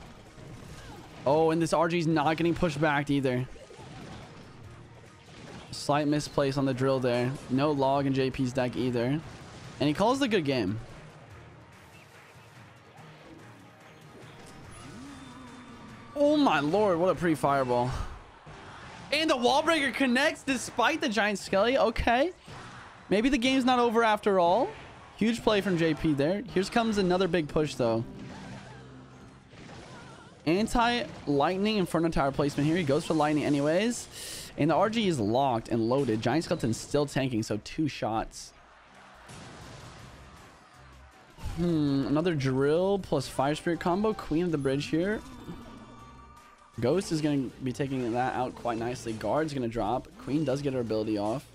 Oh, and this RG's not getting pushed back either. Slight misplace on the drill there. No log in JP's deck either. And he calls the good game. Oh my lord, what a pretty fireball. And the wall breaker connects despite the Giant Skelly. Okay. Maybe the game's not over after all. Huge play from JP there. Here comes another big push though. Anti-lightning Inferno Tower placement here. He goes for lightning anyways. And the RG is locked and loaded. Giant Skeleton's still tanking, so 2 shots. Another drill plus Fire Spirit combo. Queen of the bridge here. Ghost is going to be taking that out quite nicely. Guard's going to drop. Queen does get her ability off.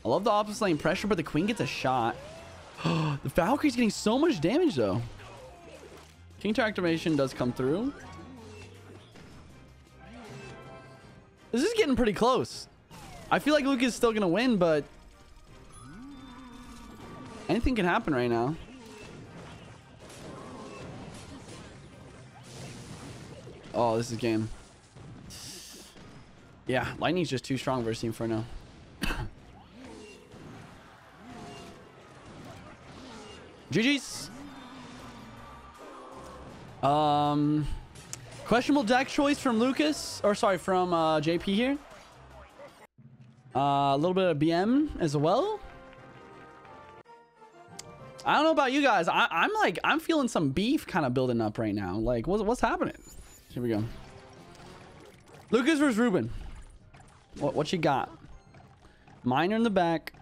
I love the opposite lane pressure, but the Queen gets a shot. The Valkyrie's getting so much damage, though. King Tower activation does come through. This is getting pretty close. I feel like Luke is still going to win, but anything can happen right now. Oh, this is game. Yeah, Lightning's just too strong versus Inferno. GG's. Questionable deck choice from Lucas, or sorry, from JP here. A little bit of BM as well. I don't know about you guys. I'm feeling some beef kind of building up right now. Like, what's happening? Here we go. Lucas versus Ruben. What you got? Miner in the back.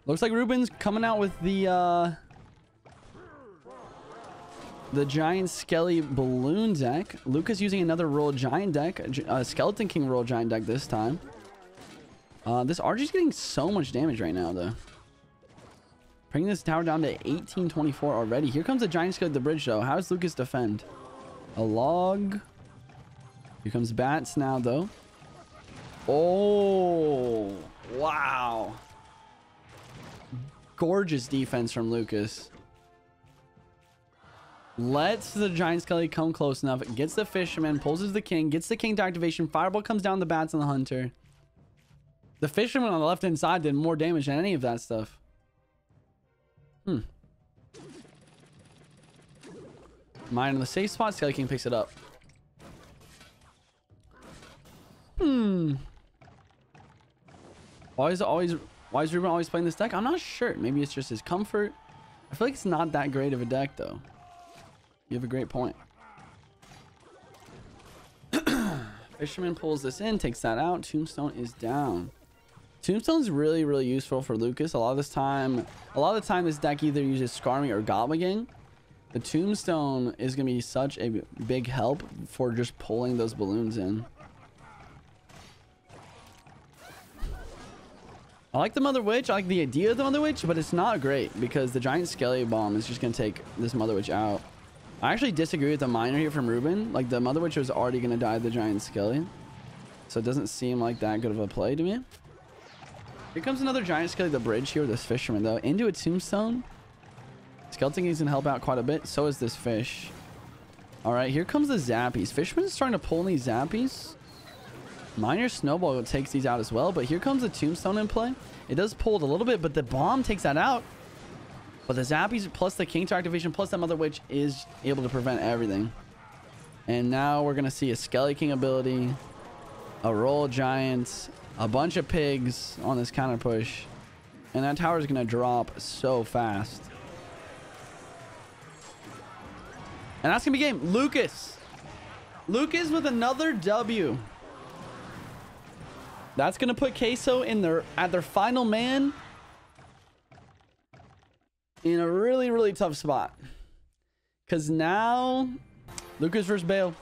Looks like Ruben's coming out with the giant skelly balloon deck. Lucas using another roll giant deck, skeleton king roll giant deck this time. This RG's getting so much damage right now though. Bringing this tower down to 1824 already. Here comes the giant skelly at the bridge though. How does Lucas defend? A log. Here comes bats now though. Oh, wow. Gorgeous defense from Lucas. Lets the giant skelly come close enough. Gets the fisherman, pulls the king, gets the king to activation. Fireball comes down the bats and the hunter. The fisherman on the left hand side did more damage than any of that stuff. Mine in the safe spot. Skelly king picks it up. Why is Ruben always playing this deck? I'm not sure. Maybe it's just his comfort. I feel like it's not that great of a deck though. You have a great point. Fisherman pulls this in, takes that out. Tombstone is down. Tombstone is really, really useful for Lucas. A lot of the time this deck either uses Skarmy or Goblin. The Tombstone is going to be such a big help for just pulling those balloons in. I like the Mother Witch. I like the idea of the Mother Witch, but it's not great because the giant Skelly bomb is just going to take this Mother Witch out. I actually disagree with the miner here from Ruben. Like, the Mother Witch was already going to die to the giant Skelly. So it doesn't seem like that good of a play to me. Here comes another giant Skelly at the bridge here with this fisherman, though. Into a Tombstone. Skeleton is going to help out quite a bit. So is this fish. All right, here comes the Zappies. Fisherman's starting to pull in these Zappies. Miner Snowball takes these out as well. But here comes the Tombstone in play. It does pull it a little bit, but the bomb takes that out. But the Zappies plus the King to activation plus that Mother Witch is able to prevent everything. And now we're going to see a Skelly King ability, a Roll Giant, a bunch of pigs on this counter push. And that tower is going to drop so fast. And that's going to be game. Lucas. Lucas with another W. That's going to put Queso in at their final man in a really, really tough spot. Because now, Lucas versus Bale.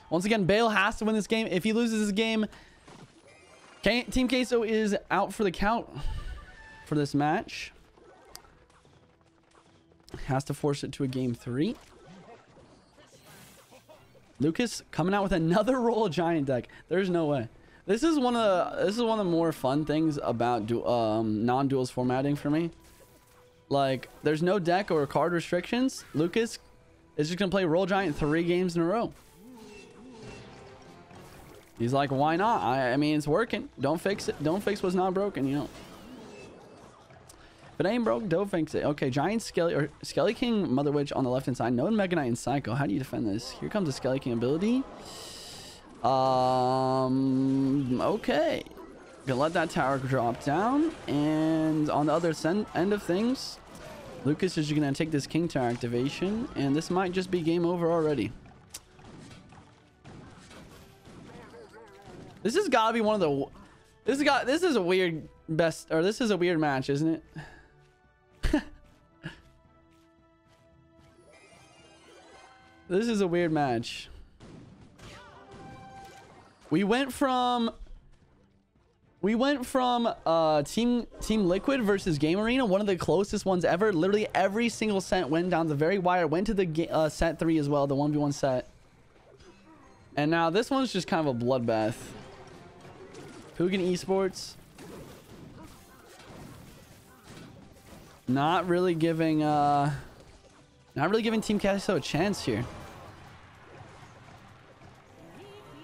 Once again, Bale has to win this game. If he loses this game, Team Queso is out for the count for this match. Has to force it to a game 3. Lucas coming out with another Roll Giant deck. There's no way. This is one of the more fun things about non-duels formatting for me. Like, there's no deck or card restrictions. Lucas is just gonna play Roll Giant 3 games in a row. He's like, why not? I mean, it's working. Don't fix it. Don't fix what's not broken, you know. If it ain't broke, don't fix it. Okay, Giant Skelly or Skelly King Mother Witch on the left hand side. No Mega Knight and Psycho. How do you defend this? Here comes the Skelly King ability. Okay. Gonna let that tower drop down. And on the other end of things, Lucas is gonna take this King Tower activation. And this might just be game over already. This has got to be one of the... This is a weird this is a weird match, isn't it? This is a weird match. We went from Team Liquid versus Game Arena, one of the closest ones ever. Literally every single set went down the very wire. Went to the set 3 as well, the 1v1 set. And now this one's just kind of a bloodbath. Puigins Esports. Not really giving Team Queso a chance here.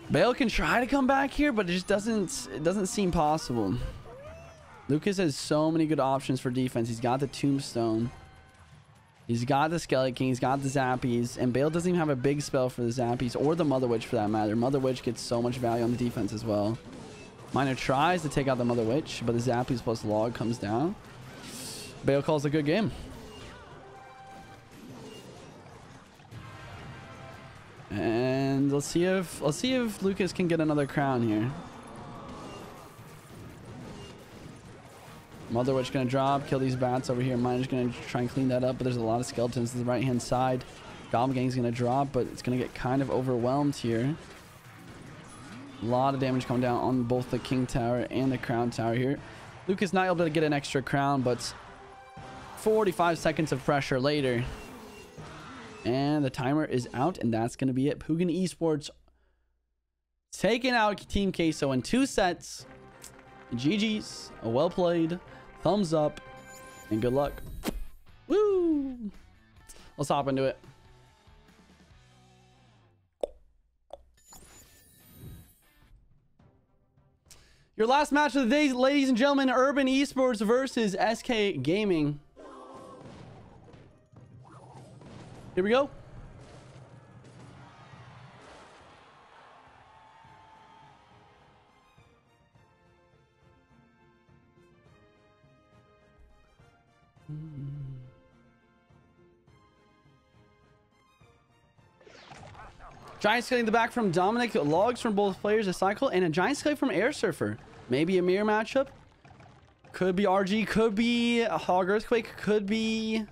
Bale can try to come back here, but it just doesn't seem possible. Lucas has so many good options for defense. He's got the Tombstone. He's got the Skeleton King. He's got the Zappies. And Bale doesn't even have a big spell for the Zappies or the Mother Witch for that matter. Mother Witch gets so much value on the defense as well. Miner tries to take out the Mother Witch, but the Zappies plus Log comes down. Bale calls a good game. And let's see if Lucas can get another crown here. Mother Witch gonna drop, kill these bats over here. Miner's gonna try and clean that up, but there's a lot of skeletons to the right hand side. Goblin Gang's gonna drop, but it's gonna get kind of overwhelmed here. A lot of damage coming down on both the King Tower and the Crown Tower here. Lucas not able to get an extra crown, but 45 seconds of pressure later. And the timer is out, and that's going to be it. Puigins Esports taking out Team Queso in 2 sets. GG's. Well played. Thumbs up. And good luck. Woo! Let's hop into it. Your last match of the day, ladies and gentlemen. Urban Esports versus SK Gaming. Here we go. Giant Skelly in the back from Dominic. Logs from both players a cycle. And a Giant Skelly from Airsurfer. Maybe a mirror matchup. Could be RG. Could be a Hog Earthquake. Could be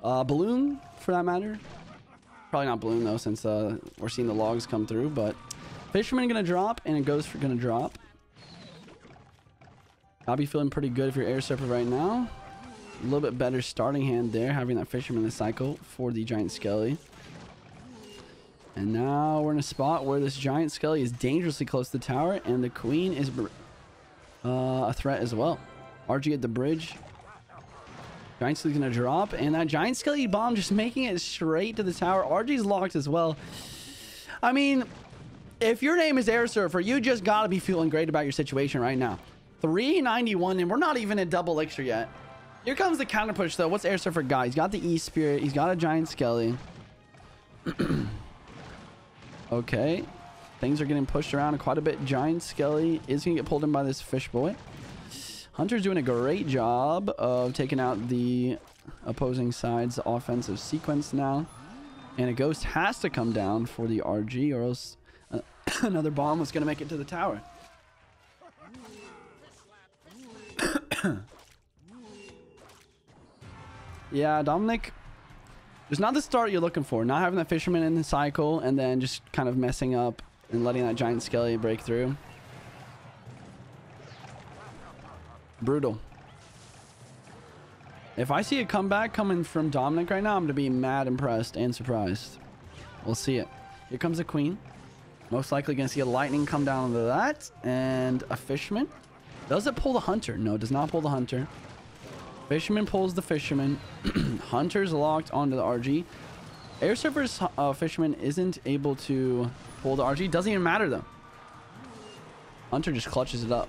Balloon, for that matter. Probably not Balloon, though, since we're seeing the logs come through. But Fisherman gonna drop, and a Ghost gonna drop. I'll be feeling pretty good if you're Airsurfer right now. A little bit better starting hand there, having that Fisherman in the cycle for the Giant Skelly. And now we're in a spot where this Giant Skelly is dangerously close to the tower, and the Queen is a threat as well. RG at the bridge. Giant Skelly's gonna drop, and that Giant Skelly bomb just making it straight to the tower. RG's locked as well. I mean, if your name is Airsurfer, you just gotta be feeling great about your situation right now. 391, and we're not even at double elixir yet. Here comes the counter push, though. What's Airsurfer got? He's got the E-Spirit. He's got a Giant Skelly. Okay. Things are getting pushed around quite a bit. Giant Skelly is going to get pulled in by this fish boy. Hunter's doing a great job of taking out the opposing side's offensive sequence now. And a Ghost has to come down for the RG, or else another bomb was going to make it to the tower. Yeah, Dominic, there's not the start you're looking for. Not having that Fisherman in the cycle, and then just kind of messing up and letting that Giant Skelly break through. Brutal. If I see a comeback coming from Dominic right now, I'm going to be mad impressed and surprised. We'll see it. Here comes the Queen. Most likely going to see a Lightning come down into that. And a Fisherman. Does it pull the Hunter? No, it does not pull the Hunter. Fisherman pulls the Fisherman. Hunter's locked onto the RG. Airsurfer's Fisherman isn't able to pull the RG. Doesn't even matter, though. Hunter just clutches it up.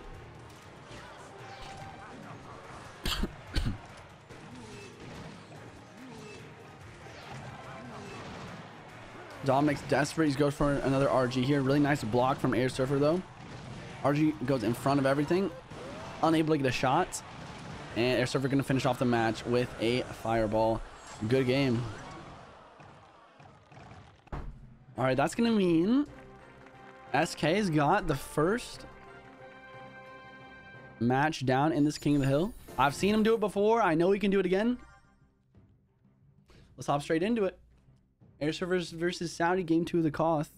Dominic's desperate. He goes for another RG here. Really nice block from Airsurfer, though. RG goes in front of everything. Unable to get a shot. And Airsurfer going to finish off the match with a fireball. Good game. All right, that's going to mean SK's got the first match down in this King of the Hill. I've seen him do it before. I know he can do it again. Let's hop straight into it. Airsurfer versus Soudy, game 2 of the Koth.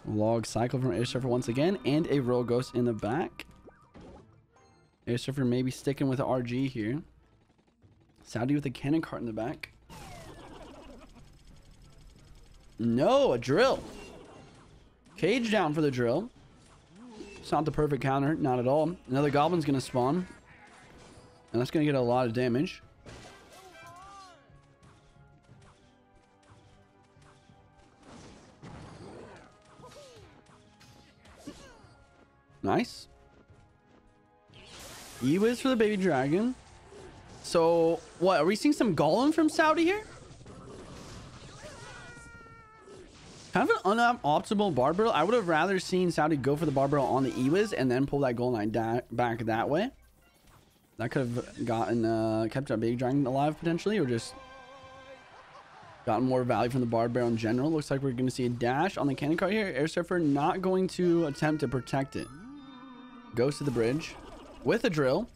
Log cycle from Airsurfer once again, and a Royal Ghost in the back. Airsurfer maybe sticking with RG here. Soudy with a cannon cart in the back. No, a drill. Cage down for the drill. It's not the perfect counter, not at all. Another goblin's gonna spawn. And that's gonna get a lot of damage. Nice. E-Wiz for the baby dragon. So, what? Are we seeing some golem from Soudy here? Kind of an unoptimal barbell. I would have rather seen Soudy go for the barbell on the E-Wiz and then pull that goal line back that way. That could have gotten, kept that baby dragon alive potentially, or just gotten more value from the barbell in general. Looks like we're going to see a dash on the cannon cart here. Airsurfer not going to attempt to protect it. Goes to the bridge with a drill.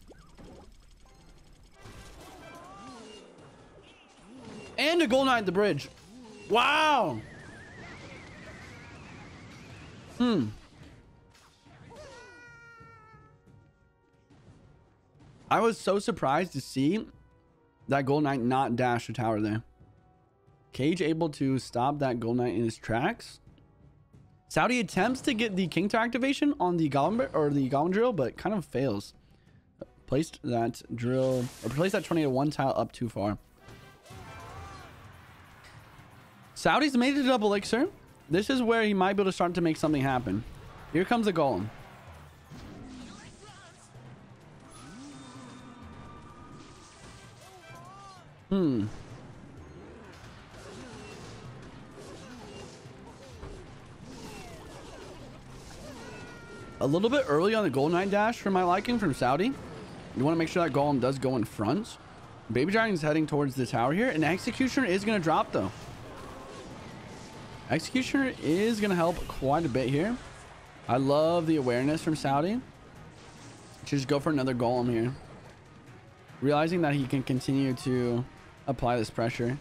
And a goal line at the bridge. Wow. I was so surprised to see that Gold Knight not dash the tower there. Cage able to stop that Gold Knight in his tracks. Soudy attempts to get the King Tower activation on the Goblin or the Goblin drill, but kind of fails. Placed that drill or placed that tornado one tile up too far. Soudy's made it to double elixir. This is where he might be able to start to make something happen. Here comes the golem. A little bit early on the Gold Knight dash for my liking from Soudy. You want to make sure that golem does go in front. Baby Dragon's heading towards the tower here, and Executioner is going to drop though. Executioner is going to help quite a bit here. I love the awareness from Soudy. Just go for another golem here. Realizing that he can continue to apply this pressure.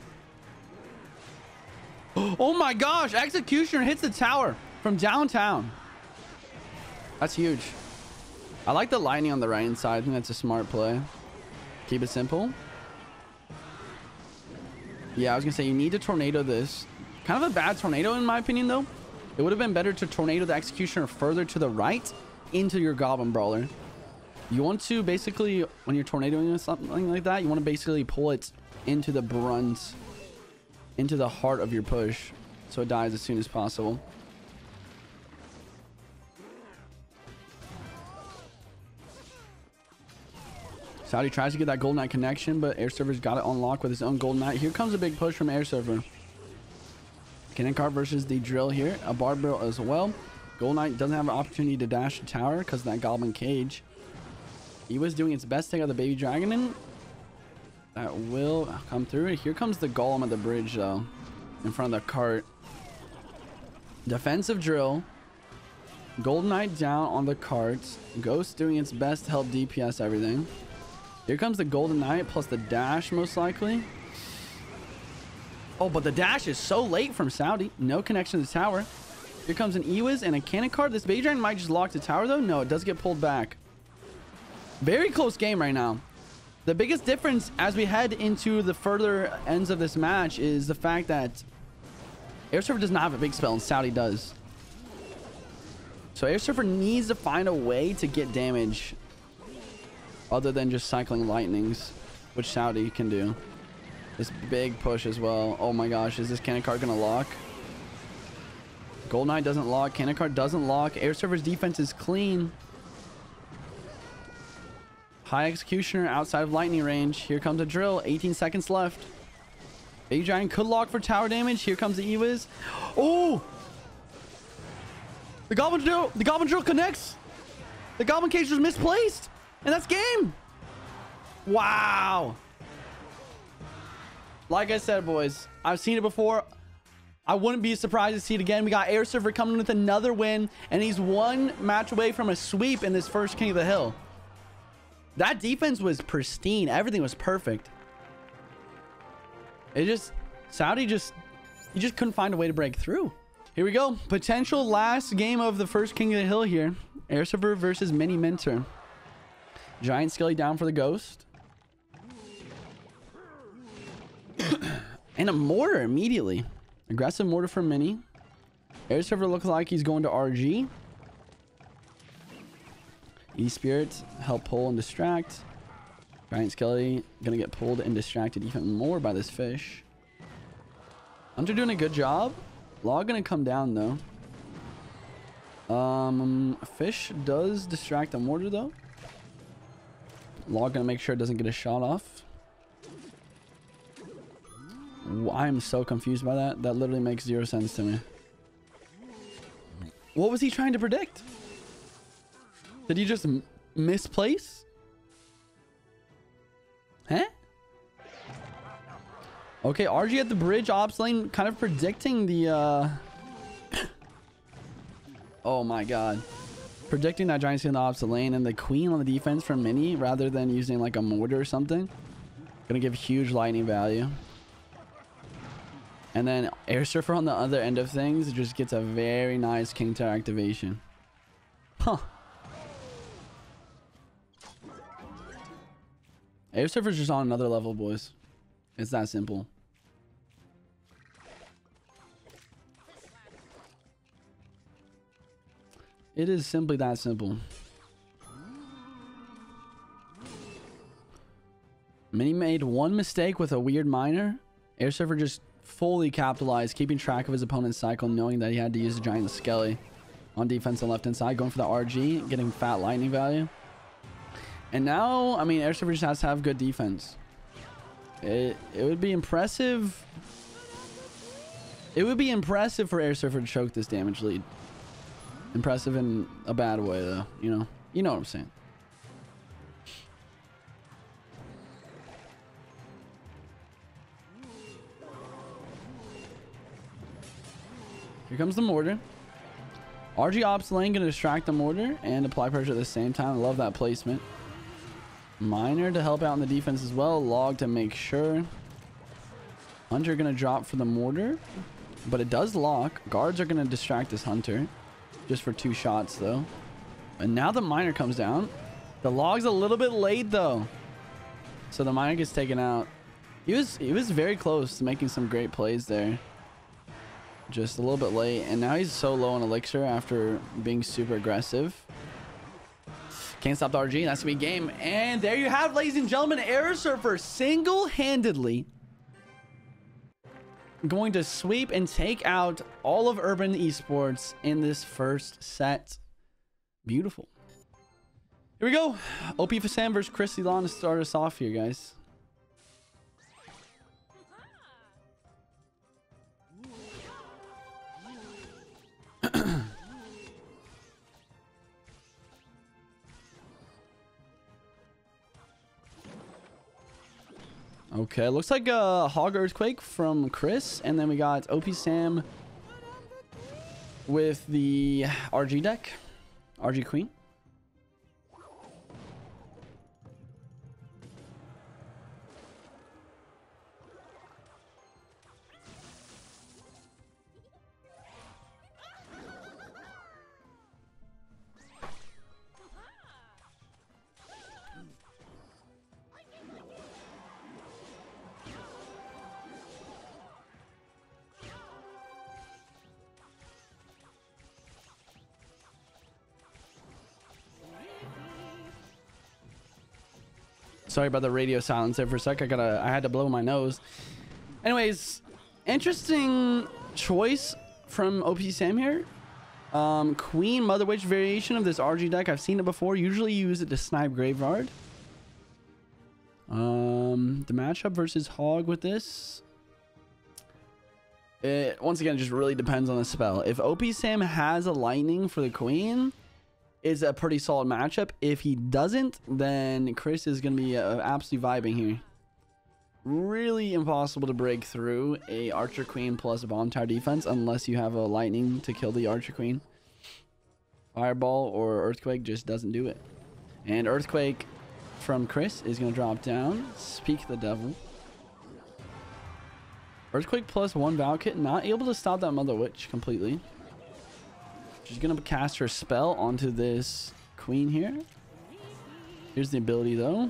Oh my gosh! Executioner hits the tower from downtown. That's huge. I like the lightning on the right hand side. I think that's a smart play. Keep it simple. Yeah, I was going to say you need to tornado this. Kind of a bad tornado in my opinion though. It would have been better to tornado the Executioner further to the right into your Goblin Brawler. You want to basically, when you're tornadoing something like that, you want to basically pull it into the brunt, into the heart of your push, so it dies as soon as possible. Soudy tries to get that Gold Knight connection, but Airsurfer's got it unlocked with his own Gold Knight. Here comes a big push from Airsurfer. Cannon cart versus the drill here. A barbell as well. Gold Knight doesn't have an opportunity to dash the tower because of that Goblin cage. He was doing its best to take out the baby dragon in. That will come through. Here comes the golem at the bridge though. In front of the cart. Defensive drill. Gold Knight down on the cart. Ghost doing its best to help DPS everything. Here comes the Golden Knight plus the dash most likely. Oh, but the dash is so late from Soudy. No connection to the tower. Here comes an E-Wiz and a cannon cart. This baby dragon might just lock the tower though. No, it does get pulled back. Very close game right now. The biggest difference as we head into the further ends of this match is the fact that Airsurfer does not have a big spell and Soudy does. So Airsurfer needs to find a way to get damage other than just cycling lightnings, which Soudy can do. This big push as well. Oh my gosh, is this cannon cart gonna lock? Gold Knight doesn't lock. Cannon cart doesn't lock. Airsurfer's defense is clean. High Executioner outside of lightning range. Here comes a drill. 18 seconds left. Baby Dragon could lock for tower damage. Here comes the E-Wiz. Oh! The Goblin drill connects. The Goblin cage was misplaced. And that's game. Wow. Like I said, boys, I've seen it before. I wouldn't be surprised to see it again. We got Airsurfer coming with another win, and he's one match away from a sweep in this first King of the Hill. That defense was pristine. Everything was perfect. Soudy he just couldn't find a way to break through. Here we go. Potential last game of the first King of the Hill here. Airsurfer versus MiniMinter. Giant Skelly down for the Ghost. And a Mortar immediately. Aggressive Mortar from Mini. Airsurfer looks like he's going to RG. E-Spirit help pull and distract. Giant Skelly gonna get pulled and distracted even more by this fish. Hunter doing a good job. Log gonna come down though. Fish does distract the Mortar though. Log gonna make sure it doesn't get a shot off. I'm so confused by that. That literally makes 0 sense to me. What was he trying to predict? Did he just misplace? Huh? Okay, RG at the bridge, ops lane, kind of predicting the, oh my god. Predicting that Giant Skelly in the ops lane and the Queen on the defense from Mini rather than using like a Mortar or something. Gonna give huge lightning value. And then Airsurfer on the other end of things just gets a very nice King Tower activation. Huh. Airsurfer's just on another level, boys. It's that simple. It is simply that simple. Mini made one mistake with a weird miner. Airsurfer just fully capitalized, keeping track of his opponent's cycle, knowing that he had to use a Giant Skelly on defense and left hand side, going for the RG, getting fat lightning value. And now, I mean, Airsurfer just has to have good defense. It would be impressive. It would be impressive for Airsurfer to choke this damage lead. Impressive in a bad way, though. You know what I'm saying. Here comes the Mortar. RG ops lane gonna distract the Mortar and apply pressure at the same time. I love that placement. Miner to help out in the defense as well. Log to make sure. Hunter gonna drop for the Mortar, but it does lock. Guards are gonna distract this Hunter, just for 2 shots though. And now the Miner comes down. The Log's a little bit late though, so the Miner gets taken out. He was very close to making some great plays there. Just a little bit late, and now he's so low on elixir after being super aggressive. Can't stop the RG. That's gonna be game. And there you have, ladies and gentlemen, Airsurfer single-handedly going to sweep and take out all of Urban Esports in this first set. Beautiful. Here we go. xopxsam versus CrisLyan to start us off here, guys. Okay, looks like a Hog Earthquake from Chris, and then we got xopxsam with the RG deck, RG Queen. Sorry about the radio silence there for a sec. I had to blow my nose. Anyways, interesting choice from xopxsam here. Queen Mother Witch variation of this RG deck. I've seen it before. Usually you use it to snipe Graveyard. The matchup versus Hog with this. It, once again, just really depends on the spell. If xopxsam has a Lightning for the Queen, is a pretty solid matchup. If he doesn't, then Chris is going to be absolutely vibing here. Really impossible to break through a Archer Queen plus a Bomb Tower defense unless you have a Lightning to kill the Archer Queen. Fireball or Earthquake just doesn't do it. And Earthquake from Chris is going to drop down. Speak the devil. Earthquake plus 1 Val Kit, not able to stop that Mother Witch completely. She's going to cast her spell onto this Queen here. Here's the ability, though.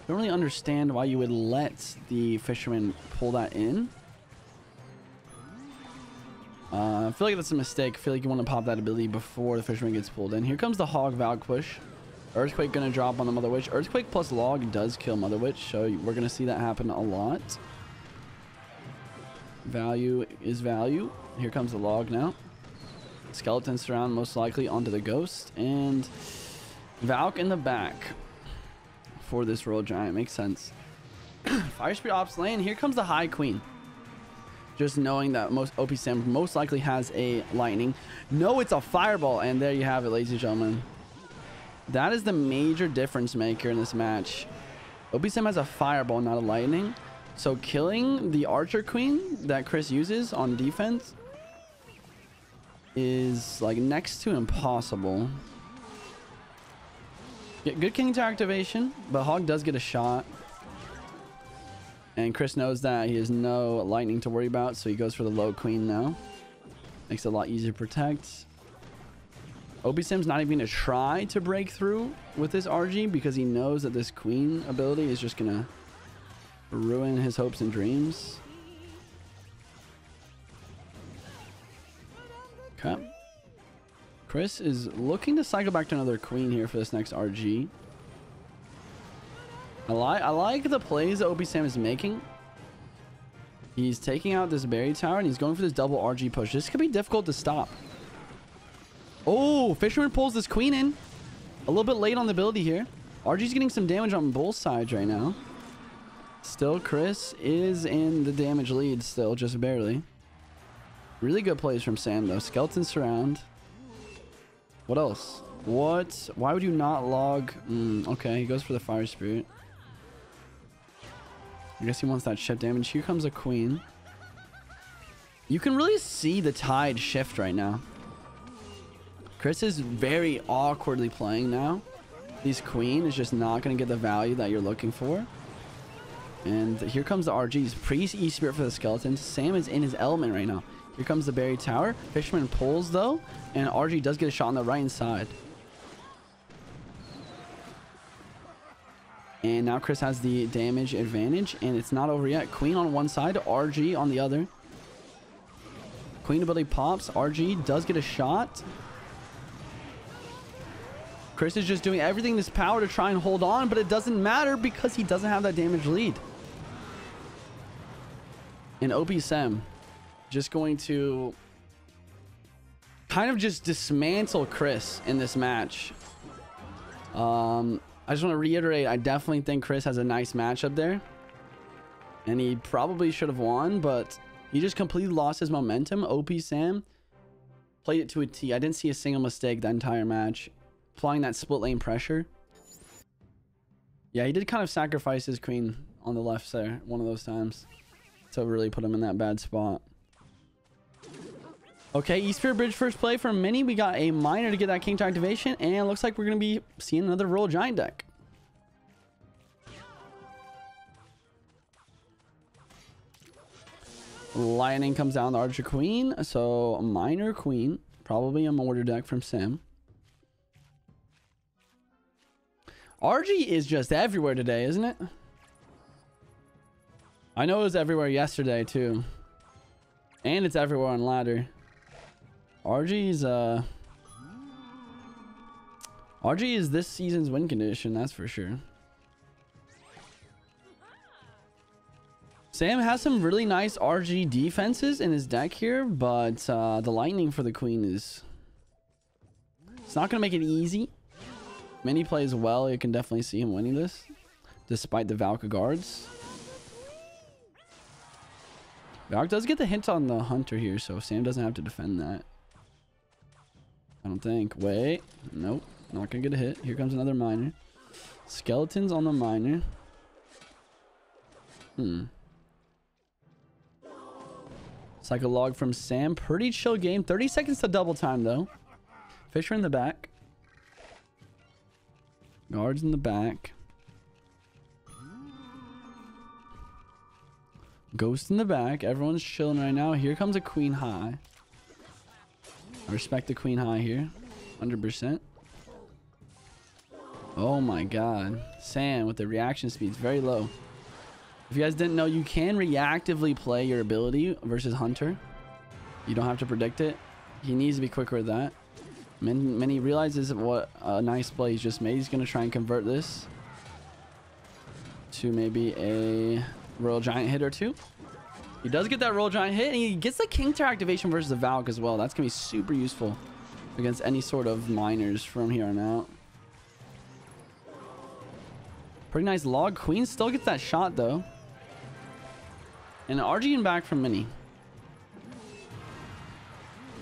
Don't really understand why you would let the fisherman pull that in. I feel like that's a mistake. I feel like you want to pop that ability before the fisherman gets pulled in. Here comes the hog Valk push. Earthquake gonna drop on the Mother Witch. Earthquake plus log does kill Mother Witch, so we're gonna see that happen a lot. Value is value. Here comes the log now. Skeleton surround most likely onto the ghost, and Valk in the back for this Royal Giant. Makes sense. Fire Spirit Ops lane. Here comes the High Queen. Just knowing that most OP Sam most likely has a lightning. No, it's a fireball, and there you have it, ladies and gentlemen. That is the major difference maker in this match. OP Sam has a fireball, not a lightning. So killing the Archer Queen that Chris uses on defense is like next to impossible. Yeah, good King Tower activation, but Hog does get a shot. And Chris knows that he has no lightning to worry about, so he goes for the low queen now. Makes it a lot easier to protect. OP Sim's not even going to try to break through with this RG because he knows that this queen ability is just going to ruin his hopes and dreams. Okay. Chris is looking to cycle back to another queen here for this next RG. I like the plays that OP Sam is making. He's taking out this berry tower and he's going for this double RG push. This could be difficult to stop. Oh, Fisherman pulls this queen in. A little bit late on the ability here. RG's getting some damage on both sides right now. Still, Chris is in the damage lead still, just barely. Really good plays from Sam though. Skeleton surround. What else? What? Why would you not log? Okay, he goes for the Fire Spirit. I guess he wants that ship damage. Here comes a queen. You can really see the tide shift right now. Chris is very awkwardly playing now. This queen is just not going to get the value that you're looking for. And here comes the RGs. Priest E-Spirit for the skeleton. Sam is in his element right now. Here comes the Berry Tower. Fisherman pulls though. And RG does get a shot on the right hand side. And now Chris has the damage advantage. And it's not over yet. Queen on one side. RG on the other. Queen ability pops. RG does get a shot. Chris is just doing everything in his power to try and hold on. But it doesn't matter because he doesn't have that damage lead. And OP Sam just going to kind of just dismantle Chris in this match. I just want to reiterate, I definitely think Chris has a nice matchup there. And he probably should have won, but he just completely lost his momentum. OP Sam played it to a T. I didn't see a single mistake the entire match. Applying that split lane pressure. Yeah, he did kind of sacrifice his queen on the left there one of those times. To really put him in that bad spot. Okay, E-Spirit Bridge first play from Mini. We got a miner to get that King Tower activation. And it looks like we're going to be seeing another Royal Giant deck. Lightning comes down the Archer Queen. So, a Miner Queen. Probably a Mortar deck from Sam. RG is just everywhere today, isn't it? I know it was everywhere yesterday, too. And it's everywhere on ladder. RG is this season's win condition, that's for sure. Sam has some really nice RG defenses in his deck here, but the lightning for the queen is... It's not going to make it easy. Mini plays well, you can definitely see him winning this. Despite the Valka guards. Valk does get the hint on the hunter here, so Sam doesn't have to defend that. I don't think. Wait. Nope. Not gonna get a hit. Here comes another miner. Skeletons on the miner. Cycle log from Sam. Pretty chill game. 30 seconds to double time, though. Fisher in the back. Guards in the back. Ghost in the back. Everyone's chilling right now. Here comes a Queen High. I respect the Queen High here. 100%. Oh my god. Sam with the reaction speed is very low. If you guys didn't know, you can reactively play your ability versus Hunter. You don't have to predict it. He needs to be quicker with that. Mini realizes what a nice play he's just made. He's going to try and convert this to maybe a Royal Giant hit or two. He does get that Royal Giant hit, and he gets the King Tower activation versus the Valk as well. That's going to be super useful against any sort of miners from here on out. Pretty nice log. Queen still gets that shot, though. And RGing back from Mini.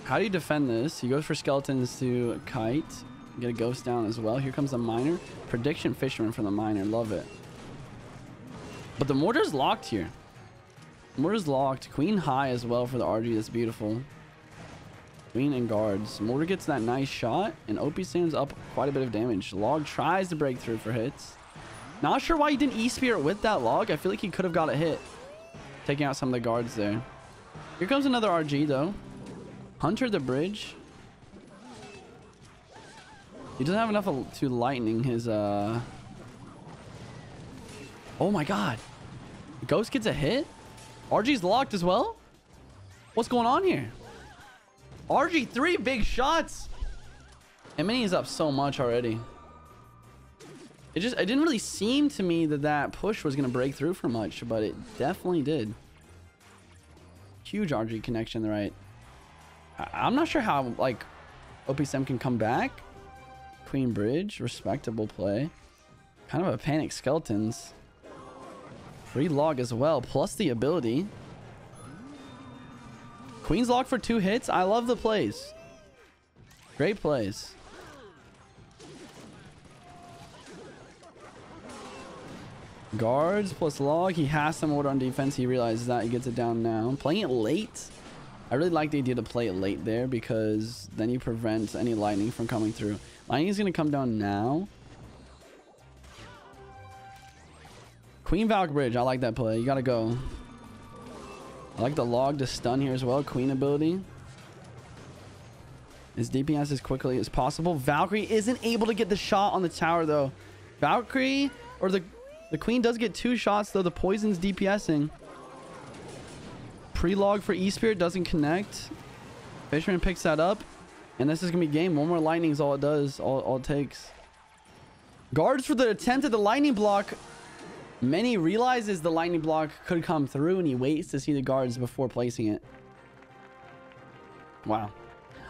How do you defend this? He goes for skeletons to kite. Get a ghost down as well. Here comes the miner. Prediction fisherman from the miner. Love it. But the mortar's locked here. Mortar's locked. Queen high as well for the RG. That's beautiful. Queen and guards. Mortar gets that nice shot. And OP stands up quite a bit of damage. Log tries to break through for hits. Not sure why he didn't E-Spirit with that log. I feel like he could have got a hit. Taking out some of the guards there. Here comes another RG though. Hunter the bridge. He doesn't have enough to lightning his Oh my god. Ghost gets a hit? RG's locked as well? What's going on here? RG 3 big shots. And Mini is up so much already. It didn't really seem to me that that push was going to break through for much, but it definitely did. Huge RG connection on the right. I'm not sure how, like, xopxsam can come back. Queen bridge, respectable play. Kind of a panic skeletons. Free log as well, plus the ability. Queen's locked for 2 hits. I love the plays. Great plays. Guards plus log. He has some order on defense. He realizes that. He gets it down now. Playing it late. I really like the idea to play it late there because then you prevent any lightning from coming through. Lightning is going to come down now. Queen Valk Bridge. I like that play. You got to go. I like the log to stun here as well. Queen ability. Is DPS as quickly as possible. Valkyrie isn't able to get the shot on the tower though. Valkyrie or the Queen does get 2 shots though. The poison's DPSing. Pre-log for E-Spirit doesn't connect. Fisherman picks that up. And this is going to be game. One more lightning is all it does. All it takes. Guards for the attempt at the lightning block. Many realizes the lightning block could come through and he waits to see the guards before placing it. Wow.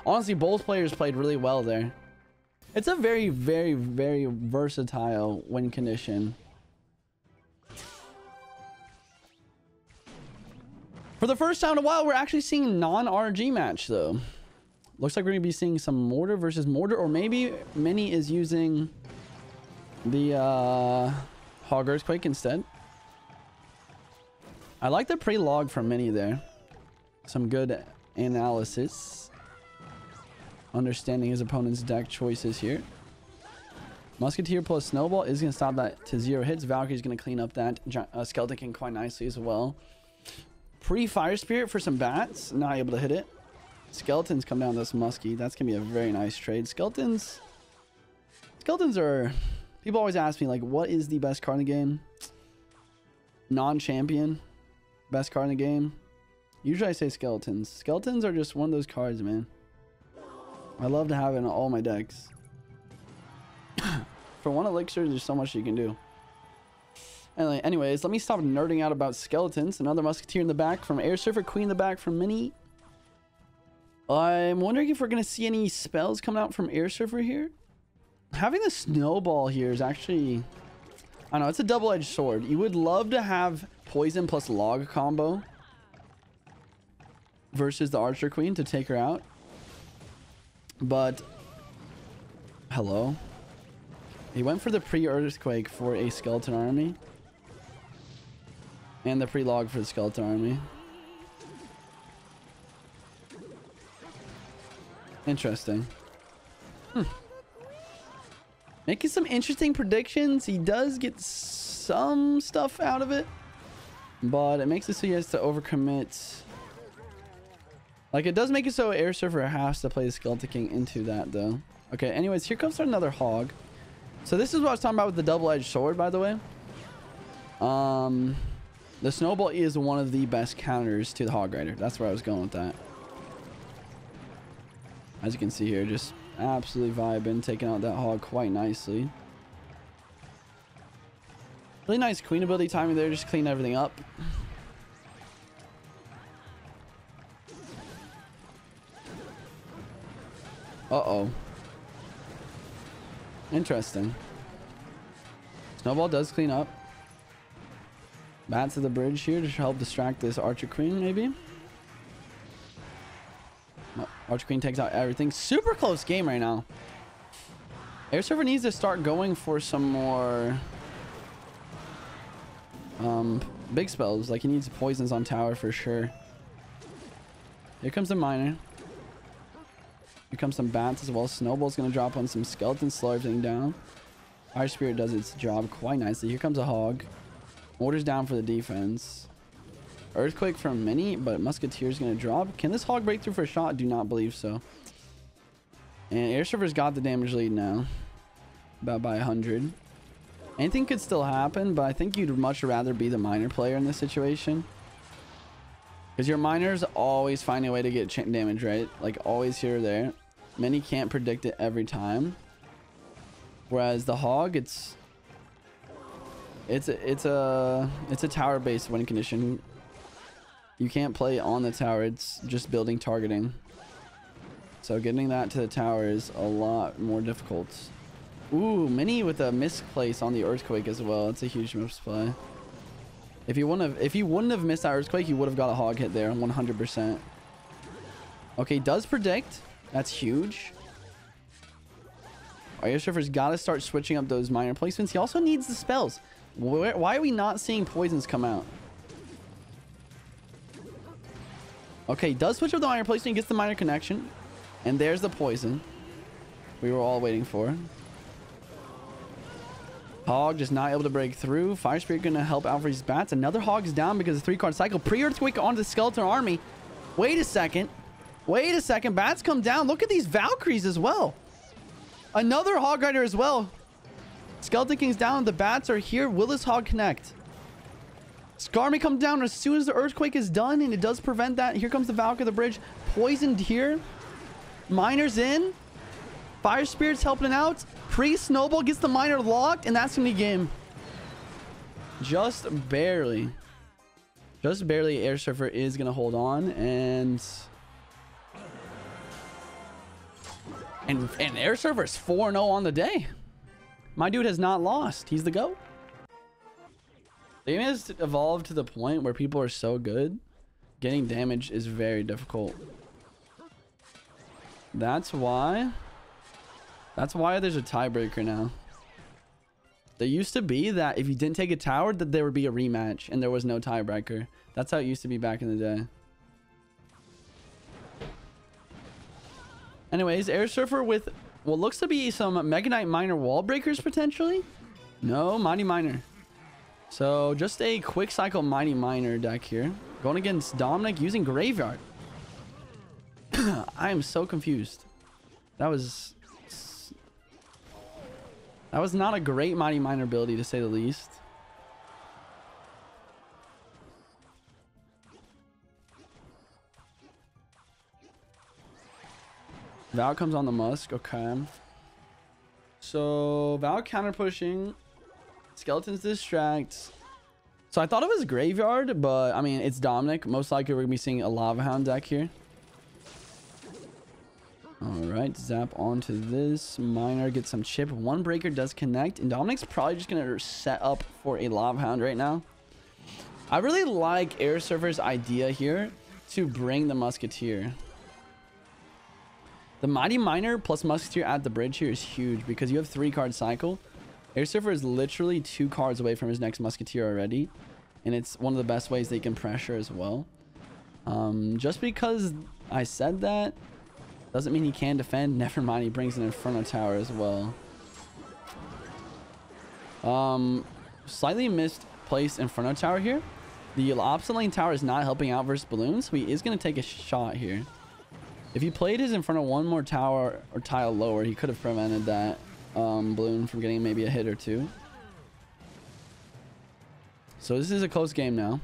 Honestly, both players played really well there. It's a very, very, very versatile win condition. For the first time in a while, we're actually seeing non-RG match, though. Looks like we're going to be seeing some mortar versus mortar, or maybe Mini is using the Hog Earthquake instead. I like the pre-log from Mini there. Some good analysis. Understanding his opponent's deck choices here. Musketeer plus Snowball is going to stop that to 0 hits. Valkyrie's going to clean up that Skeleton King quite nicely as well. Pre-Fire Spirit for some bats. Not able to hit it. Skeletons come down to this Muskie. That's going to be a very nice trade. Skeletons are... People always ask me, like, what is the best card in the game? Non-champion. Best card in the game. Usually I say Skeletons. Skeletons are just one of those cards, man. I love to have it in all my decks. For 1 elixir, there's so much you can do. Anyways, let me stop nerding out about skeletons. Another musketeer in the back from Airsurfer. Queen in the back from Mini. I'm wondering if we're going to see any spells coming out from Airsurfer here. Having the snowball here is actually... I don't know, it's a double-edged sword. You would love to have poison plus log combo versus the Archer Queen to take her out. But... Hello? He went for the pre-earthquake for a skeleton army. And the pre-log for the skeleton army. Interesting. Making some interesting predictions. He does get some stuff out of it. But it makes it so he has to overcommit. Like, it does make it so Airsurfer has to play the Skeleton King into that, though. Okay, anyways, here comes another hog. So this is what I was talking about with the double-edged sword, by the way. The snowball is one of the best counters to the Hog Rider. That's where I was going with that. As you can see here, just absolutely vibing, taking out that hog quite nicely. Really nice queen ability timing there, just clean everything up. Uh-oh. Interesting. Snowball does clean up. Bats to the bridge here to help distract this Archer Queen, maybe. Archer Queen takes out everything. Super close game right now. Airsurfer needs to start going for some more big spells. Like, he needs poisons on tower for sure. Here comes the miner. Here comes some bats as well. Snowball's going to drop on some skeletons, slow everything down. Fire Spirit does its job quite nicely. Here comes a hog. Orders down for the defense. Earthquake from Mini, but Musketeer's going to drop. Can this hog break through for a shot? Do not believe so. And Airsurfer's got the damage lead now. About by 100. Anything could still happen, but I think you'd much rather be the miner player in this situation. Because your miners always find a way to get damage, right? Like, always here or there. Mini can't predict it every time. Whereas the hog, it's a tower-based win condition. You can't play on the tower. It's just building targeting. So getting that to the tower is a lot more difficult. Ooh, Mini with a misplace on the earthquake as well. It's a huge misplay. If you wouldn't have missed that earthquake, you would have got a hog hit there 100%. Okay, does predict. That's huge. Airsurfer's got to start switching up those miner placements. He also needs the spells. Why are we not seeing poisons come out? Okay, does switch up the miner placement, gets the miner connection. And there's the poison we were all waiting for. Hog just not able to break through. Fire Spirit going to help out for these bats. Another hog's down because of the 3-card cycle. Pre-earthquake onto the skeleton army. Wait a second. Wait a second. Bats come down. Look at these Valkyries as well. Another Hog Rider as well. Skeleton King's down. The bats are here. Will this hog connect? Scar may come down as soon as the earthquake is done, and it does prevent that. Here comes the Valk of the bridge. Poisoned here. Miner's in. Fire Spirit's helping out. Pre-snowball gets the miner locked, and that's gonna be game. Just barely. Just barely. Airsurfer is gonna hold on, and Airsurfer's 4-0 on the day. My dude has not lost. He's the GOAT. The game has evolved to the point where people are so good, getting damage is very difficult. That's why there's a tiebreaker now. There used to be that if you didn't take a tower, that there would be a rematch and there was no tiebreaker. That's how it used to be back in the day. Anyways, Airsurfer with what looks to be some Mega Knight Miner wall breakers potentially. No, Mighty Miner. So just a quick cycle Mighty Miner deck here. Going against Dominic using Graveyard. I am so confused. That was not a great Mighty Miner ability, to say the least. Val comes on the Musk. Okay. So Val counter pushing. Skeletons distract. So I thought it was Graveyard, but I mean, it's Dominic. Most likely we're going to be seeing a Lava Hound deck here. Alright, zap onto this. Miner gets some chip. One breaker does connect. And Dominic's probably just going to set up for a Lava Hound right now. I really like Airsurfer's idea here to bring the Musketeer. The Mighty Miner plus Musketeer at the bridge here is huge because you have 3-card cycle. Airsurfer is literally 2 cards away from his next Musketeer already. And it's one of the best ways they can pressure as well. Just because I said that doesn't mean he can defend. Never mind, he brings an Inferno Tower as well. Slightly misplaced Inferno Tower here. The opposite lane tower is not helping out versus balloons, so he is going to take a shot here. If he played his Inferno one more tower or tile lower, he could have prevented that. Balloon from getting maybe a hit or two. So this is a close game now.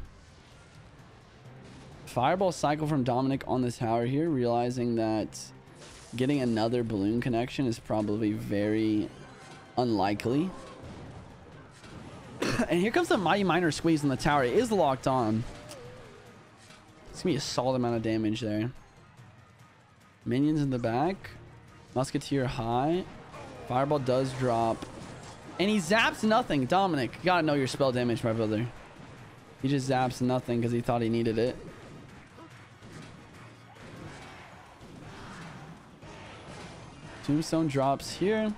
Fireball cycle from Dominic on the tower here, realizing that getting another balloon connection is probably very unlikely. And here comes the MiniMinter squeeze on the tower. It is locked on. It's gonna be a solid amount of damage there. Minions in the back. Musketeer high. Fireball does drop. And he zaps nothing. Dominic, you gotta know your spell damage, my brother. He just zaps nothing because he thought he needed it. Tombstone drops here.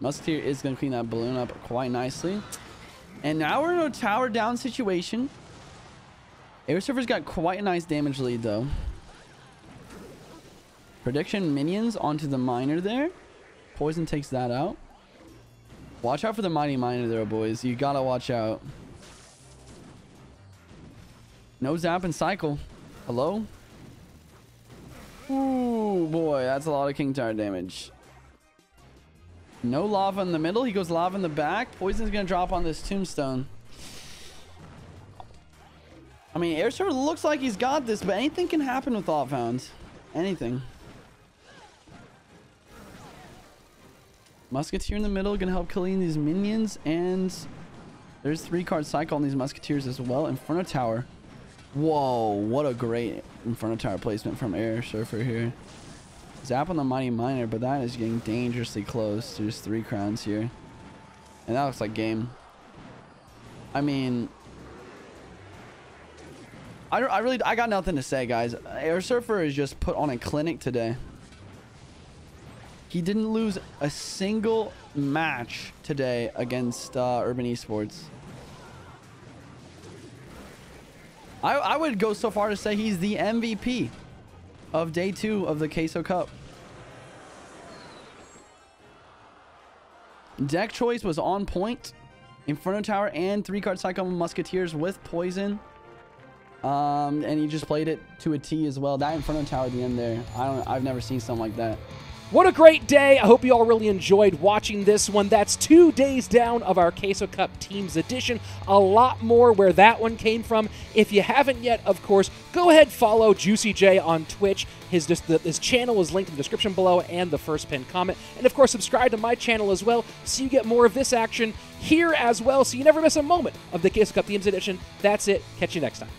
Musketeer is going to clean that balloon up quite nicely. And now we're in a tower down situation. Airsurfer's got quite a nice damage lead, though. Prediction minions onto the miner there. Poison takes that out. Watch out for the MiniMinter there, boys. You got to watch out. No zap and cycle. Hello? Ooh, boy. That's a lot of King Tower damage. No lava in the middle. He goes lava in the back. Poison's going to drop on this tombstone. I mean, Airsurfer looks like he's got this, but anything can happen with Offhound. Anything. Musketeer in the middle. Going to help killing these minions. And there's 3-card cycle on these Musketeers as well. Inferno Tower. Whoa. What a great Inferno Tower placement from Airsurfer here. Zap on the MiniMinter, but that is getting dangerously close to just 3 crowns here. And that looks like game. I mean, I got nothing to say, guys. Airsurfer is just put on a clinic today. He didn't lose a single match today against Urban Esports. I would go so far to say he's the MVP of day 2 of the Queso Cup. Deck choice was on point. Inferno Tower and 3-card cycle Musketeers with poison. And he just played it to a T as well. That Inferno Tower at the end there, I've never seen something like that. What a great day. I hope you all really enjoyed watching this one. That's 2 days down of our Queso Cup Teams Edition. A lot more where that one came from. If you haven't yet, of course, go ahead, follow Juicy J on Twitch. His channel is linked in the description below and the first pinned comment. And of course, subscribe to my channel as well so you get more of this action here as well, so you never miss a moment of the Queso Cup Teams Edition. That's it. Catch you next time.